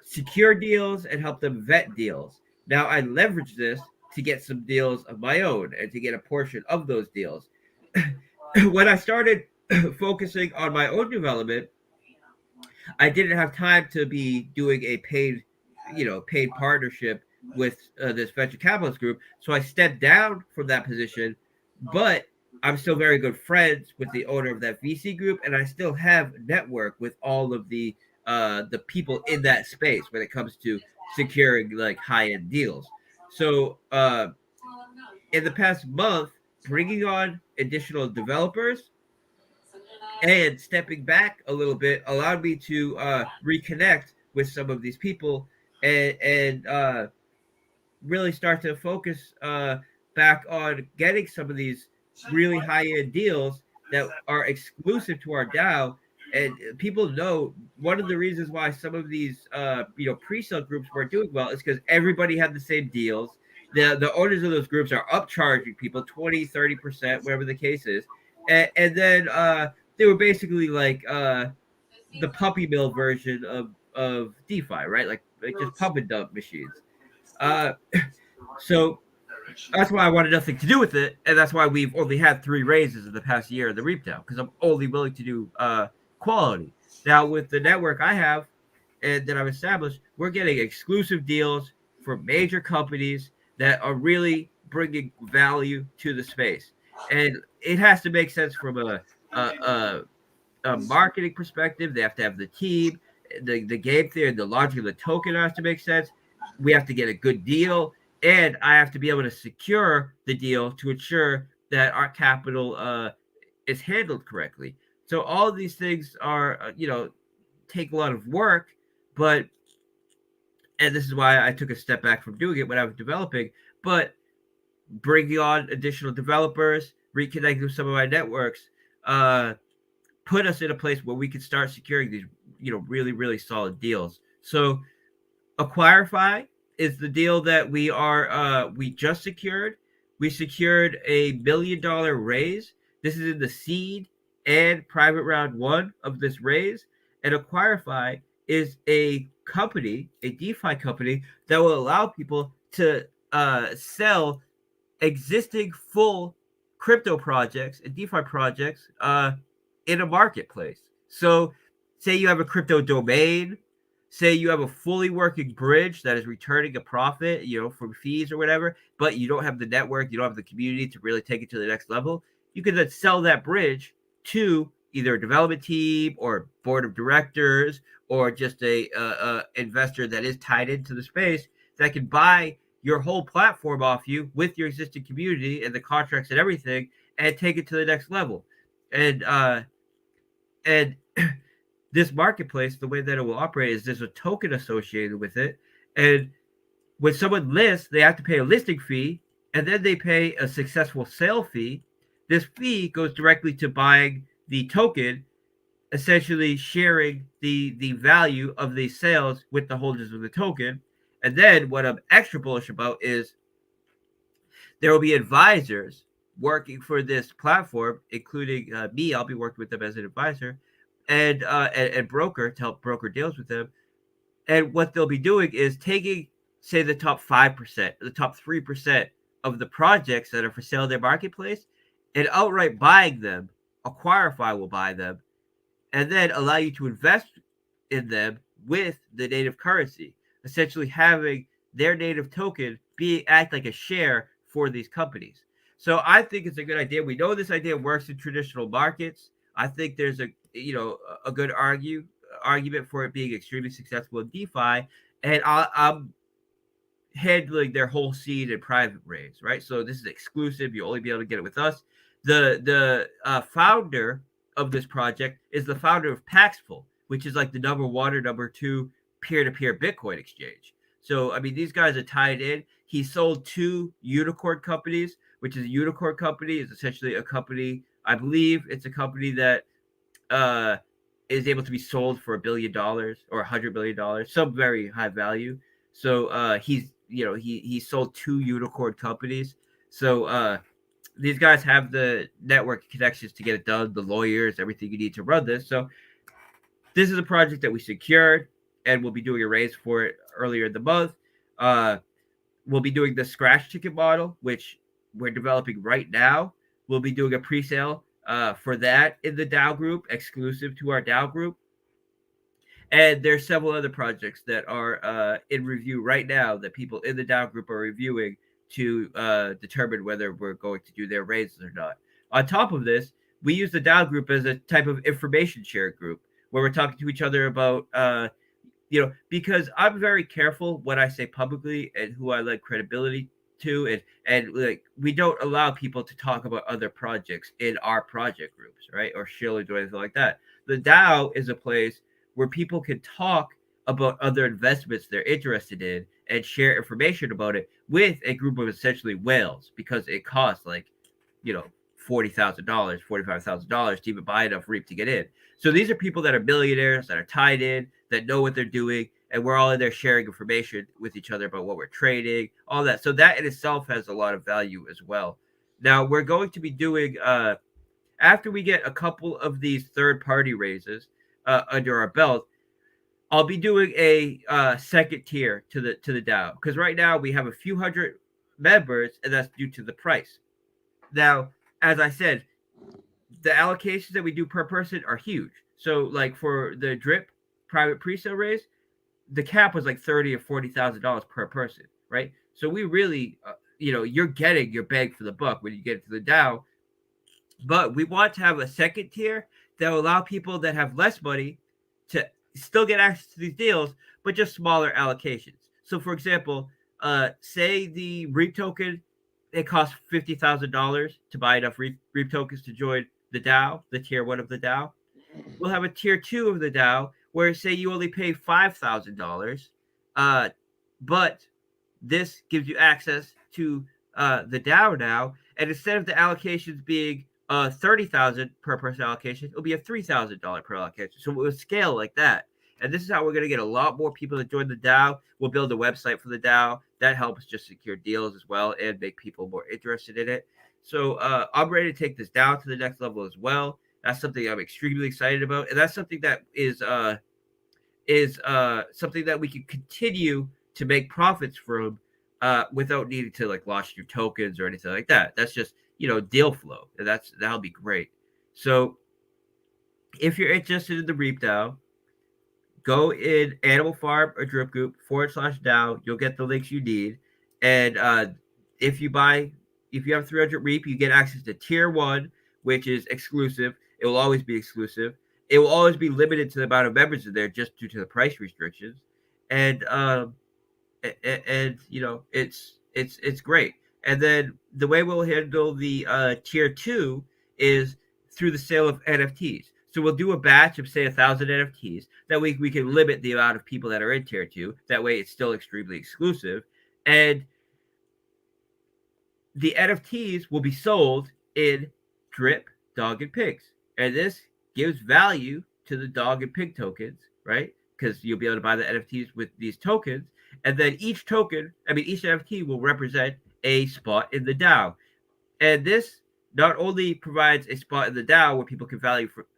secure deals and help them vet deals. Now I leverage this to get some deals of my own and to get a portion of those deals. When I started focusing on my own development, I didn't have time to be doing a paid partnership with this venture capitalist group. So I stepped down from that position, but I'm still very good friends with the owner of that VC group, and I still have network with all of the people in that space when it comes to securing like high end deals. So in the past month, bringing on additional developers and stepping back a little bit allowed me to reconnect with some of these people and really start to focus back on getting some of these really high end deals that are exclusive to our DAO. And people know one of the reasons why some of these pre-sale groups weren't doing well is because everybody had the same deals. The owners of those groups are upcharging people 20-30%, whatever the case is, and then they were basically like the puppy mill version of DeFi, right? Like just pump and dump machines. Uh, so that's why I wanted nothing to do with it, and that's why we've only had 3 raises in the past year in the Reap DAO, because I'm only willing to do quality. Now with the network I have and that I've established, we're getting exclusive deals for major companies that are really bringing value to the space, and it has to make sense from a marketing perspective. They have to have the team, the game theory, the logic of the token has to make sense. We have to get a good deal, and I have to be able to secure the deal to ensure that our capital is handled correctly. So all of these things are, take a lot of work, but and this is why I took a step back from doing it when I was developing. But bringing on additional developers, reconnecting with some of my networks, put us in a place where we could start securing these, really, really solid deals. So Acquirify is the deal that we just secured. We secured a $1 million raise. This is in the seed and private round 1 of this raise. And Acquirify is a company, a DeFi company that will allow people to sell existing full crypto projects and DeFi projects in a marketplace. So say you have a crypto domain, say you have a fully working bridge that is returning a profit, from fees or whatever, but you don't have the network, you don't have the community to really take it to the next level. You can then sell that bridge to either a development team or board of directors or just a investor that is tied into the space that can buy your whole platform off you with your existing community and the contracts and everything, and take it to the next level. And this marketplace, the way that it will operate is there's a token associated with it, and when someone lists, they have to pay a listing fee, and then they pay a successful sale fee. This fee goes directly to buying the token, essentially sharing the value of the sales with the holders of the token. And then what I'm extra bullish about is there will be advisors working for this platform, including me. I'll be working with them as an advisor, and broker to help broker deals with them. And what they'll be doing is taking, say, the top 5%, the top 3% of the projects that are for sale in their marketplace, and outright buying them. Acquirify will buy them, and then allow you to invest in them with the native currency, essentially having their native token act like a share for these companies. So I think it's a good idea. We know this idea works in traditional markets. I think there's a good argument for it being extremely successful in DeFi, and I'm handling their whole seed and private raise, right? So this is exclusive. You'll only be able to get it with us. The founder of this project is the founder of Paxful, which is like the number 1 or number 2 peer-to-peer Bitcoin exchange. So, I mean, these guys are tied in. he sold 2 unicorn companies, which is a unicorn company is essentially a company, I believe it's a company that is able to be sold for $1 billion or $100 billion, some very high value. So he sold 2 unicorn companies. So these guys have the network connections to get it done, the lawyers, everything you need to run this. So this is a project that we secured, and we'll be doing a raise for it earlier in the month. We'll be doing the scratch ticket model, which we're developing right now. We'll be doing a pre-sale for that in the DAO group, exclusive to our DAO group. And there's several other projects that are in review right now that people in the DAO group are reviewing to determine whether we're going to do their raises or not. On top of this, we use the DAO group as a type of information share group where we're talking to each other about because I'm very careful what I say publicly and who I lend credibility to, and like we don't allow people to talk about other projects in our project groups, right? Or shill or do anything like that. The DAO is a place where people can talk about other investments they're interested in and share information about it with a group of essentially whales, because it costs like, $40,000, $45,000 to even buy enough REAP to get in. So these are people that are millionaires, that are tied in, that know what they're doing, and we're all in there sharing information with each other about what we're trading, all that. So that in itself has a lot of value as well. Now we're going to be doing after we get a couple of these third-party raises under our belt, I'll be doing a second tier to the DAO, because right now we have a few hundred members, and that's due to the price. Now, as I said, the allocations that we do per person are huge. So, like for the drip private pre-sale raise, the cap was like $30,000 or $40,000 per person, right? So we really, you're getting your bang for the buck when you get to the DAO. But we want to have a second tier that will allow people that have less money to still get access to these deals, but just smaller allocations. So, for example, say the REAP token, it costs $50,000 to buy enough REAP tokens to join the DAO, the tier 1 of the DAO. We'll have a tier 2 of the DAO where, say, you only pay $5,000, but this gives you access to the DAO now, and instead of the allocations being $30,000 per person allocation, it'll be a $3,000 per allocation. So we'll scale like that. And this is how we're going to get a lot more people to join the DAO. We'll build a website for the DAO. That helps just secure deals as well and make people more interested in it. So I'm ready to take this down to the next level as well. That's something I'm extremely excited about. And that's something that is something that we can continue to make profits from without needing to like launch new tokens or anything like that. That's just, deal flow. And that'll be great. So if you're interested in the REAP DAO, go in Animal Farm or Drip Group /DAO. You'll get the links you need. And if you have 300 REAP, you get access to tier 1, which is exclusive. It will always be exclusive. It will always be limited to the amount of members in there just due to the price restrictions. And it's great. And then the way we'll handle the tier 2 is through the sale of NFTs. So we'll do a batch of, say, 1,000 NFTs. That way we can limit the amount of people that are in tier 2. That way it's still extremely exclusive. And the NFTs will be sold in Drip, Dog, and Pigs. And this gives value to the dog and pig tokens, right? Because you'll be able to buy the NFTs with these tokens. And then each NFT will represent a spot in the DAO. And this not only provides a spot in the DAO where people can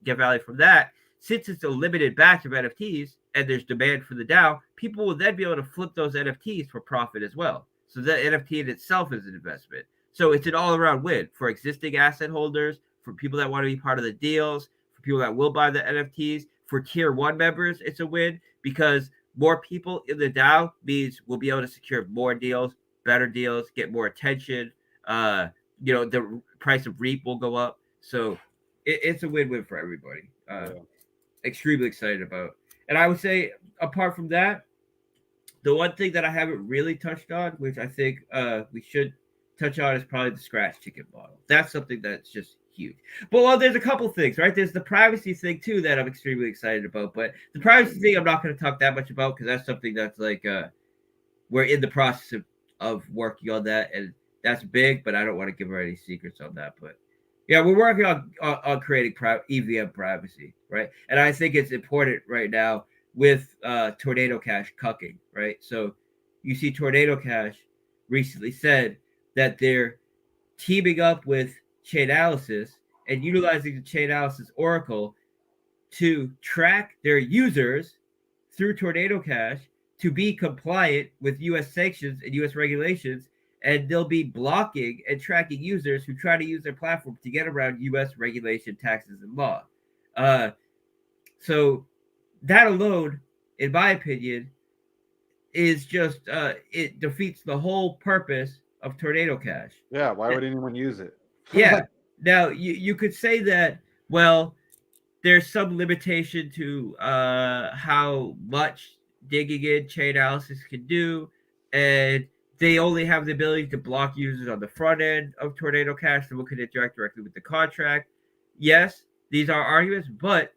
get value from that, since it's a limited batch of NFTs and there's demand for the DAO, people will then be able to flip those NFTs for profit as well. So the NFT in itself is an investment. So it's an all-around win for existing asset holders, for people that want to be part of the deals, for people that will buy the NFTs. For tier 1 members, it's a win because more people in the DAO means we'll be able to secure more deals, better deals, get more attention. The price of REAP will go up. So it's a win-win for everybody. Extremely excited about. And I would say, apart from that, the one thing that I haven't really touched on, which I think we should touch on, is probably the scratch ticket model. That's something that's just huge. But there's a couple things, right? There's the privacy thing too that I'm extremely excited about. But the privacy thing I'm not going to talk that much about because that's something that's like we're in the process of working on that, and that's big. But I don't want to give her any secrets on that. But yeah, we're working on creating EVM privacy, right? And I think it's important right now with Tornado Cash cucking, right? So you see, Tornado Cash recently said that they're teaming up with Chainalysis and utilizing the Chainalysis Oracle to track their users through Tornado Cash to be compliant with U.S. sanctions and U.S. regulations, and they'll be blocking and tracking users who try to use their platform to get around U.S. regulation, taxes, and law. So that alone, in my opinion, is just it defeats the whole purpose of Tornado Cash. Yeah, why would anyone use it? Yeah. Now you could say that, well, there's some limitation to how much digging in Chainalysis can do, and they only have the ability to block users on the front end of Tornado Cash, so we can interact directly with the contract. Yes, these are arguments, but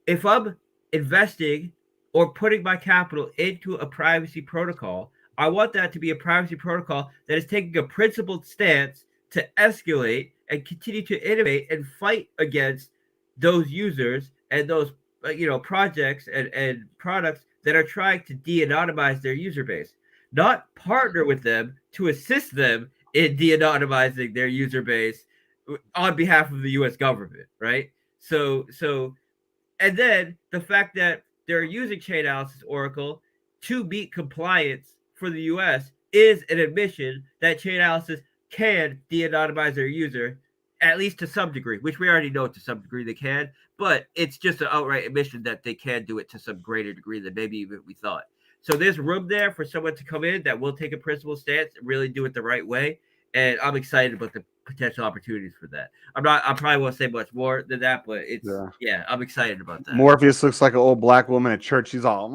if I'm investing or putting my capital into a privacy protocol, I want that to be a privacy protocol that is taking a principled stance to escalate and continue to innovate and fight against those users and those projects and products that are trying to de-anonymize their user base, not partner with them to assist them in de-anonymizing their user base on behalf of the U.S. government, right? So and then the fact that they're using Chainalysis Oracle to meet compliance for the U.S. is an admission that Chainalysis can de-anonymize their user, at least to some degree, which we already know to some degree they can, but it's just an outright admission that they can do it to some greater degree than maybe even we thought. So there's room there for someone to come in that will take a principled stance and really do it the right way, and I'm excited about the potential opportunities for that. I probably won't say much more than that, but it's I'm excited about that. Morpheus looks like an old black woman at church. She's all,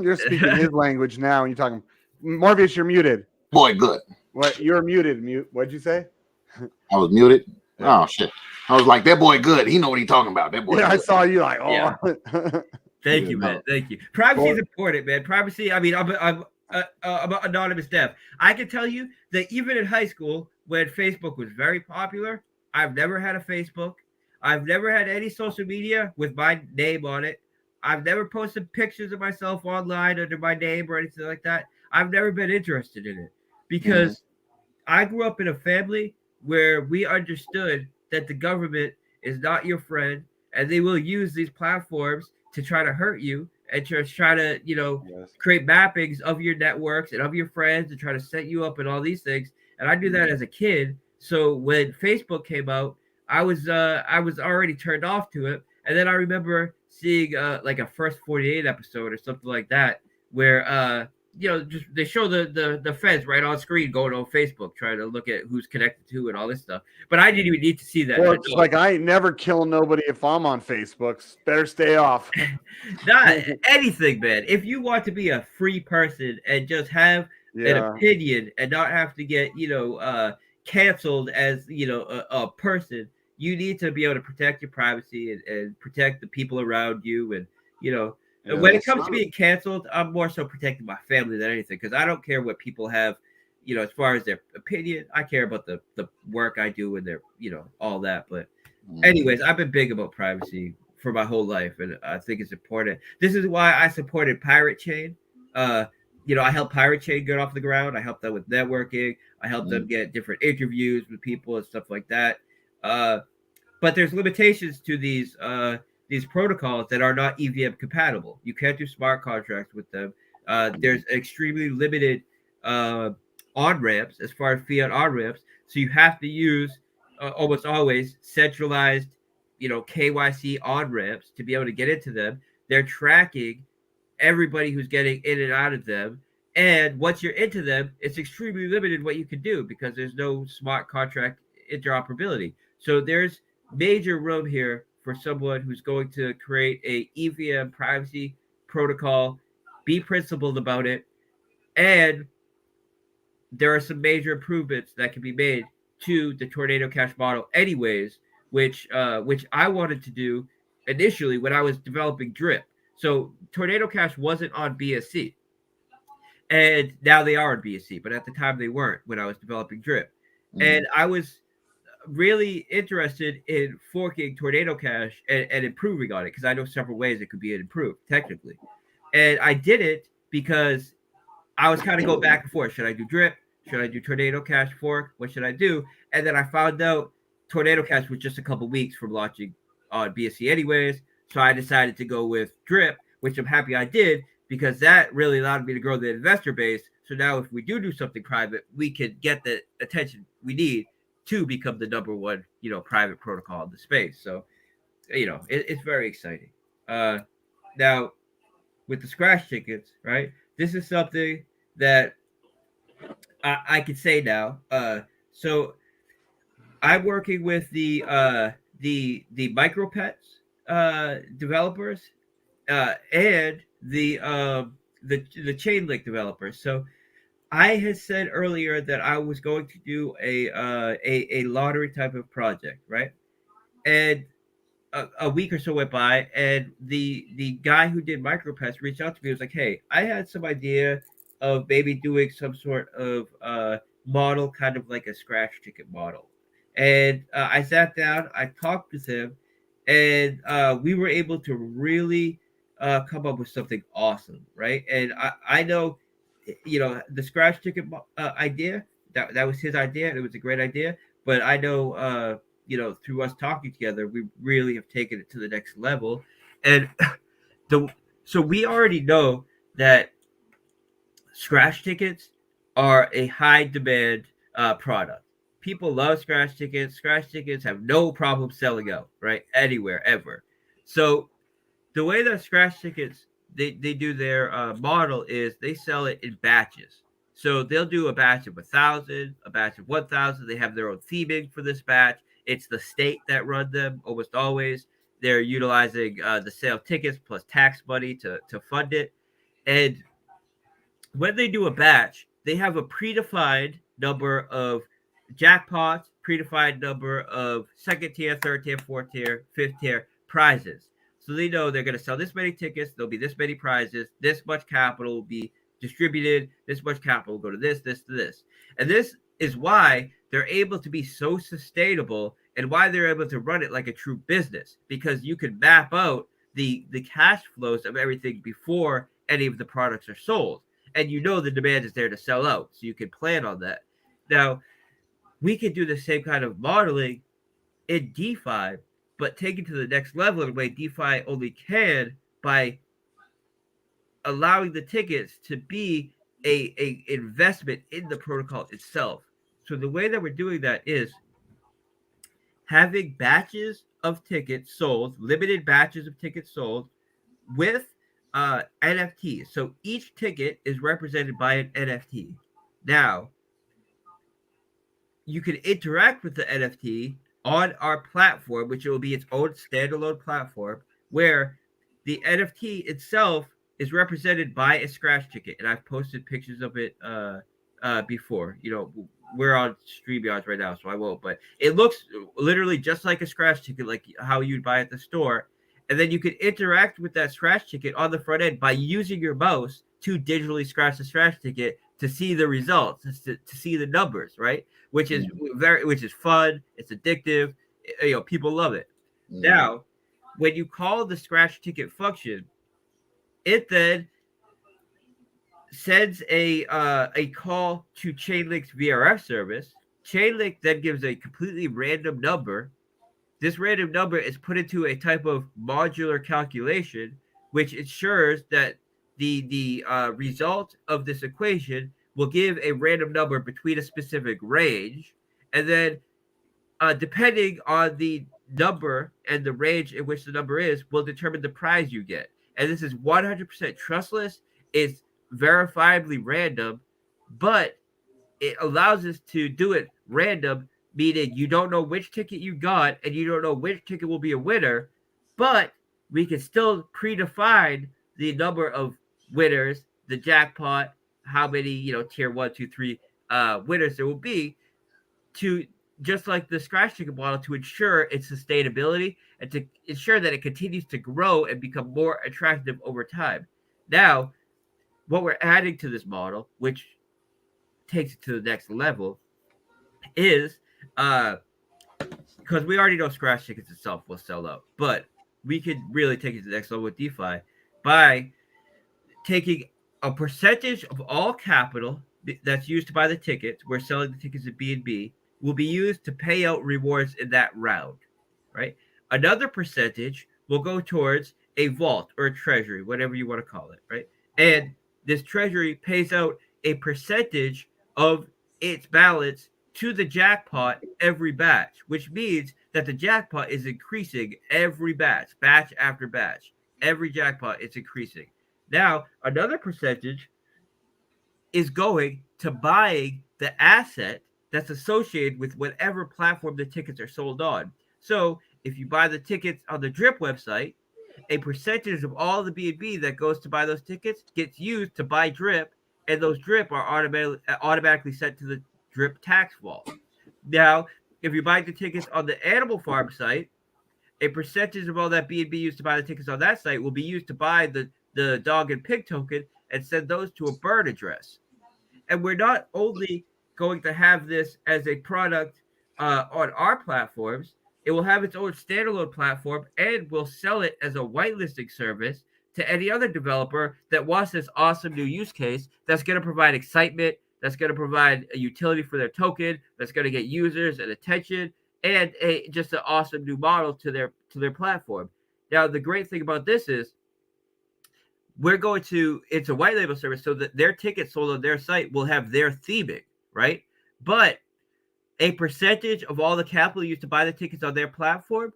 you're speaking his language now, and you're talking. Morpheus, you're muted. Boy, good. What? You're muted. Mute. What'd you say? I was muted. Oh shit! I was like, that boy good. He know what he's talking about. That boy. Yeah, good. I saw you like, Thank you, man. Thank you. Privacy is important, man. Privacy. I mean, I'm anonymous deaf. I can tell you that even in high school, when Facebook was very popular, I've never had a Facebook. I've never had any social media with my name on it. I've never posted pictures of myself online under my name or anything like that. I've never been interested in it because I grew up in a family where we understood that the government is not your friend and they will use these platforms to try to hurt you and to try to, create mappings of your networks and of your friends and try to set you up and all these things. And I knew that as a kid. So when Facebook came out, I was already turned off to it. And then I remember seeing like a First 48 episode or something like that, where just they show the feds right on screen going on Facebook trying to look at who's connected to and all this stuff. But I didn't even need to see that. Well, it's like I ain't never killing nobody if I'm on Facebook. Better stay off. Not anything, man. If you want to be a free person and just have an opinion and not have to get canceled as a person, you need to be able to protect your privacy and protect the people around you. And when it comes to being canceled, I'm more so protecting my family than anything, because I don't care what people have, as far as their opinion. I care about the work I do and their, all that. But anyways, I've been big about privacy for my whole life, and I think it's important. This is why I supported Pirate Chain. I helped Pirate Chain get off the ground. I helped them with networking. I helped them get different interviews with people and stuff like that. But there's limitations to these protocols that are not EVM compatible. You can't do smart contracts with them. There's extremely limited on-ramps as far as fiat on-ramps. So you have to use almost always centralized, KYC on-ramps to be able to get into them. They're tracking everybody who's getting in and out of them. And once you're into them, it's extremely limited what you can do because there's no smart contract interoperability. So there's major room here for someone who's going to create a EVM privacy protocol, be principled about it, and there are some major improvements that can be made to the Tornado Cash model anyways, which I wanted to do initially when I was developing Drip. So Tornado Cash wasn't on BSC. and now they are on BSC, but at the time they weren't when I was developing Drip. And I was really interested in forking Tornado Cash and improving on it because I know several ways it could be improved technically. And I did it because I was kind of going back and forth. Should I do Drip? Should I do Tornado Cash fork? What should I do? And then I found out Tornado Cash was just a couple weeks from launching on BSC anyways. So I decided to go with Drip, which I'm happy I did because that really allowed me to grow the investor base. So now if we do something private, we could get the attention we need to become the number one, private protocol in the space. So, it's very exciting. Now, with the scratch tickets, right? This is something that I could say now. So I'm working with the micropets developers and the chain link developers. So I had said earlier that I was going to do a lottery type of project, right? And a week or so went by, and the guy who did micropets reached out to me. He was like, "Hey, I had some idea of maybe doing some sort of model, kind of like a scratch ticket model." And I sat down, I talked with him, and we were able to really come up with something awesome, right? And I know, the scratch ticket idea that was his idea, and it was a great idea. But I know, through us talking together, we really have taken it to the next level. And the so we already know that scratch tickets are a high demand product. People love scratch tickets. Scratch tickets have no problem selling out, right? Anywhere, ever. So the way that scratch tickets they do their model is they sell it in batches. So they'll do a batch of 1,000, a batch of 1,000. They have their own theming for this batch. It's the state that run them almost always. They're utilizing the sale tickets plus tax money to fund it. And when they do a batch, they have a predefined number of jackpots, predefined number of second tier, third tier, fourth tier, fifth tier prizes. So they know they're going to sell this many tickets, there'll be this many prizes, this much capital will be distributed, this much capital will go to this, to this. And this is why they're able to be so sustainable and why they're able to run it like a true business, because you can map out the cash flows of everything before any of the products are sold, and the demand is there to sell out, so you can plan on that. Now, we could do the same kind of modeling in DeFi, but take it to the next level in a way DeFi only can by allowing the tickets to be a investment in the protocol itself. So the way that we're doing that is having batches of tickets sold, limited batches of tickets sold with NFTs. So each ticket is represented by an NFT. Now, you can interact with the NFT on our platform, which will be its own standalone platform, where the NFT itself is represented by a scratch ticket. And I've posted pictures of it before. We're on StreamYards right now, so I won't. But it looks literally just like a scratch ticket, like how you'd buy at the store. And then you can interact with that scratch ticket on the front end by using your mouse to digitally scratch the scratch ticket to see the results, to see the numbers, right? Which is fun. It's addictive. People love it. Now, when you call the scratch ticket function, it then sends a call to Chainlink's VRF service. Chainlink then gives a completely random number. This random number is put into a type of modular calculation, which ensures that the result of this equation will give a random number between a specific range, and then depending on the number and the range in which the number is, will determine the prize you get. And this is 100% trustless. It's verifiably random, but it allows us to do it random, meaning you don't know which ticket you got and you don't know which ticket will be a winner, but we can still predefine the number of winners, the jackpot, how many, tier 1, 2, 3 winners there will be, to just like the scratch ticket model, to ensure its sustainability and to ensure that it continues to grow and become more attractive over time. Now, what we're adding to this model, which takes it to the next level, is because we already know scratch tickets itself will sell out, but we could really take it to the next level with DeFi by taking a percentage of all capital that's used to buy the tickets. We're selling the tickets at BNB will be used to pay out rewards in that round, right? Another percentage will go towards a vault or a treasury, whatever you want to call it, right? And this treasury pays out a percentage of its balance to the jackpot every batch, which means that the jackpot is increasing every batch, batch after batch. Every jackpot is increasing. Now, another percentage is going to buying the asset that's associated with whatever platform the tickets are sold on. So if you buy the tickets on the Drip website, a percentage of all the BNB that goes to buy those tickets gets used to buy Drip, and those Drip are automatically sent to the Drip tax vault. Now, if you buy the tickets on the Animal Farm site, a percentage of all that BNB used to buy the tickets on that site will be used to buy the dog and pig token and send those to a bird address. And we're not only going to have this as a product on our platforms, it will have its own standalone platform, and we'll sell it as a whitelisting service to any other developer that wants this awesome new use case that's going to provide excitement, that's going to provide a utility for their token, that's going to get users and attention, and just an awesome new model to their platform. Now, the great thing about this is it's a white label service, so that their tickets sold on their site will have their theming, right? But a percentage of all the capital used to buy the tickets on their platform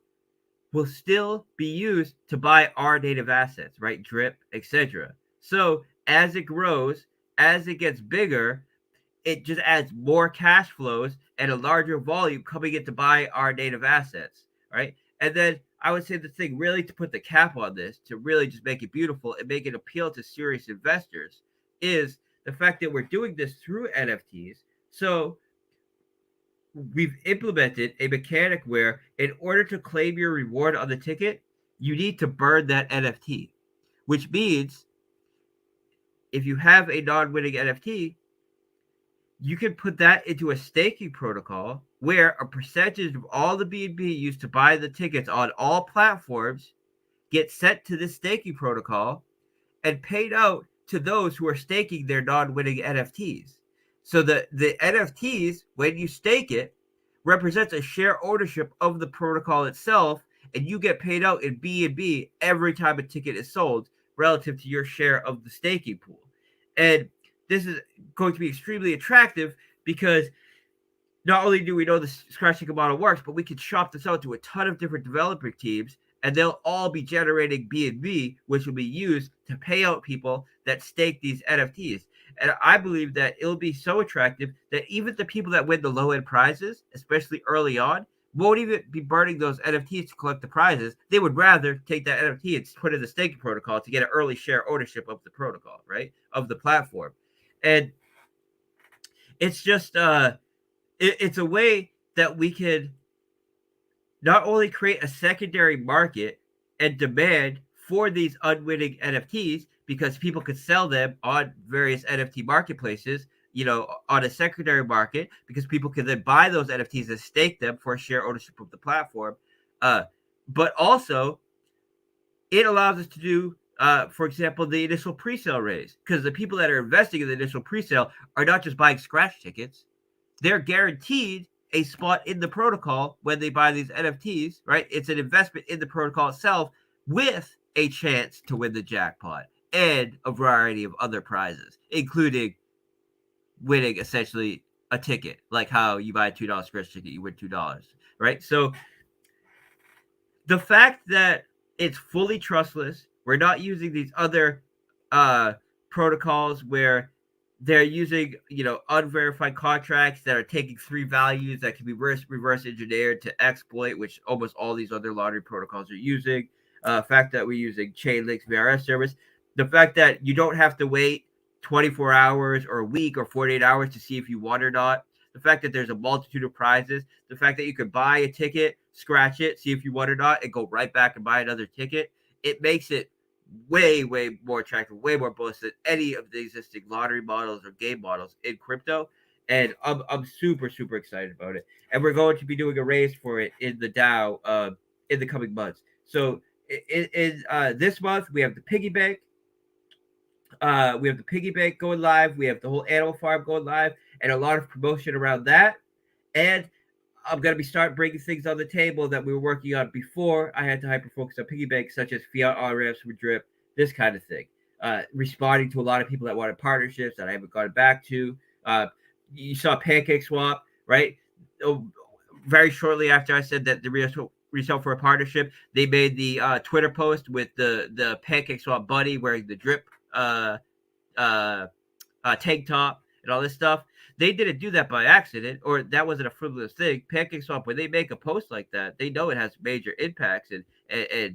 will still be used to buy our native assets, right? Drip, etc. So as it grows, as it gets bigger, it just adds more cash flows and a larger volume coming in to buy our native assets, right? And then I would say the thing really to put the cap on this, to really just make it beautiful and make it appeal to serious investors, is the fact that we're doing this through NFTs. So we've implemented a mechanic where in order to claim your reward on the ticket, you need to burn that NFT, which means if you have a non-winning NFT, you can put that into a staking protocol where a percentage of all the BNB used to buy the tickets on all platforms gets sent to this staking protocol and paid out to those who are staking their non-winning NFTs. So the NFTs, when you stake it, represents a share ownership of the protocol itself, and you get paid out in BNB every time a ticket is sold relative to your share of the staking pool. And this is going to be extremely attractive because not only do we know the scratch ticket model works, but we can shop this out to a ton of different developer teams, and they'll all be generating BNB, which will be used to pay out people that stake these NFTs. And I believe that it'll be so attractive that even the people that win the low-end prizes, especially early on, won't even be burning those NFTs to collect the prizes. They would rather take that NFT and put in the staking protocol to get an early share ownership of the protocol, right? Of the platform. And it's just it's a way that we could not only create a secondary market and demand for these unwitting NFTs, because people could sell them on various NFT marketplaces, on a secondary market, because people can then buy those NFTs and stake them for share ownership of the platform. But also, it allows us to do, for example, the initial pre-sale raise, because the people that are investing in the initial pre-sale are not just buying scratch tickets. They're guaranteed a spot in the protocol when they buy these NFTs, right? It's an investment in the protocol itself with a chance to win the jackpot and a variety of other prizes, including winning essentially a ticket, like how you buy a $2 scratch ticket, you win $2, right? So the fact that it's fully trustless, we're not using these other protocols where they're using, unverified contracts that are taking 3 values that can be reverse engineered to exploit, which almost all these other lottery protocols are using. Fact that we're using Chainlink's VRS service, the fact that you don't have to wait 24 hours or a week or 48 hours to see if you won or not, the fact that there's a multitude of prizes, the fact that you could buy a ticket, scratch it, see if you won or not, and go right back and buy another ticket, it makes it way more attractive, way more bullish than any of the existing lottery models or game models in crypto. And I'm super excited about it. And we're going to be doing a raise for it in the DAO in the coming months. So in this month we have the piggy bank. We have the piggy bank going live. We have the whole animal farm going live, and a lot of promotion around that. And I'm going to be start bringing things on the table that we were working on before I had to hyper focus on piggy banks, such as fiat on-ramps for drip, this kind of thing. Responding to a lot of people that wanted partnerships that I haven't gotten back to. You saw Pancake Swap, right? Very shortly after I said that the result for a partnership, they made the Twitter post with the Pancake Swap buddy wearing the drip tank top and all this stuff. They didn't do that by accident, or that wasn't a frivolous thing. Pancake Swap, when they make a post like that, they know it has major impacts and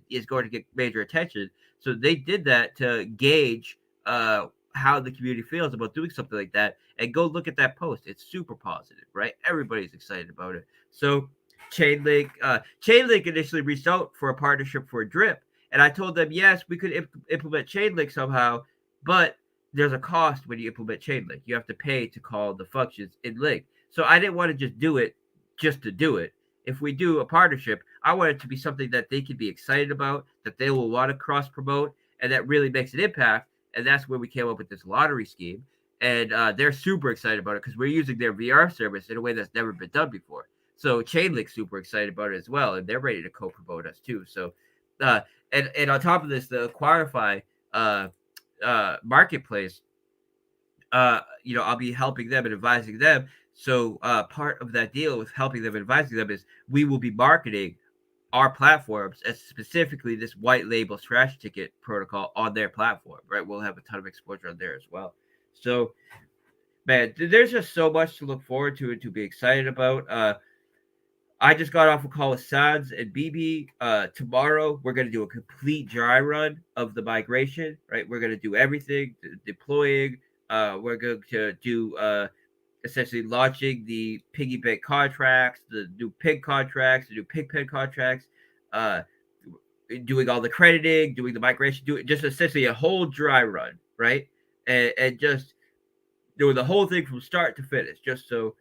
is going to get major attention. So they did that to gauge how the community feels about doing something like that. And go look at that post. It's super positive, right? Everybody's excited about it. So Chainlink initially reached out for a partnership for a drip. And I told them, yes, we could implement Chainlink somehow, but there's a cost when you implement Chainlink. You have to pay to call the functions in Link. So I didn't want to just do it just to do it. If we do a partnership, I want it to be something that they can be excited about, that they will want to cross promote, and that really makes an impact. And that's where we came up with this lottery scheme. And they're super excited about it because we're using their VR service in a way that's never been done before. So Chainlink's super excited about it as well, and they're ready to co-promote us too. So, and on top of this, the Acquirify marketplace, I'll be helping them and advising them. So part of that deal with helping them and advising them is we will be marketing our platforms, and specifically this white label scratch ticket protocol on their platform, right? We'll have a ton of exposure on there as well. So, man, there's just so much to look forward to and to be excited about. I just got off a call with Sads and BB. Tomorrow, we're going to do a complete dry run of the migration, right? We're going to do everything, deploying. We're going to do essentially launching the piggy bank contracts, the new pig contracts, the new pig pen contracts, doing all the crediting, doing the migration, doing just essentially a whole dry run, right? And just doing the whole thing from start to finish, just so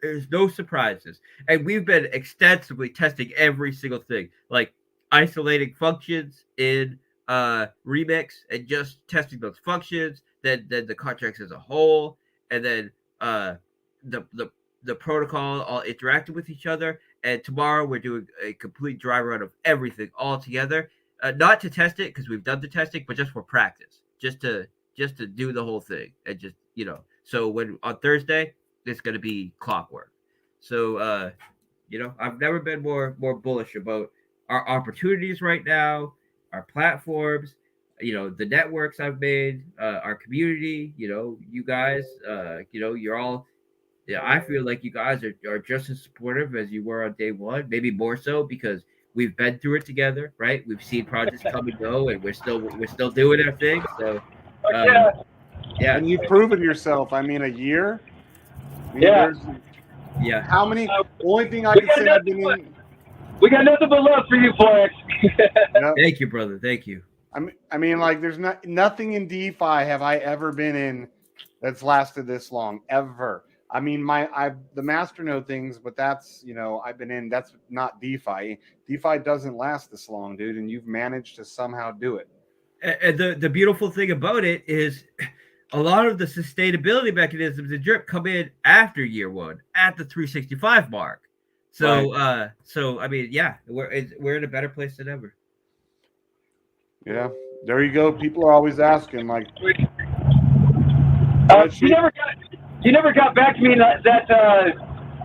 there's no surprises. And we've been extensively testing every single thing, like isolating functions in Remix and just testing those functions, then the contracts as a whole, and then the protocol all interacting with each other. And tomorrow we're doing a complete dry run of everything all together, not to test it because we've done the testing, but just for practice, just to do the whole thing, and just So when on Thursday, it's going to be clockwork. So I've never been more bullish about our opportunities right now, our platforms, the networks I've made, our community. You guys, you're all. Yeah, I feel like you guys are just as supportive as you were on day one, maybe more so because we've been through it together, right? We've seen projects come and go, and we're still doing our thing. So, yeah, and you've proven yourself. I mean, a year. Yeah. How many? The only thing I can say I've been in. We got nothing but love for you, FOREX. Thank you, brother. Thank you. I mean, like, there's nothing in DeFi have I ever been in that's lasted this long, ever. I mean, the masternode things, but that's, I've been in, that's not DeFi. DeFi doesn't last this long, dude, and you've managed to somehow do it. And the beautiful thing about it is a lot of the sustainability mechanisms in drip come in after year one, at the 365 mark. So, right. I mean, yeah, we're in a better place than ever. Yeah, there you go. People are always asking, like, you never got back to me that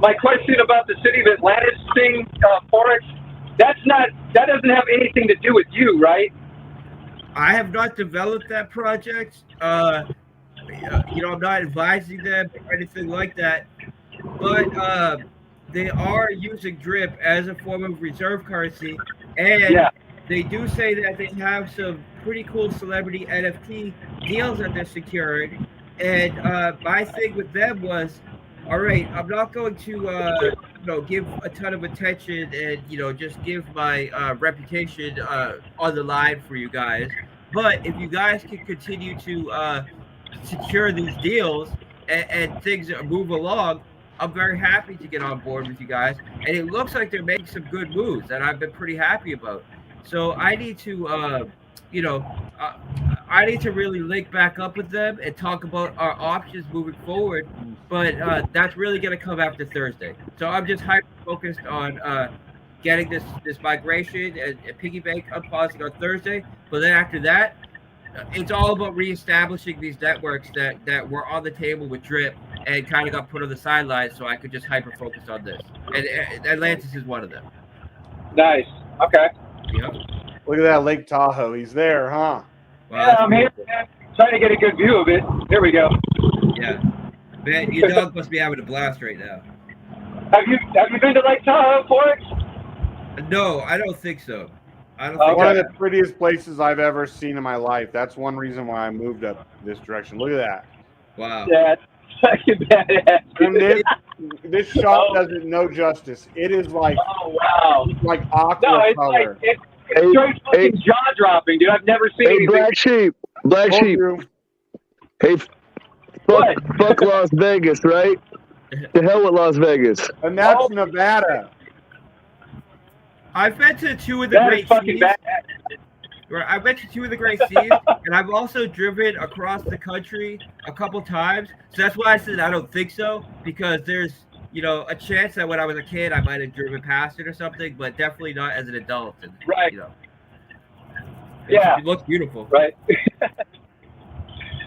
my question about the city of Atlantis thing, FOREX. That doesn't have anything to do with you, right? I have not developed that project. I'm not advising them or anything like that. But they are using drip as a form of reserve currency, and they do say that they have some pretty cool celebrity NFT deals that they're securing. And my thing with them was, all right, I'm not going to give a ton of attention and just give my reputation on the line for you guys. But if you guys can continue to secure these deals and things move along, I'm very happy to get on board with you guys. And it looks like they're making some good moves that I've been pretty happy about. So I need to, you know, uh, I need to really link back up with them and talk about our options moving forward. But that's really going to come after Thursday. So I'm just hyper focused on getting this migration and piggy bank unpausing on Thursday. But then after that, it's all about reestablishing these networks that were on the table with Drip and kind of got put on the sidelines, so I could just hyper focus on this. And Atlantis is one of them. Nice. Okay. Yep. Look at that Lake Tahoe. He's there, huh? Wow, Yeah, I'm here. Trying to get a good view of it. There we go. Yeah. Man, your dog must be having a blast right now. Have you been to Lake Tahoe, FOREX? No, I don't think so. I don't Okay. think One of the prettiest places I've ever seen in my life. That's one reason why I moved up this direction. Look at that. Wow. Yeah, it's fucking badass. And this shot does it no justice. It is like Oh wow. like aqua No, it's color. like it's straight fucking jaw dropping, dude. I've never seen Hey, anything. Black Told Sheep. you. Hey, What? fuck Las Vegas, right? The hell with Las Vegas. And that's Nevada. I've been to two of the That Great is fucking Seas. badass. I've been to two of the Great Seas, and I've also driven across the country a couple times. So that's why I said I don't think so, because there's, you know, a chance that when I was a kid I might have driven past it or something, but definitely not as an adult. And, Right. You know, Yeah. it looks beautiful. Right.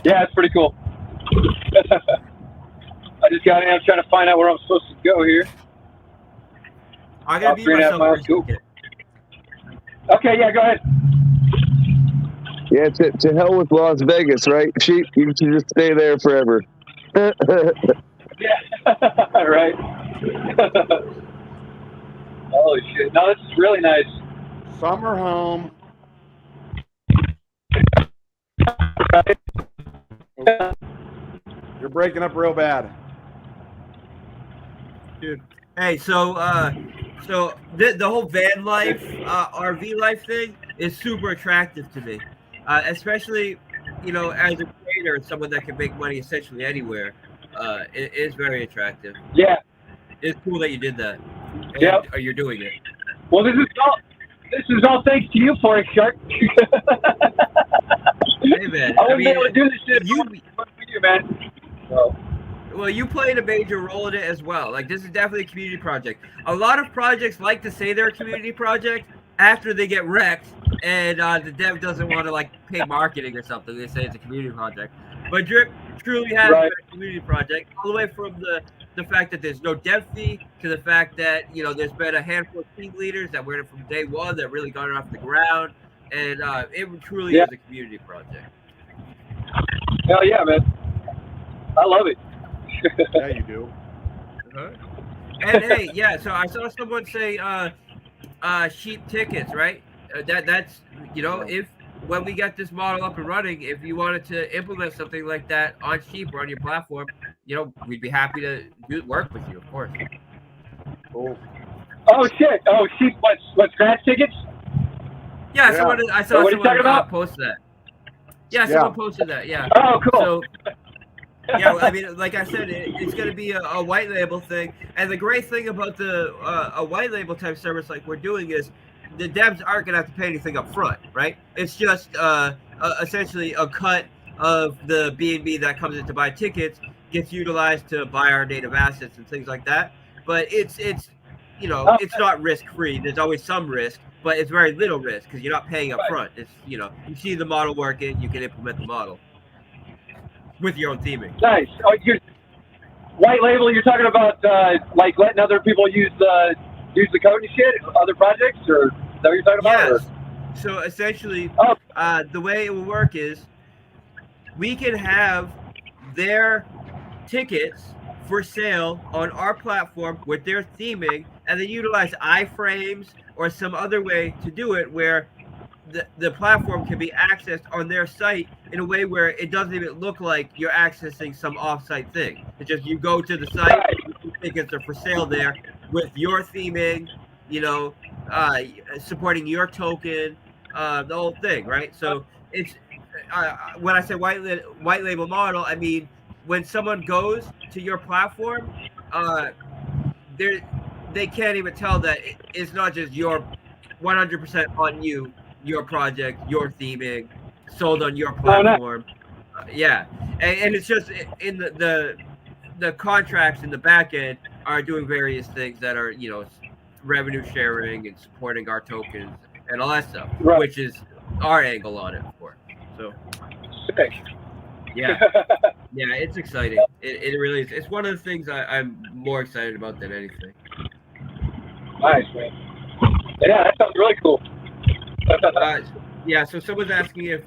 Yeah, it's pretty cool. I just got in. I'm trying to find out where I'm supposed to go here. I'm gonna be 3.5 myself miles, for a cool. second. Okay, yeah, go ahead. Yeah, to hell with Las Vegas, right? Sheep, you should just stay there forever. Yeah. Right. Holy shit. No, this is really nice. Summer home. You're breaking up real bad. Dude. Hey, so the whole van life, RV life thing is super attractive to me, especially, you know, as a trader and someone that can make money essentially anywhere. It is very attractive. Yeah. It's cool that you did that. And, Yep. or you're doing it. Well, this is all thanks to you, FOREX Shark. Hey man, I wouldn't be able to do this shit you, for you, man. So. well, you played a major role in it as well. Like, this is definitely a community project. A lot of projects like to say they're a community project after they get wrecked, and the dev doesn't want to like pay marketing or something. They say it's a community project, but Drip truly has been a community project, all the way from the fact that there's no dev fee to the fact that, you know, there's been a handful of team leaders that were in it from day one that really got it off the ground, and it truly is a community project. Hell yeah, man. I love it. Yeah, you do. And hey, yeah, so I saw someone say sheep tickets, right? That's, you know, if when we get this model up and running, if you wanted to implement something like that on sheep or on your platform, you know, we'd be happy to work with you, of course. Cool. Oh shit! Oh, sheep. What scratch tickets? Yeah, Yeah. someone, I saw What are you talking someone about? post that. Yeah, someone posted that. Yeah. Oh, cool. So, yeah, I mean, like I said, it's going to be a white label thing, and the great thing about the a white label type service like we're doing is the devs aren't going to have to pay anything up front, right? It's just essentially a cut of the B&B that comes in to buy tickets gets utilized to buy our native assets and things like that. But it's you know, it's not risk free. There's always some risk, but it's very little risk because you're not paying up front. It's, you know, you see the model working, you can implement the model with your own theming. Nice. Oh, you're white label. You're talking about like letting other people use the code and shit, other projects, or is that what you're talking about? Yes. So essentially, Oh. the way it will work is we can have their tickets for sale on our platform with their theming, and then utilize iframes or some other way to do it where the platform can be accessed on their site in a way where it doesn't even look like you're accessing some off-site thing. It's just you go to the site, tickets are for sale there with your theming, you know, supporting your token, the whole thing, right? So it's when I say white label model, I mean when someone goes to your platform, they can't even tell that it's not just your 100% on you, your project, your theming, sold on your Oh, nice. platform. Yeah, and it's just in the contracts in the back end are doing various things that are revenue sharing and supporting our tokens and all that stuff, Right. which is our angle on it, of course. So Sick. yeah, yeah, it's exciting. It really is. It's one of the things I'm more excited about than anything. Nice, man. Yeah, that sounds really cool. Yeah, so someone's asking if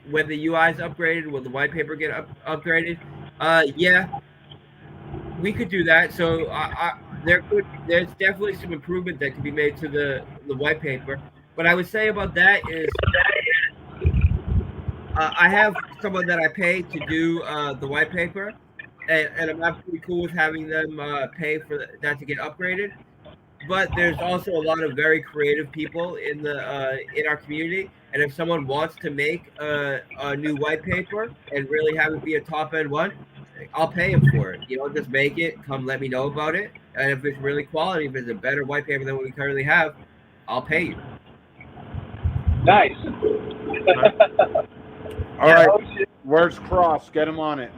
when the UI is upgraded, will the white paper get upgraded? Yeah, we could do that. So there's definitely some improvement that could be made to the white paper. What I would say about that is I have someone that I pay to do the white paper, and I'm absolutely cool with having them pay for that to get upgraded. But there's also a lot of very creative people in our community, and if someone wants to make a new white paper and really have it be a top end one, I'll pay them for it. Just make it. Come, let me know about it, and if it's really quality, if it's a better white paper than what we currently have, I'll pay you. Nice. All right, words crossed. Get him on it.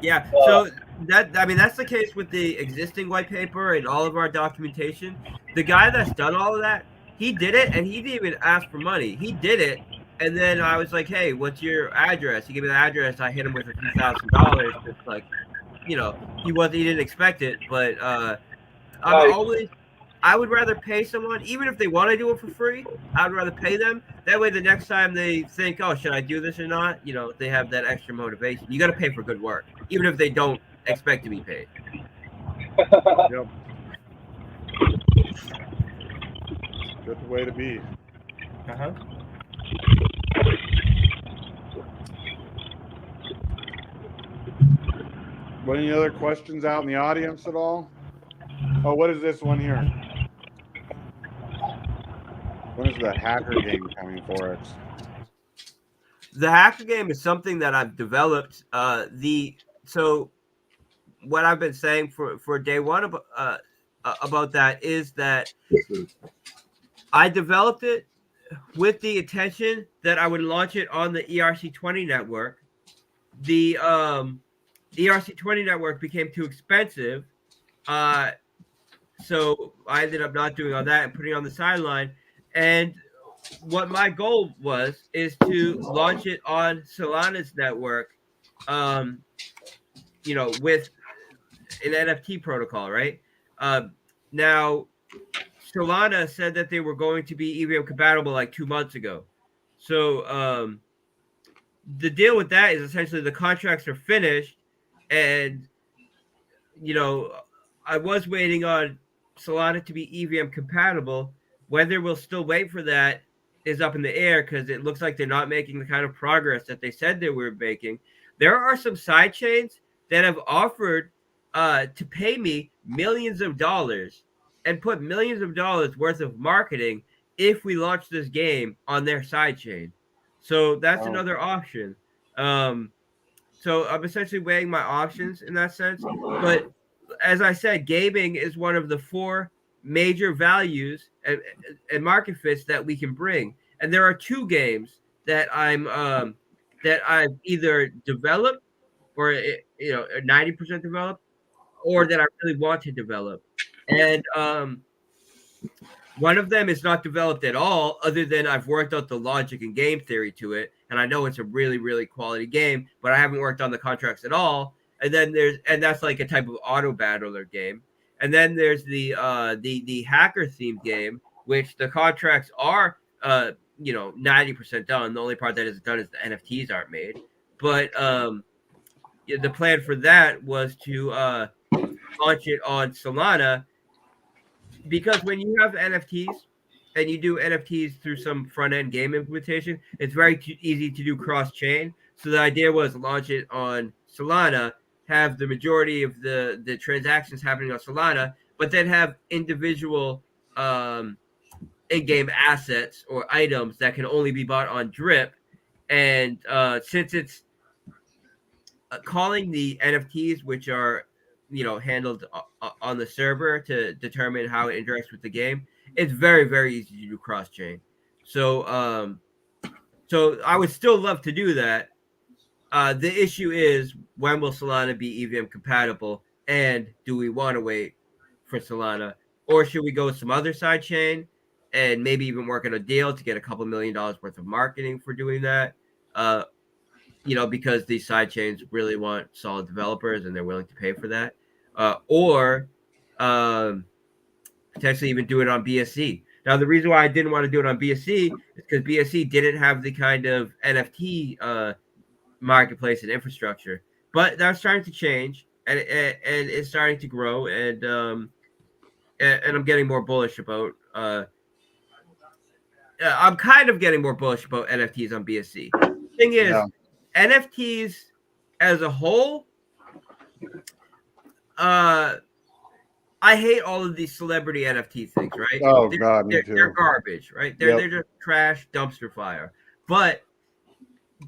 Yeah. So that's the case with the existing white paper and all of our documentation. The guy that's done all of that, he did it, and he didn't even ask for money. He did it, and then I was like, "Hey, what's your address?" He gave me the address. I hit him with a few $1,000. It's like, he didn't expect it, but I would rather pay someone, even if they want to do it for free. I would rather pay them. That way, the next time they think, "Oh, should I do this or not?" They have that extra motivation. You got to pay for good work, even if they don't expect to be paid. Yep. That's the way to be. Uh-huh. Any other questions out in the audience at all? Oh, what is this one here? When is the hacker game coming, FOREX? The hacker game is something that I've developed. So what I've been saying for day one about that is that I developed it with the intention that I would launch it on the ERC20 network. The ERC20 network became too expensive, so I ended up not doing all that and putting it on the sideline. And what my goal is to launch it on Solana's network, with an NFT protocol, right? Now, Solana said that they were going to be EVM compatible like 2 months ago. So the deal with that is essentially the contracts are finished, and I was waiting on Solana to be EVM compatible. Whether we'll still wait for that is up in the air because it looks like they're not making the kind of progress that they said they were making. There are some side chains that have offered to pay me millions of dollars and put millions of dollars worth of marketing if we launch this game on their side chain. So that's another option. So I'm essentially weighing my options in that sense. But as I said, gaming is one of the 4 major values and market fits that we can bring. And there are 2 games that I've either developed or 90% developed, or that I really want to develop. And one of them is not developed at all, other than I've worked out the logic and game theory to it, and I know it's a really, really quality game, but I haven't worked on the contracts at all. And then that's like a type of auto battler game. And then there's the hacker themed game, which the contracts are 90% done. The only part that isn't done is the NFTs aren't made. But the plan for that was to launch it on Solana, because when you have NFTs and you do NFTs through some front end game implementation, it's very easy to do cross chain. So the idea was launch it on Solana, have the majority of the transactions happening on Solana, but then have individual in-game assets or items that can only be bought on drip. And since it's calling the NFTs, which are handled on the server to determine how it interacts with the game, it's very, very easy to do cross-chain. So so I would still love to do that. The issue is, when will Solana be EVM compatible, and do we want to wait for Solana, or should we go with some other side chain and maybe even work on a deal to get a couple $1 million worth of marketing for doing that? Because these side chains really want solid developers and they're willing to pay for that, or potentially even do it on BSC. Now, the reason why I didn't want to do it on BSC is because BSC didn't have the kind of NFT marketplace and infrastructure, but that's starting to change, and it's starting to grow, and I'm getting more bullish about. I'm kind of getting more bullish about NFTs on BSC. Thing is, NFTs as a whole, I hate all of these celebrity NFT things, right? Oh God, me too. They're garbage, right? They're just trash, dumpster fire. But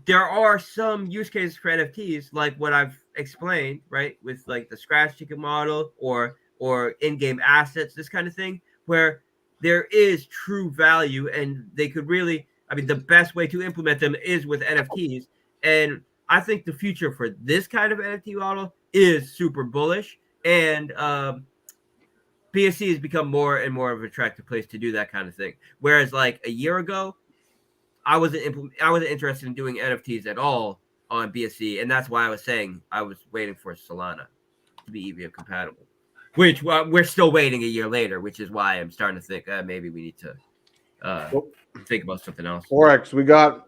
there are some use cases for NFTs, like what I've explained, right, with like the scratch ticket model or in-game assets, this kind of thing, where there is true value, and they could really, I mean, the best way to implement them is with NFTs. And I think the future for this kind of NFT model is super bullish, and BSC has become more and more of an attractive place to do that kind of thing. Whereas like a year ago, I wasn't interested in doing NFTs at all on BSC, and that's why I was saying I was waiting for Solana to be EVM compatible. Which we're still waiting a year later, which is why I'm starting to think maybe we need to think about something else. FOREX,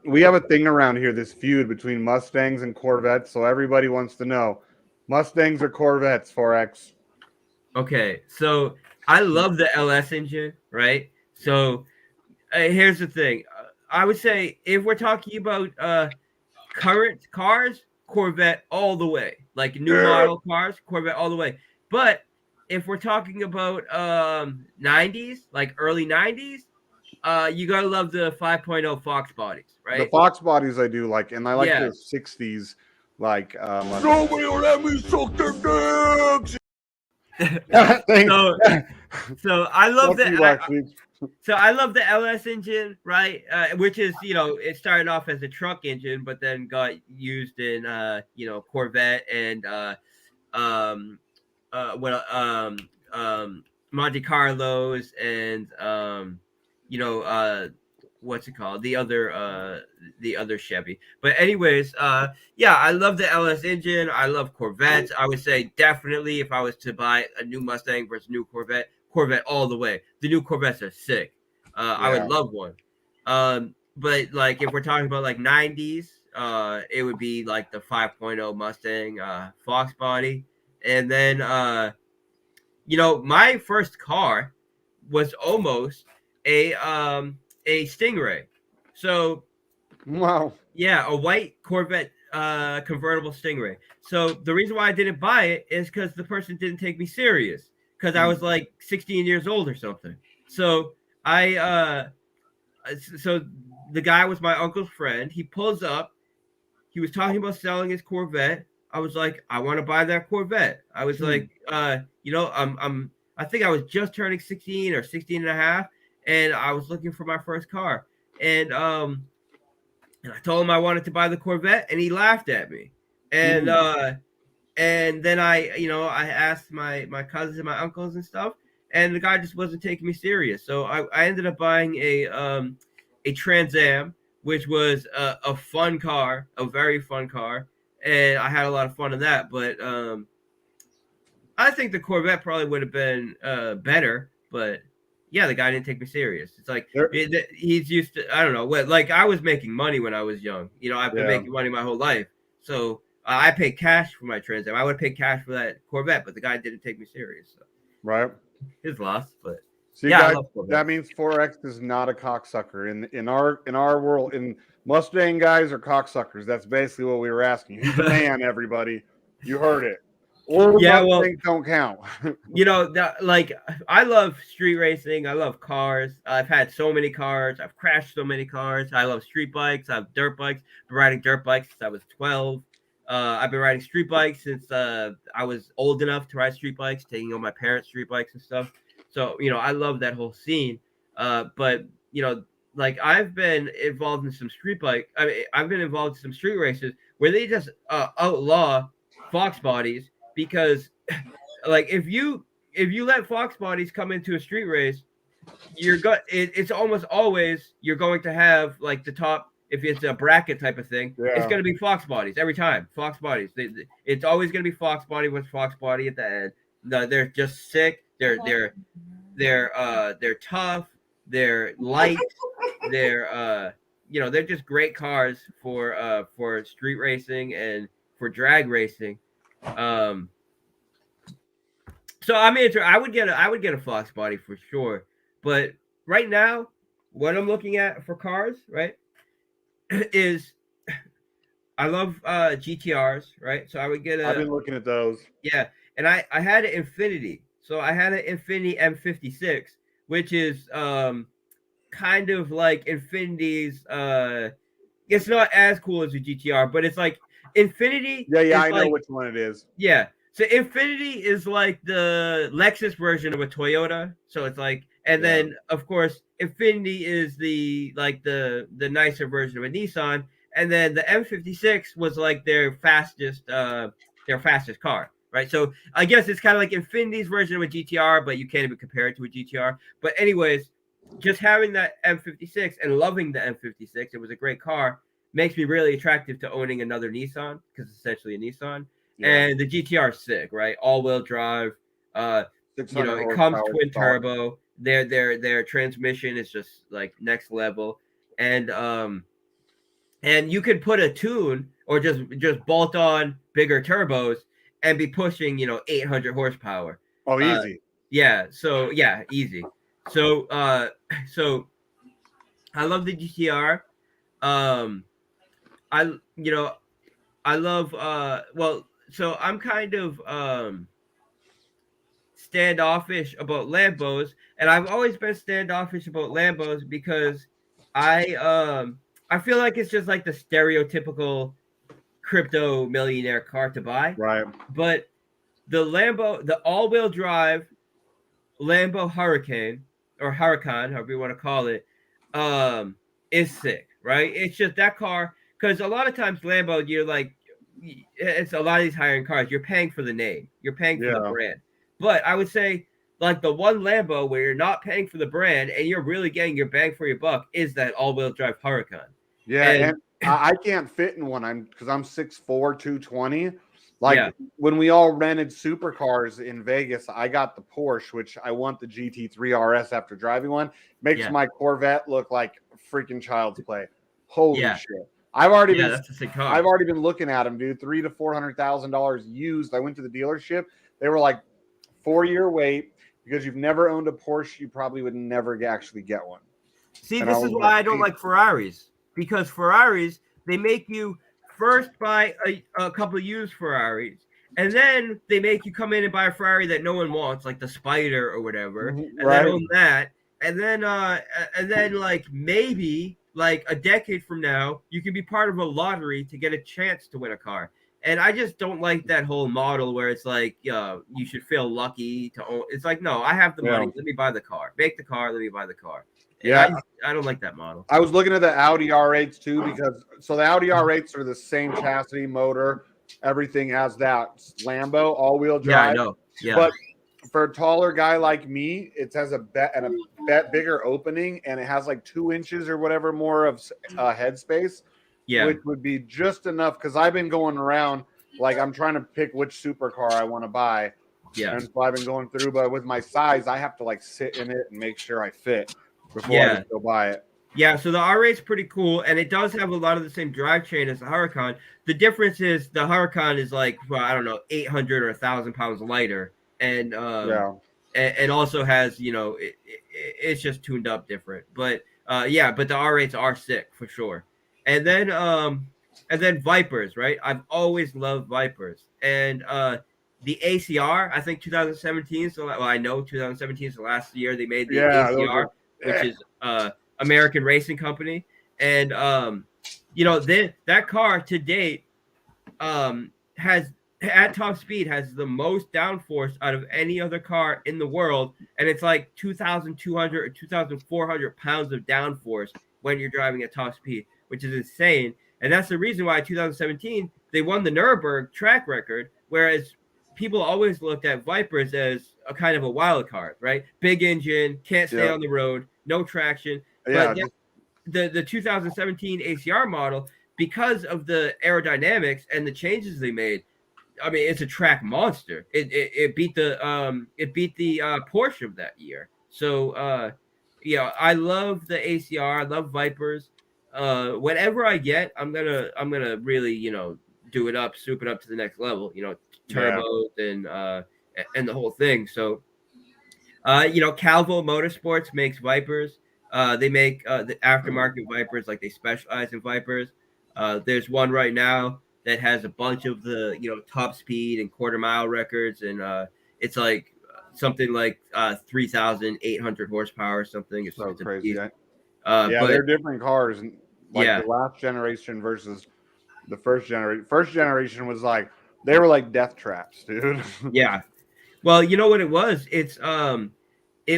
we have a thing around here, this feud between Mustangs and Corvettes. So everybody wants to know, Mustangs or Corvettes, FOREX? Okay, so I love the LS engine, right? So here's the thing. I would say if we're talking about current cars, Corvette all the way. Like new model cars, Corvette all the way. But if we're talking about 90s, like early 90s, you gotta love the 5.0 Fox bodies, right? The Fox bodies I do like, and I like the 60s, like nobody will let me suck their dicks. So I love that. So I love the LS engine, right? Which is, it started off as a truck engine, but then got used in, Corvette and Monte Carlos and what's it called? The other Chevy. But anyways, yeah, I love the LS engine. I love Corvettes. I would say definitely if I was to buy a new Mustang versus new Corvette all the way. The new Corvettes are sick. I would love one. But like if we're talking about like 90s, it would be like the 5.0 Mustang Fox body. And then my first car was almost a Stingray. So wow. Yeah, a white Corvette convertible Stingray. So the reason why I didn't buy it is because the person didn't take me serious, because I was like 16 years old or something. So so the guy was my uncle's friend. He pulls up. He was talking about selling his Corvette. I was like, I want to buy that Corvette. I was like, I think I was just turning 16 or 16 and a half, and I was looking for my first car. And I told him I wanted to buy the Corvette, and he laughed at me. And then I asked my cousins and my uncles and stuff, and the guy just wasn't taking me serious. So I ended up buying a Trans Am, which was a fun car, a very fun car, and I had a lot of fun in that. But I think the Corvette probably would have been better, but yeah, the guy didn't take me serious. It's like he's used to, I don't know what, like I was making money when I was young. I've been making money my whole life. So I paid cash for my Trans Am. I would have paid cash for that Corvette, but the guy didn't take me serious. So. Right. His loss, but see, yeah, guys, that means FOREX is not a cocksucker in our world. In Mustang guys are cocksuckers. That's basically what we were asking. He's the man, everybody. You heard it. Old Yeah, well, Mustangs don't count. you know, like I love street racing. I love cars. I've had so many cars. I've crashed so many cars. I love street bikes. I have dirt bikes. I've been riding dirt bikes since I was 12. I've been riding street bikes since I was old enough to ride street bikes, taking on my parents' street bikes and stuff. So, you know, I love that whole scene. But, you know, like I've been involved in some I've been involved in some street races where they just outlaw Fox bodies because like if you let Fox bodies come into a street race, it's almost always you're going to have like the top, if it's a bracket type of thing, it's going to be Fox bodies every time. Fox bodies. It's always going to be Fox body with Fox body at the end. No, they're just sick. They're tough. They're light. They're you know, they're just great cars for street racing and for drag racing. So I mean, I would get a Fox body for sure. But right now, what I'm looking at for cars, right, is I love GTRs, right? So I would get I've been looking at those. yeah, and I had an Infinity. So I had an Infinity M56, which is kind of like Infinity's it's not as cool as a GTR, but it's like Infinity. Yeah, I know like, which one it is. Yeah. So Infinity is like the Lexus version of a Toyota. So it's like, and then of course Infinity is the nicer version of a Nissan, and then the M56 was like their fastest car, right? So I guess it's kind of like Infinity's version of a GTR, but you can't even compare it to a GTR. But anyways, just having that M56 and loving the M56, it was a great car, makes me really attractive to owning another Nissan because it's essentially a Nissan. Yeah. And the GTR is sick, right? All-wheel drive. You know, it comes twin turbo. Their transmission is just like next level, and you could put a tune or just bolt on bigger turbos and be pushing 800 horsepower. Oh, easy. Yeah. So yeah, easy. So so I love the GTR. I love so I'm kind of standoffish about Lambos, and I've always been standoffish about Lambos because I feel like it's just like the stereotypical crypto millionaire car to buy. Right. But the all-wheel drive Lambo Hurricane or Huracan, however you want to call it, is sick, right? It's just that car, because a lot of times Lambo, you're like, it's a lot of these higher-end cars, you're paying for the name, you're paying for the brand. But I would say, like, the one Lambo where you're not paying for the brand and you're really getting your bang for your buck is that all-wheel drive Huracan. Yeah, and I can't fit in one because I'm 6'4", 220. Like when we all rented supercars in Vegas, I got the Porsche, which I want the GT3 RS after driving one. Makes my Corvette look like freaking child's play. Holy shit! I've already been looking at them, dude. $300,000 to $400,000 used. I went to the dealership. They were like 4-year wait because you've never owned a Porsche. You probably would never actually get one. See, this is why I don't like Ferraris, because Ferraris, they make you first buy a couple of used Ferraris, and then they make you come in and buy a Ferrari that no one wants, like the Spider or whatever, and then own that, and then like maybe like a decade from now, you can be part of a lottery to get a chance to win a car. And I just don't like that whole model where it's like you should feel lucky to own. It's like, no, I have the money. Let me buy the car. Make the car. Let me buy the car. And I don't like that model. I was looking at the Audi R8s too, because the Audi R8s are the same chassis, motor, everything as that Lambo all-wheel drive. Yeah, I know. Yeah. But for a taller guy like me, it has a bigger opening, and it has like 2 inches or whatever more of headspace. Yeah, which would be just enough, because I've been going around like I'm trying to pick which supercar I want to buy. Yeah, and so I've been going through, but with my size, I have to like sit in it and make sure I fit before I go buy it. Yeah, so the R8 is pretty cool, and it does have a lot of the same drivetrain as the Huracan. The difference is the Huracan is like, well, I don't know, 800 or 1,000 pounds lighter, and and also has, it's just tuned up different. But but the R8s are sick for sure. And then Vipers, right? I've always loved Vipers, and the ACR, I think 2017. So, well, I know 2017 is the last year they made the Yeah, those ACR, are which is American Racing Company, and that car to date has at top speed has the most downforce out of any other car in the world, and it's like 2,200 or 2,400 pounds of downforce when you're driving at top speed, which is insane. And that's the reason why 2017 they won the Nuremberg track record, whereas people always looked at Vipers as a kind of a wild card, right? Big engine, can't stay on the road, no traction. yeah, But the 2017 ACR model, because of the aerodynamics and the changes they made, I mean, it's a track monster. It beat the Porsche of that year. So I love the ACR. I love Vipers. Whatever I get, I'm gonna really do it up, soup it up to the next level. yeah. Turbos and the whole thing. So Calvo Motorsports makes Vipers. They make the aftermarket Vipers, like they specialize in Vipers. There's one right now that has a bunch of the top speed and quarter mile records, and it's like something like 3,800 horsepower or something. It's So a crazy. beast. Yeah, But they're different cars, and like yeah, the last generation versus the first generation. First generation was like they were like death traps, dude. yeah. Well, you know what it was? It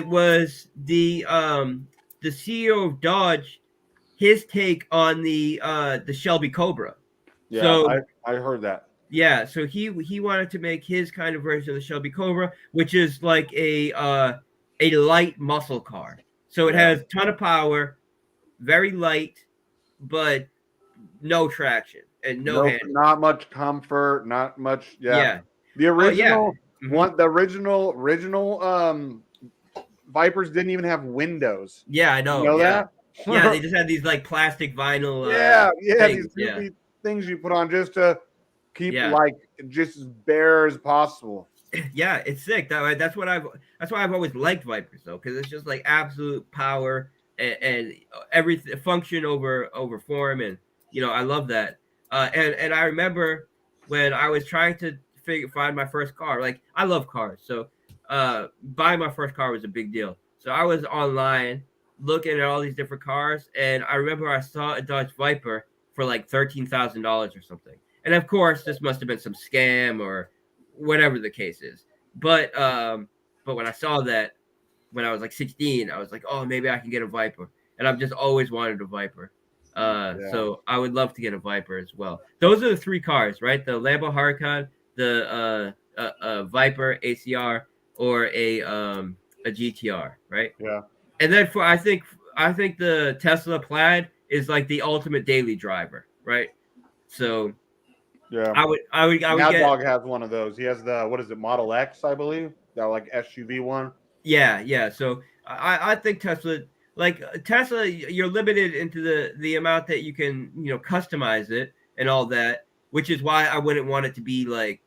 was the CEO of Dodge, his take on the Shelby Cobra. Yeah, So I heard that. yeah, so he wanted to make his kind of version of the Shelby Cobra, which is like a light muscle car. So it Yeah. has a ton of power, very light, but no traction and no No, handling. not much comfort, not much. Yeah, Yeah. the Oh yeah. original Mhm. one, the original Vipers didn't even have windows. Yeah, I You know. know Yeah. that? Yeah, they just had these like plastic vinyl Yeah, these things. Yeah. goofy things you put on just to keep Yeah. like just as bare as possible. Yeah, it's sick. That's why I've always liked Vipers though, because it's just like absolute power and everything, function over form, and I love that. And I remember when I was trying to find my first car. Like I love cars, so buying my first car was a big deal. So I was online looking at all these different cars, and I remember I saw a Dodge Viper for like $13,000 or something. And of course, this must have been some scam or whatever the case is. But when I saw that when I was like 16, I was like, oh, maybe I can get a Viper, and I've just always wanted a Viper. Yeah. So I would love to get a Viper as well. Those are the three cars, right? The Lambo Huracan, the Viper ACR, or a GTR, right? Yeah. And then I think the Tesla Plaid is like the ultimate daily driver, right? So Yeah. I would Mad get. Dog has one of those. He has the what is it, Model X, I believe, that like SUV one. Yeah. So I think Tesla, you're limited into the amount that you can customize it and all that, which is why I wouldn't want it to be like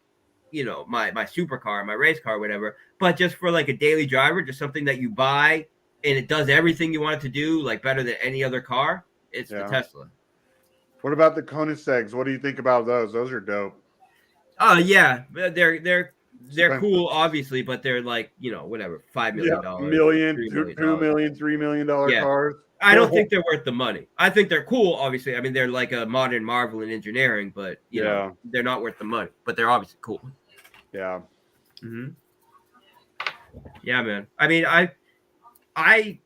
my supercar, my race car, whatever. But just for like a daily driver, just something that you buy and it does everything you want it to do, like better than any other car. It's the Yeah. Tesla. What about the Koenigseggs? What do you think about those? Those are dope. Oh yeah, they're Expensive. cool, obviously, but they're like whatever, $5 million, Million, $3 $2 million. million, $3 million Yeah. cars. I don't think they're worth the money. I think they're cool, obviously. I mean, they're like a modern marvel in engineering, but they're not worth the money. But they're obviously cool. Yeah. Mm-hmm. Yeah, man. I mean, I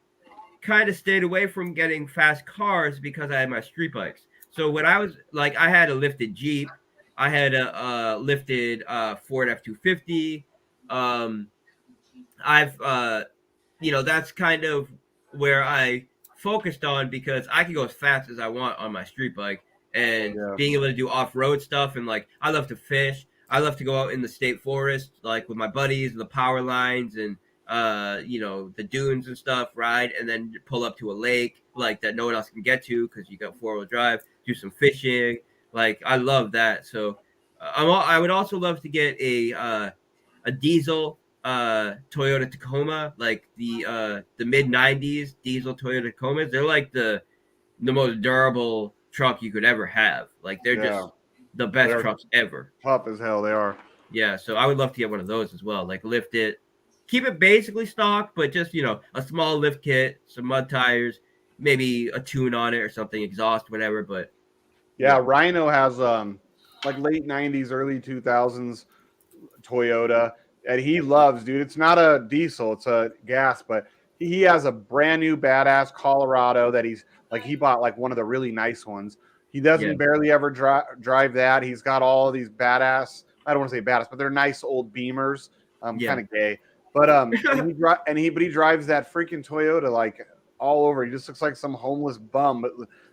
kind of stayed away from getting fast cars because I had my street bikes. So when I was like, I had a lifted Jeep, I had a lifted Ford F-250. I've that's kind of where I focused on because I can go as fast as I want on my street bike, and being able to do off-road stuff, and like I love to fish. I love to go out in the state forest, like with my buddies, the power lines, and the dunes and stuff, ride, and then pull up to a lake like that no one else can get to because you got four-wheel drive. Do some fishing, like I love that. So I would also love to get a diesel Toyota Tacoma, like the mid 90s diesel Toyota Tacomas. They're like the most durable truck you could ever have. Like they're just the best trucks ever. Tough as hell they are. Yeah, so I would love to get one of those as well. Like lift it, keep it basically stock, but just a small lift kit, some mud tires, maybe a tune on it or something, exhaust, whatever. But Yeah, Rhino has like late 90s, early 2000s Toyota that he loves, dude. It's not a diesel, it's a gas, but he has a brand new badass Colorado that he bought like one of the really nice ones. He doesn't yeah, barely ever drive that. He's got all these badass, I don't want to say badass, but they're nice old Beamers. yeah, Kind of gay. But he drives that freaking Toyota like all over. He just looks like some homeless bum, but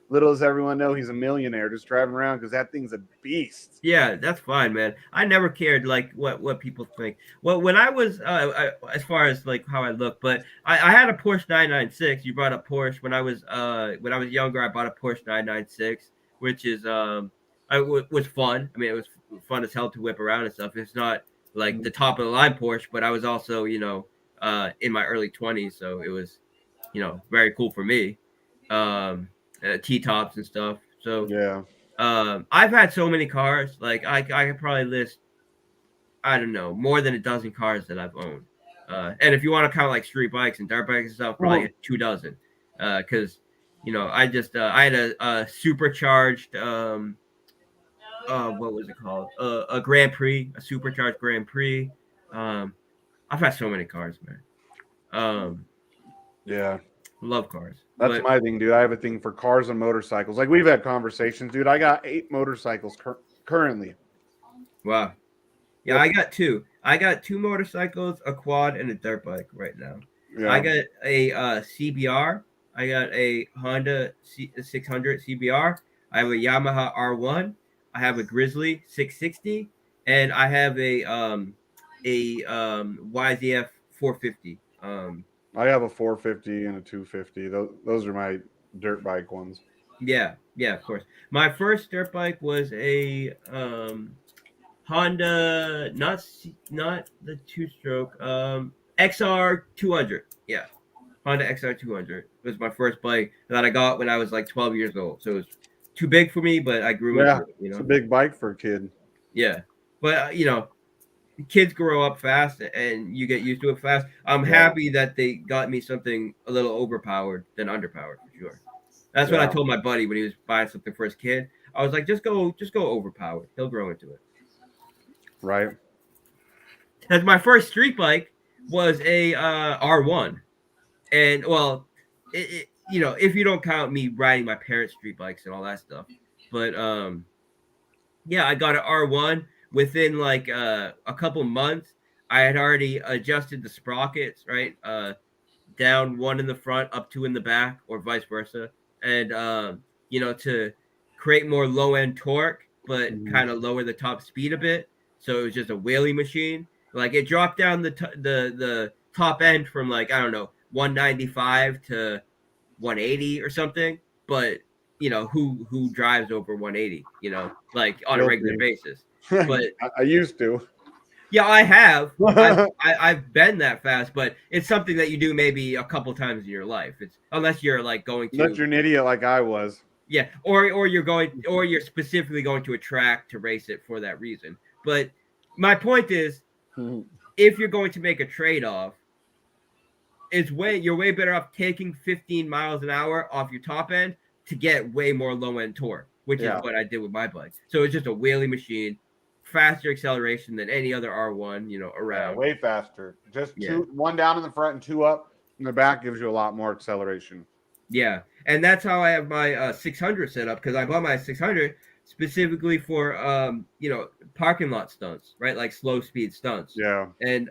little does everyone know he's a millionaire just driving around because that thing's a beast. yeah. That's fine, man. I never cared like what people think. Well, when I was as far as like how I look, but I had a Porsche 996. You brought up Porsche when I was younger. I bought a Porsche 996, which is was fun. I mean, it was fun as hell to whip around and stuff. It's not like the top of the line Porsche, but I was also in my early 20s, so it was very cool for me. T tops and stuff. So Yeah. I've had so many cars. Like I could probably list, I don't know, more than a dozen cars that I've owned. And if you want to count like street bikes and dirt bikes and stuff, probably 2 dozen. Because I had a supercharged what was it called? A Grand Prix, a supercharged Grand Prix. I've had so many cars, man. Yeah. Love cars. That's my thing, dude. I have a thing for cars and motorcycles. Like we've had conversations, dude. I got 8 motorcycles currently. Wow. Yeah, I got 2. I got 2 motorcycles, a quad, and a dirt bike right now. Yeah. I got a CBR. I got a Honda 600 CBR. I have a Yamaha R1. I have a Grizzly 660, and I have a YZF 450. I have a 450 and a 250. Those are my dirt bike ones. Yeah, of course. My first dirt bike was a Honda, not the 2-stroke, XR 200. Yeah, Honda XR 200 was my first bike that I got when I was like 12 years old. So it was too big for me, but I grew into it. It's a big bike for a kid. Yeah, but kids grow up fast and you get used to it fast. I'm happy that they got me something a little overpowered than underpowered for sure. That's what I told my buddy when he was buying something for his kid. I was like, just go overpowered. He'll grow into it. Right. As my first street bike was a R1, and well, if you don't count me riding my parents' street bikes and all that stuff, but yeah, I got an R1 within like a couple months. I had already adjusted the sprockets, right? Down 1 in the front, up 2 in the back, or vice versa, and to create more low end torque, but kind of lower the top speed a bit. So it was just a wheelie machine. Like it dropped down the top end from like, I don't know, 195 to 180 or something. But who drives over 180? Like on a regular basis. But I used to. Yeah, I have. I've been that fast, but it's something that you do maybe a couple times in your life. It's unless you're like going to. Unless you're an idiot like I was. Yeah, or you're specifically going to a track to race it for that reason. But my point is, if you're going to make a trade-off, you're way better off taking 15 miles an hour off your top end to get way more low end torque, which is what I did with my bike. So it's just a wheelie machine, faster acceleration than any other R1, around. Yeah, way faster. Just 1 down in the front and 2 up in the back gives you a lot more acceleration. Yeah, and that's how I have my 600 set up, because I bought my 600 specifically for parking lot stunts, right? Like slow speed stunts. Yeah. And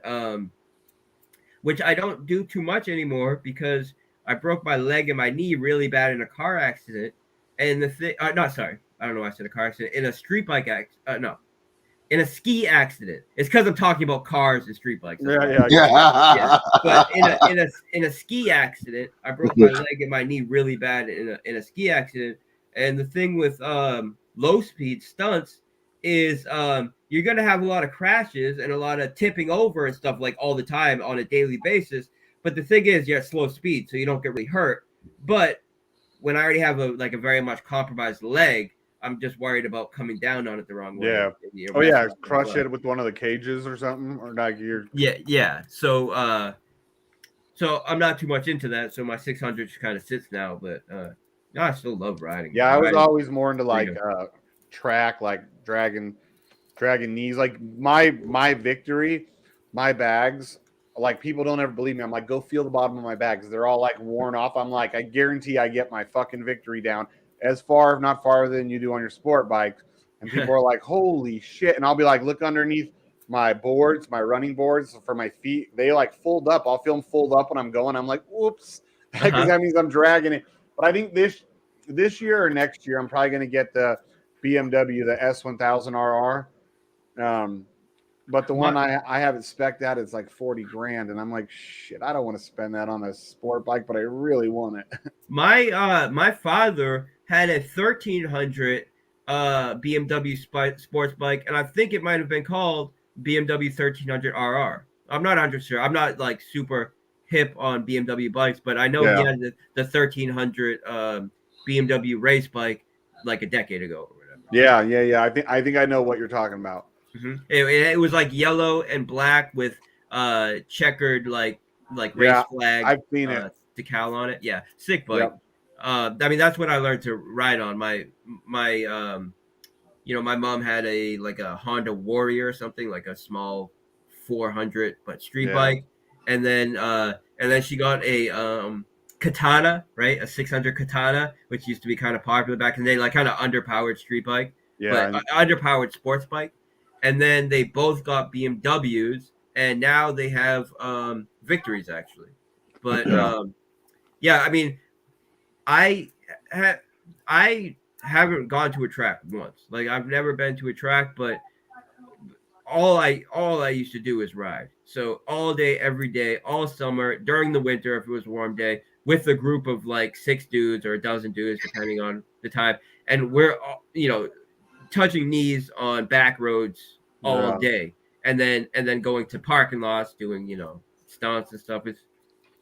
which I don't do too much anymore because I broke my leg and my knee really bad in a car accident. And the thing, I don't know why I said a car accident. In a street bike in a ski accident. It's because I'm talking about cars and street bikes. Yeah. But in a ski accident, I broke my leg and my knee really bad in a ski accident. And the thing with low speed stunts is you're gonna have a lot of crashes and a lot of tipping over and stuff like all the time on a daily basis. But the thing is, you're at slow speed, so you don't get really hurt. But when I already have a very much compromised leg, I'm just worried about coming down on it the wrong way. Yeah. You know, Oh yeah, messing up my crush butt. it with one of the cages or something, or like you're. Yeah. So I'm not too much into that. So my 600 just kind of sits now, but no, I still love riding. Yeah, I was Riding always more into like freedom. track, like dragging knees. Like my victory, my bags. Like people don't ever believe me. I'm like, go feel the bottom of my bags. They're all like worn off. I'm like, I guarantee I get my fucking victory down as far, if not farther, than you do on your sport bikes. And people are like, holy shit. And I'll be like, look underneath my boards, my running boards for my feet. They like fold up. I'll feel them fold up when I'm going. I'm like, whoops, because that means I'm dragging it. But I think this year or next year, I'm probably going to get the BMW, the S1000RR. But the one I have it spec'd out is like 40 grand, and I'm like, shit, I don't want to spend that on a sport bike, but I really want it. My father had a 1300 BMW sports bike, and I think it might have been called BMW 1300 RR. I'm not 100 sure. I'm not like super hip on BMW bikes, but I know he Yeah. had the 1300 BMW race bike like a decade ago or whatever. Yeah. I think I know what you're talking about. It was like yellow and black with checkered like race flag I've seen it. decal on it. Yeah, sick bike. Yep. I mean that's what I learned to ride on. My you know, my mom had a Honda Warrior or something, like a small 400 but street bike, and then she got a Katana, right? A 600 Katana, which used to be kind of popular back in the day, like kind of underpowered street bike, but underpowered sports bike. And then they both got BMWs, and now they have victories actually. But yeah, I mean, I haven't gone to a track once. Like I've never been to a track, but all I used to do is ride. So all day, every day, all summer, during the winter, if it was a warm day, with a group of like 6 dudes or a dozen dudes, depending on the time, and we're you know touching knees on back roads all day, and then going to parking lots, doing stunts and stuff.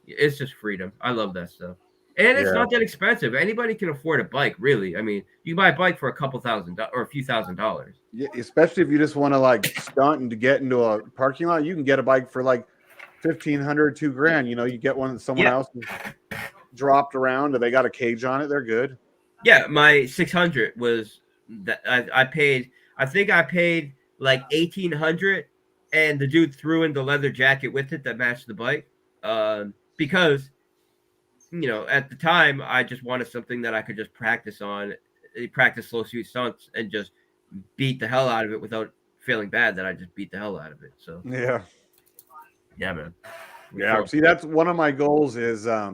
It's just freedom. I love that stuff. And it's not that expensive. Anybody can afford a bike, really. I mean, you can buy a bike for a couple $1,000 or a few $1,000s. Yeah, especially if you just want to like stunt and to get into a parking lot, you can get a bike for like 1,500, $2,000. You know, you get one that someone else dropped around, or they got a cage on it. They're good. Yeah, my 600 was that I paid. I think I paid like 1,800, and the dude threw in the leather jacket with it that matched the bike. Because at the time I just wanted something that I could just practice slow shoot stunts and just beat the hell out of it without feeling bad that I just beat the hell out of it. So yeah, man. Yeah, see, that's one of my goals is I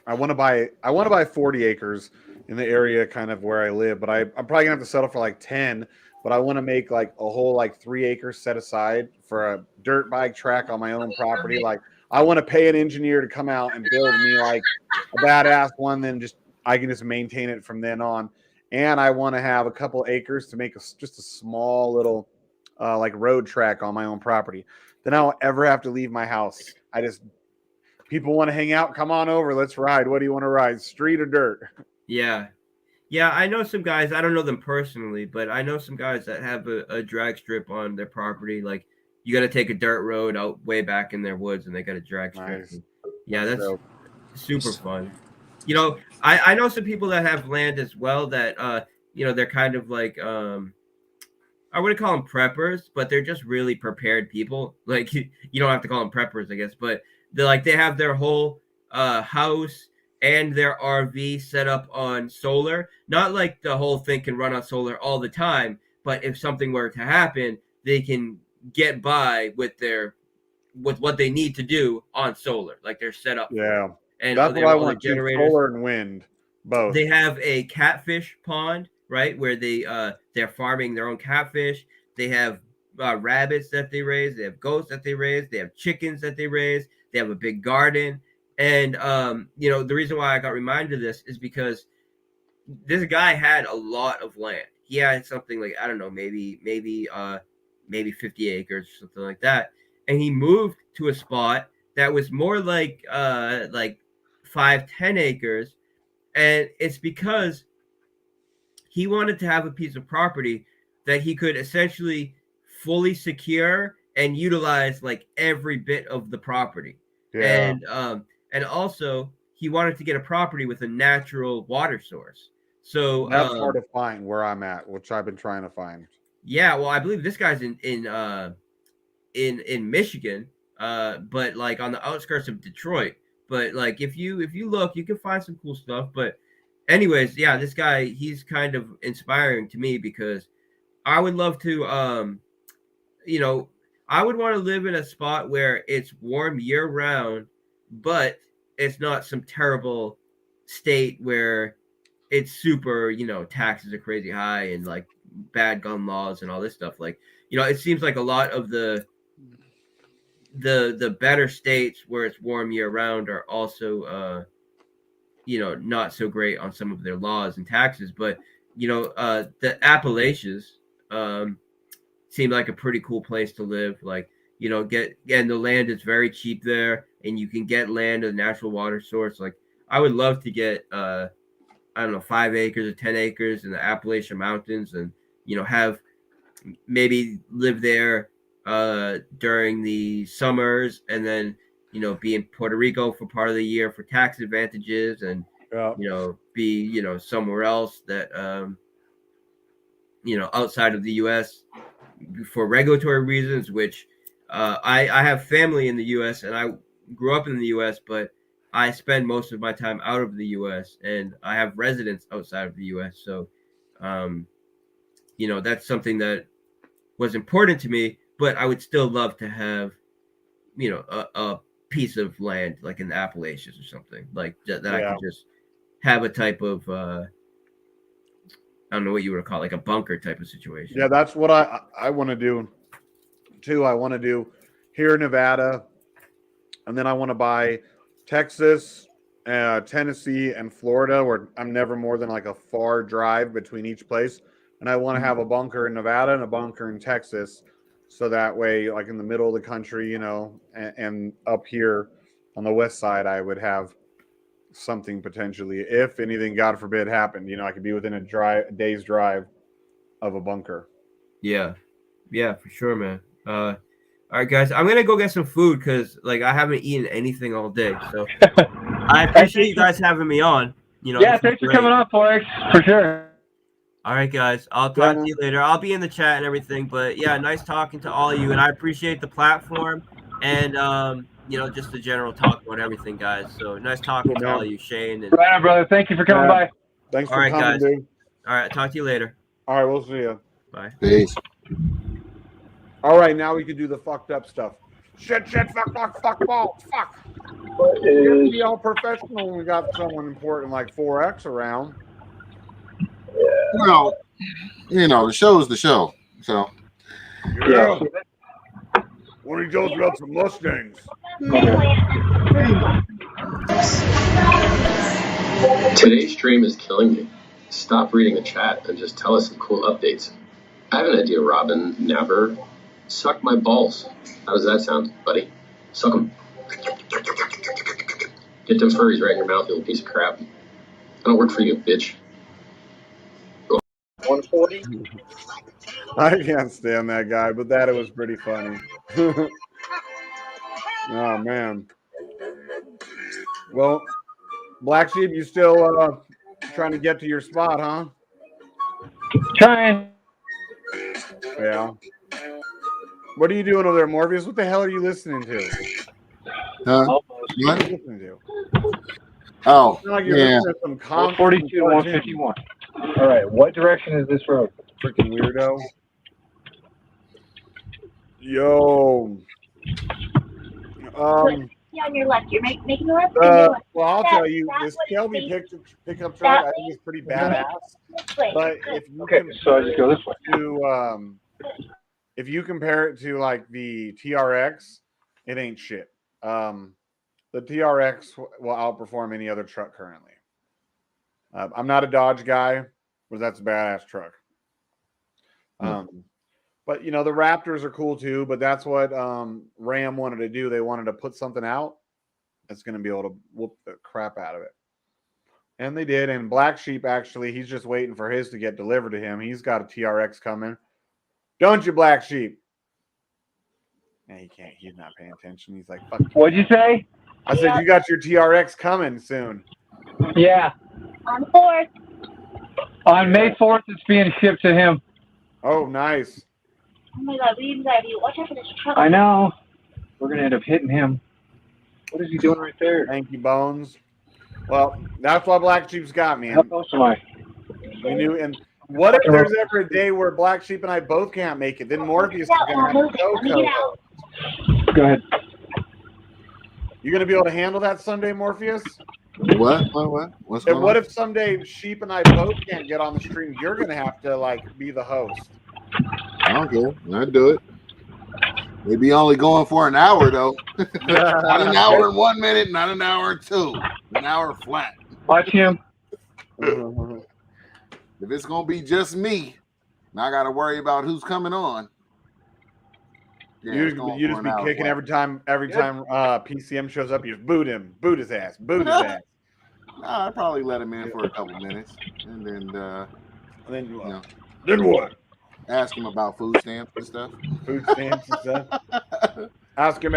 want to buy 40 acres in the area kind of where I live, but I'm probably gonna have to settle for like 10. But I want to make like a whole like 3 acres set aside for a dirt bike track on my own property. Like I want to pay an engineer to come out and build me like a badass one, then I can just maintain it from then on. And I want to have a couple acres to make just a small little like road track on my own property. Then I won't ever have to leave my house. People want to hang out, come on over, let's ride. What do you want to ride, street or dirt? Yeah, I know some guys. I don't know them personally, but I know some guys that have a drag strip on their property. Like you got to take a dirt road out way back in their woods, and they got a drag strip. Nice. Yeah, that's super fun. I know some people that have land as well that they're kind of like I wouldn't call them preppers, but they're just really prepared people. Like you don't have to call them preppers, I guess, but they have their whole house and their RV set up on solar. Not like the whole thing can run on solar all the time, but if something were to happen, they can get by with what they need to do on solar. Like they're set up. Yeah. And that's what I want too, solar and wind, both. They have a catfish pond, right, where they're farming their own catfish. They have rabbits that they raise. They have goats that they raise. They have chickens that they raise. They have a big garden. And the reason why I got reminded of this is because this guy had a lot of land. He had something like, I don't know, maybe 50 acres or something like that. And he moved to a spot that was more like 5-10 acres. And it's because he wanted to have a piece of property that he could essentially fully secure and utilize like every bit of the property. Yeah. And also he wanted to get a property with a natural water source. So That's hard to find where I'm at, which I've been trying to find. yeah, well, I believe this guy's in Michigan, but like on the outskirts of Detroit. But like if you look, you can find some cool stuff. But anyways, yeah, this guy, he's kind of inspiring to me because I would love to you know, I would want to live in a spot where it's warm year round, but it's not some terrible state where it's super, taxes are crazy high and like bad gun laws and all this stuff. Like, it seems like a lot of the better states where it's warm year round are also not so great on some of their laws and taxes. But the Appalachians seem like a pretty cool place to live. Like, and the land is very cheap there, and you can get land a natural water source. Like, I would love to get I don't know, 5 acres or 10 acres in the Appalachian Mountains, and have maybe live there during the summers, and then be in Puerto Rico for part of the year for tax advantages, and be somewhere else that outside of the U.S. for regulatory reasons. Which I have family in the U.S. and I grew up in the U.S., but I spend most of my time out of the U.S. and I have residence outside of the U.S. So, that's something that was important to me, but I would still love to have, a piece of land like in the Appalachians or something like that I could just have a type of, I don't know what you would call it, like a bunker type of situation. Yeah, that's what I want to do too. I want to do here in Nevada, and then I want to buy Texas, Tennessee, and Florida, where I'm never more than like a far drive between each place. And I want to have a bunker in Nevada and a bunker in Texas, so that way, like in the middle of the country, and up here on the west side, I would have something potentially, if anything, God forbid, happened. I could be within a day's drive of a bunker. Yeah, for sure, man. All right, guys, I'm gonna go get some food because like I haven't eaten anything all day. So I appreciate you guys having me on. Yeah, thanks for coming on, FOREX, for sure. All right, guys. I'll talk to you later. I'll be in the chat and everything. But yeah, nice talking to all of you, and I appreciate the platform and just the general talk about everything, guys. So nice talking to all of you, Shane. And right on, brother. Thank you for coming by. Thanks for coming, guys. Dude. All right, talk to you later. All right, we'll see you. Bye. Peace. All right, now we can do the fucked up stuff. Shit, fuck, balls, fuck. You be all professional when we got someone important like FOREX around. Well, the show's the show. So yeah. When he goes got some Mustangs. Today's stream is killing me. Stop reading the chat and just tell us some cool updates. I have an idea, Robin. Never. Suck my balls. How does that sound, buddy? Suck them. Get them furries right in your mouth, you little piece of crap. I don't work for you, bitch. 140. I can't stand that guy, but it was pretty funny. Oh man. Well, BlackSheep, you still trying to get to your spot, huh? Trying. Yeah. What are you doing over there, Morpheus? What the hell are you listening to? what? What are you listening to? Oh, Like you're yeah. listening to some 142, 151. All right, what direction is this road? Freaking weirdo. Yo. Yeah, on your left. You're making a left. Well, I'll tell you, this Shelby pickup truck, I think is pretty badass. But if you so I just go this way. If you compare it to like the TRX, it ain't shit. The TRX will outperform any other truck currently. I'm not a Dodge guy, but that's a badass truck. But the Raptors are cool too. But that's what Ram wanted to do. They wanted to put something out that's going to be able to whoop the crap out of it. And they did. And Black Sheep, actually, he's just waiting for his to get delivered to him. He's got a TRX coming. Don't you, Black Sheep? Yeah, he can't. He's not paying attention. He's like, fuck you. What'd you say? I said, you got your TRX coming soon. Yeah. On the 4th. On May 4th, it's being shipped to him. Oh, nice. Oh my God, we even gotta be watch out for this truck. I know. We're gonna end up hitting him. What is he doing right there? Thank you, Bones. Well, that's why Black Sheep's got me. How close am I? We knew. And what if there's ever a day where Black Sheep and I both can't make it? Then Morpheus is gonna have to go. Go ahead. You gonna be able to handle that Sunday, Morpheus? What? What's going And what on? if someday Sheep and I both can't get on the stream? You're gonna have to like be the host. I don't care. I'd do it. Maybe only going for an hour though. Not an hour and 1 minute, not an hour and 2. An hour flat. Watch him. If it's gonna be just me, now I gotta worry about who's coming on. Yeah, you just be kicking every time PCM shows up. You just boot him, boot his ass, boot his ass. Nah, I'd probably let him in for a couple minutes, and then then what? Ask him about food stamps and stuff. Food stamps and stuff. Ask him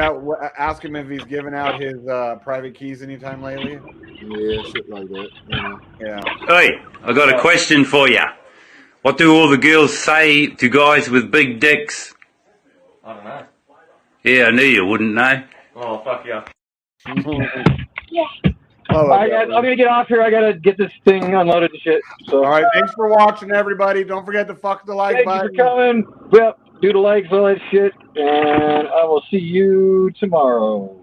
if he's given out his private keys anytime lately. Yeah, shit like that. Yeah. Hey, I got a question for you. What do all the girls say to guys with big dicks? I don't know. Yeah, I knew you wouldn't know. Oh, fuck yeah. Yeah. I'm gonna get off here. I gotta get this thing unloaded and shit. So. All right, thanks for watching, everybody. Don't forget to fuck the like button. Thank you for coming. Yep, do the likes, all that shit, and I will see you tomorrow.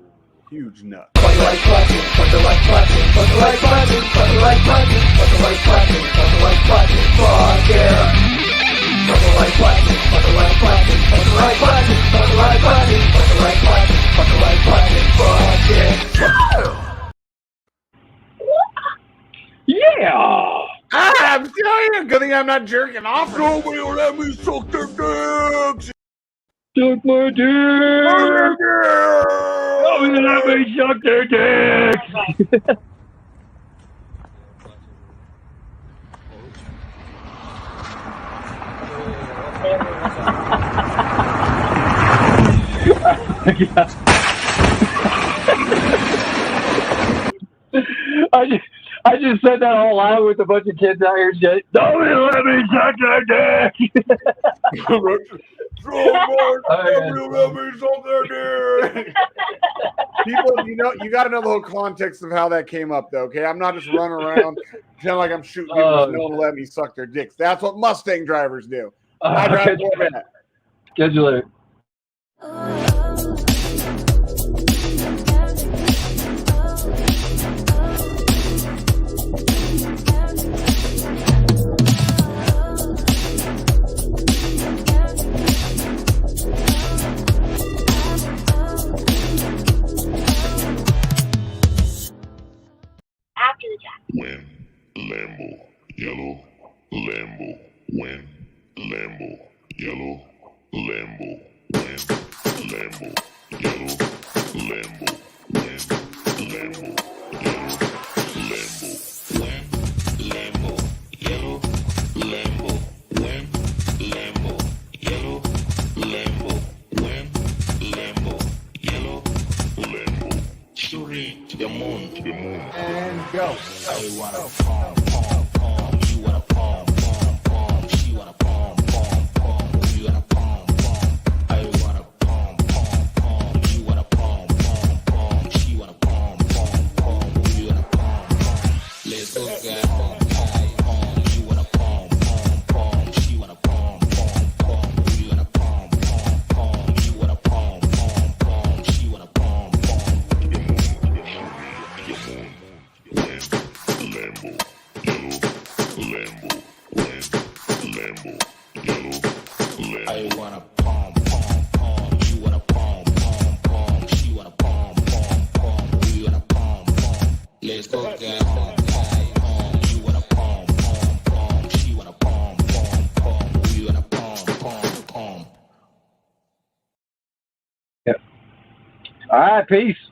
Huge nut. Yeah! I'm telling you, good thing I'm not jerking off. Nobody will let me suck their dicks. Suck my dick! Nobody let me suck their dicks! I just said that all out with a bunch of kids out here. Just, don't let me suck their dick. People, you got to know the whole context of how that came up, though. Okay, I'm not just running around pretending like I'm shooting people. No one let me suck their dicks. That's what Mustang drivers do. I drive Corvette. Catch you later. After the jack. Win, Lambo, yellow, Lambo, win, Lambo, yellow, Lambo, win, Lambo, yellow, Lambo, win, Lambo, yellow, Lambo, win, Lambo, yellow, Lambo, win, Lambo, yellow, Lambo, win, Lambo, yellow, Lambo, shooting to the moon, And go. I wanna palm, palm, palm. You wanna palm, palm, palm. She wanna palm, palm, palm. You wanna palm, palm. I wanna palm, palm, palm. You wanna palm, palm, palm. She wanna palm, palm, palm. You wanna palm, palm. Let's go, guys. Palm, palm, palm. You wanna palm, palm, palm. She wanna palm, palm, palm. You wanna palm, palm, palm. You wanna palm, palm, palm. She wanna palm, palm. Lambo, yellow, Lambo, win, Lambo, yellow, Lambo. I wanna palm, palm, palm. You wanna palm, palm, palm. She wanna palm, palm, palm. We wanna palm, palm. Let's go, guys. Palm, palm, palm. You wanna palm, palm, palm. She wanna palm, palm, palm. We wanna palm, palm, palm. Yep. All right, peace.